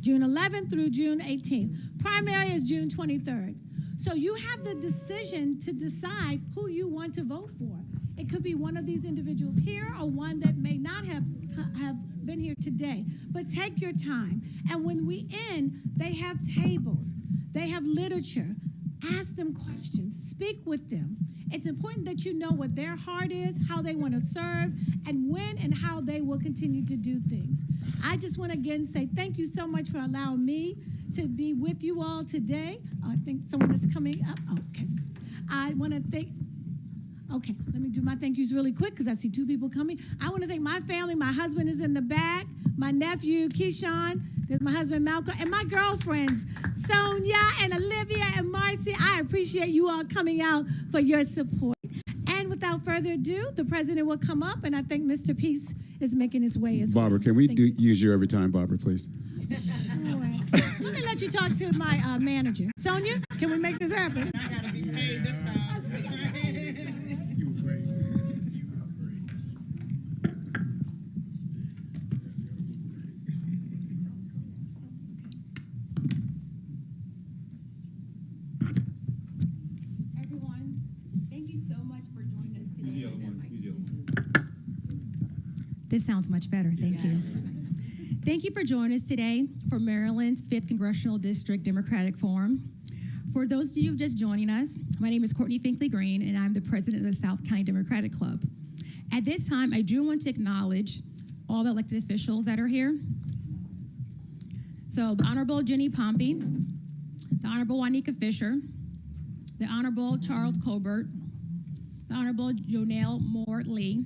June 11th through June 18th. Primary is June 23rd. So you have the decision to decide who you want to vote for. It could be one of these individuals here or one that may not have been here today. But take your time. And when we end, they have tables. They have literature. Ask them questions. Speak with them. It's important that you know what their heart is, how they want to serve, and when and how they will continue to do things. I just want to again say thank you so much for allowing me to be with you all today. I think someone is coming up. Okay. I want to thank... Okay, let me do my thank yous really quick because I see two people coming. I want to thank my family. My husband is in the back. My nephew, Keyshawn. There's my husband, Malcolm. And my girlfriends, Sonia and Olivia and Marcy. I appreciate you all coming out for your support. And without further ado, the president will come up, and I think Mr. Peace is making his way as well. Barbara, can we use you every time, Barbara, please? Sure. Let me let you talk to my manager. Sonia, can we make this happen? I got to be paid this time. This sounds much better. Thank you. Thank you for joining us today for Maryland's 5th Congressional District Democratic Forum. For those of you just joining us, my name is Courtney Finkley Green, and I'm the president of the South County Democratic Club. At this time, I do want to acknowledge all the elected officials that are here. So the Honorable Jenny Pompey, the Honorable Juanica Fisher, the Honorable Charles Colbert, the Honorable Jonelle Moore Lee,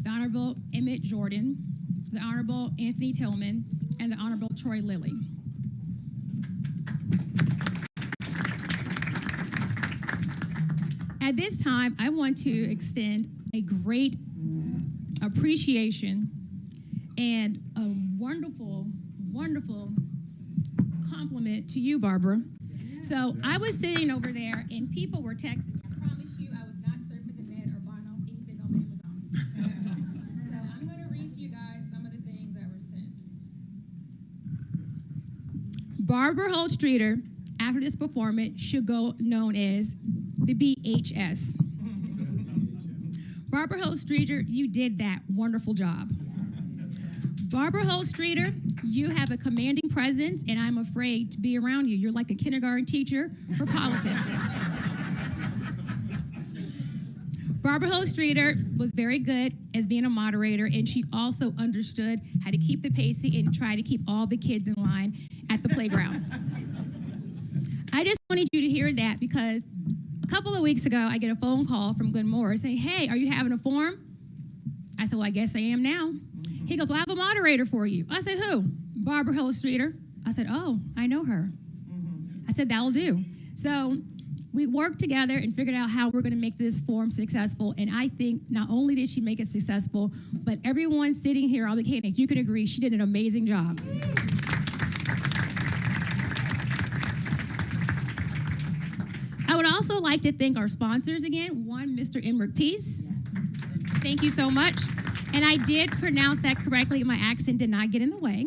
the Honorable Emmett Jordan, the Honorable Anthony Tillman, and the Honorable Troy Lilly. At this time, I want to extend a great appreciation and a wonderful, wonderful compliment to you, Barbara. So I was sitting over there and people were texting me. I promise you I was not surfing the net or buying anything on Amazon. So I'm going to read to you guys some of the things that were sent. Barbara Holt-Streeter, after this performance, should go known as the BHS. Barbara Holt-Streeter, you did that wonderful job. Barbara Holt-Streeter, you have a commanding presence, and I'm afraid to be around you. You're like a kindergarten teacher for politics. Barbara Holt-Streeter was very good as being a moderator, and she also understood how to keep the pacing and try to keep all the kids in line at the playground. I just wanted you to hear that because a couple of weeks ago, I get a phone call from Glenn Moore saying, "Hey, are you having a forum?" I said, "Well, I guess I am now." He goes, "Well, I have a moderator for you." I said, "Who?" "Barbara Holt-Streeter." I said, "Oh, I know her." I said, "That'll do." So we worked together and figured out how we're going to make this forum successful. And I think not only did she make it successful, but everyone sitting here, all the candidates, you can agree she did an amazing job. I would also like to thank our sponsors again. One, Mr. Emmerich Peace. Thank you so much. And I did pronounce that correctly. My accent did not get in the way.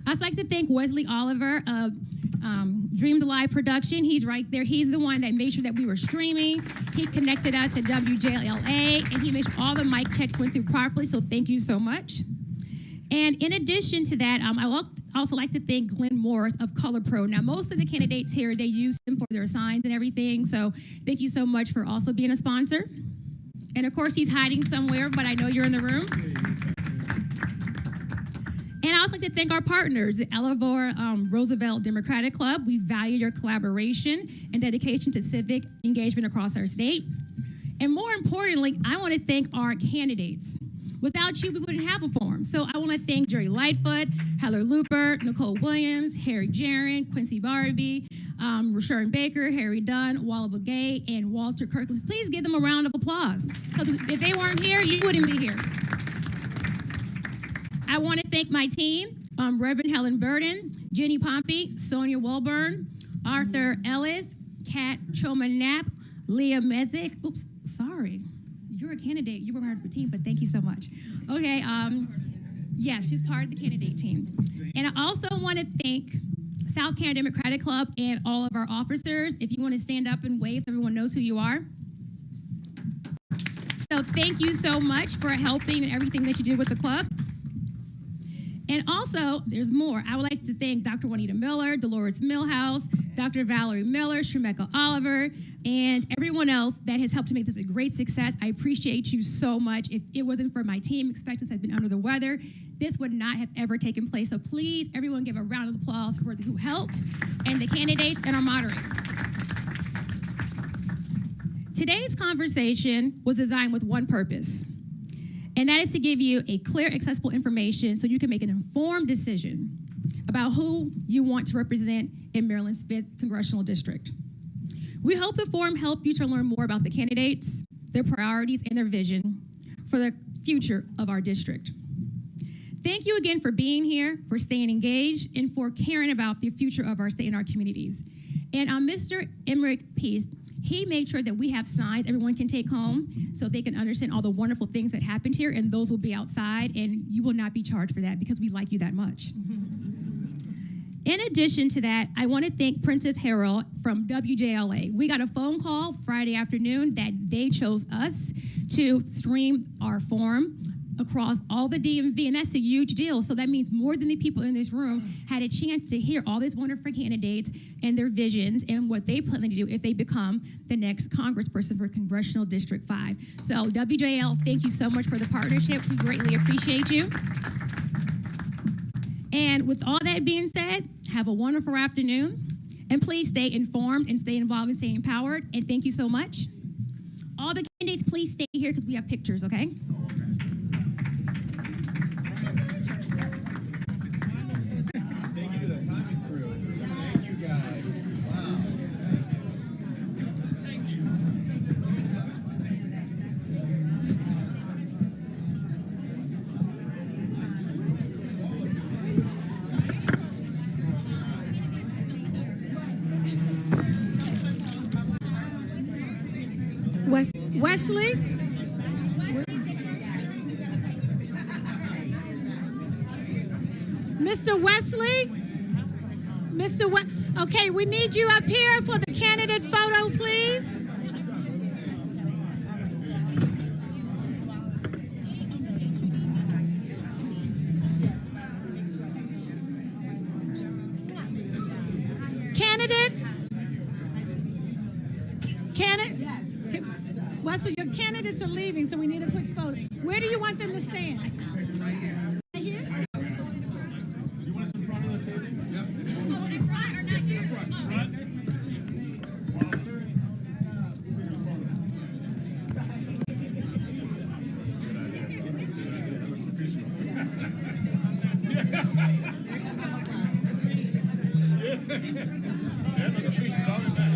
I'd also like to thank Wesley Oliver of Dream to Live Production. He's right there. He's the one that made sure that we were streaming. He connected us to WJLA, and he made sure all the mic checks went through properly, so thank you so much. And in addition to that, I would also like to thank Glenn Morris of Color Pro. Now, most of the candidates here, they use him for their signs and everything, so thank you so much for also being a sponsor. And of course, he's hiding somewhere, but I know you're in the room. And I also like to thank our partners, the Elevore Roosevelt Democratic Club. We value your collaboration and dedication to civic engagement across our state. And more importantly, I want to thank our candidates. Without you, we wouldn't have a forum. So I want to thank Jerry Lightfoot, Heather Luper, Nicole Williams, Harry Jaron, Quincy Barbie, Rashawn Baker, Harry Dunn, Walla Gay, and Walter Kirkland. Please give them a round of applause. Because if they weren't here, you wouldn't be here. I want to thank my team, Reverend Helen Burden, Jenny Pompey, Sonia Wilburn, Arthur Ellis, Kat Choman-Knapp, Leah Mezek. Oops, sorry. You're a candidate. You were part of the team, but thank you so much. Okay, yes, she's part of the candidate team. And I also want to thank South Carolina Democratic Club and all of our officers. If you want to stand up and wave so everyone knows who you are. So thank you so much for helping and everything that you did with the club. And also, there's more. I would like to thank Dr. Juanita Miller, Dolores Millhouse, Dr. Valerie Miller, Shemeka Oliver, and everyone else that has helped to make this a great success. I appreciate you so much. If it wasn't for my team, expectants had been under the weather, this would not have ever taken place. So please, everyone give a round of applause for who helped, and the candidates and our moderator. Today's conversation was designed with one purpose, and that is to give you a clear, accessible information so you can make an informed decision about who you want to represent in Maryland's 5th Congressional District. We hope the forum helped you to learn more about the candidates, their priorities, and their vision for the future of our district. Thank you again for being here, for staying engaged, and for caring about the future of our state and our communities. And Mr. Emmerich Peace, he made sure that we have signs everyone can take home so they can understand all the wonderful things that happened here, and those will be outside, and you will not be charged for that because we like you that much. In addition to that, I want to thank Princess Harold from WJLA. We got a phone call Friday afternoon that they chose us to stream our forum across all the DMV, and that's a huge deal. So that means more than the people in this room had a chance to hear all these wonderful candidates and their visions and what they plan to do if they become the next congressperson for Congressional District 5. So WJL, thank you so much for the partnership. We greatly appreciate you. And with all that being said, have a wonderful afternoon. And please stay informed and stay involved and stay empowered. And thank you so much. All the candidates, please stay here because we have pictures, okay? Wesley? Mr. Wesley? Okay, we need you up here for the candidate photo, please. Candidates? Wesley, your candidates are leaving, so we need a quick photo. Where do you want them to stand? Right here. Right here? You want us in front of the table? Yep. In front or not here? Front. Yeah, like a fish, dog.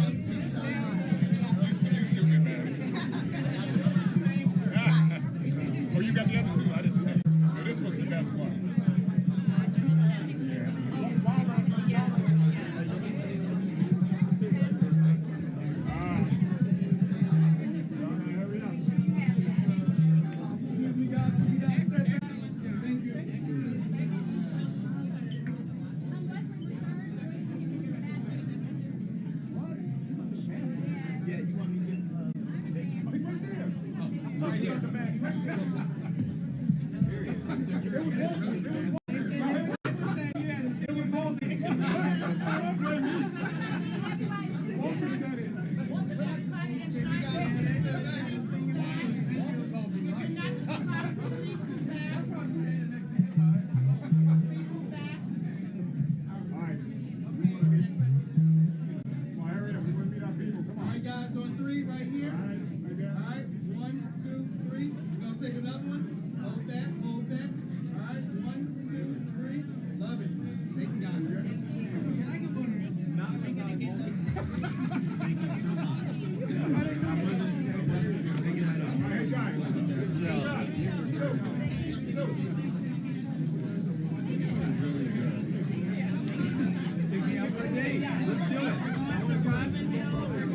Take me out for a date. Let's do it.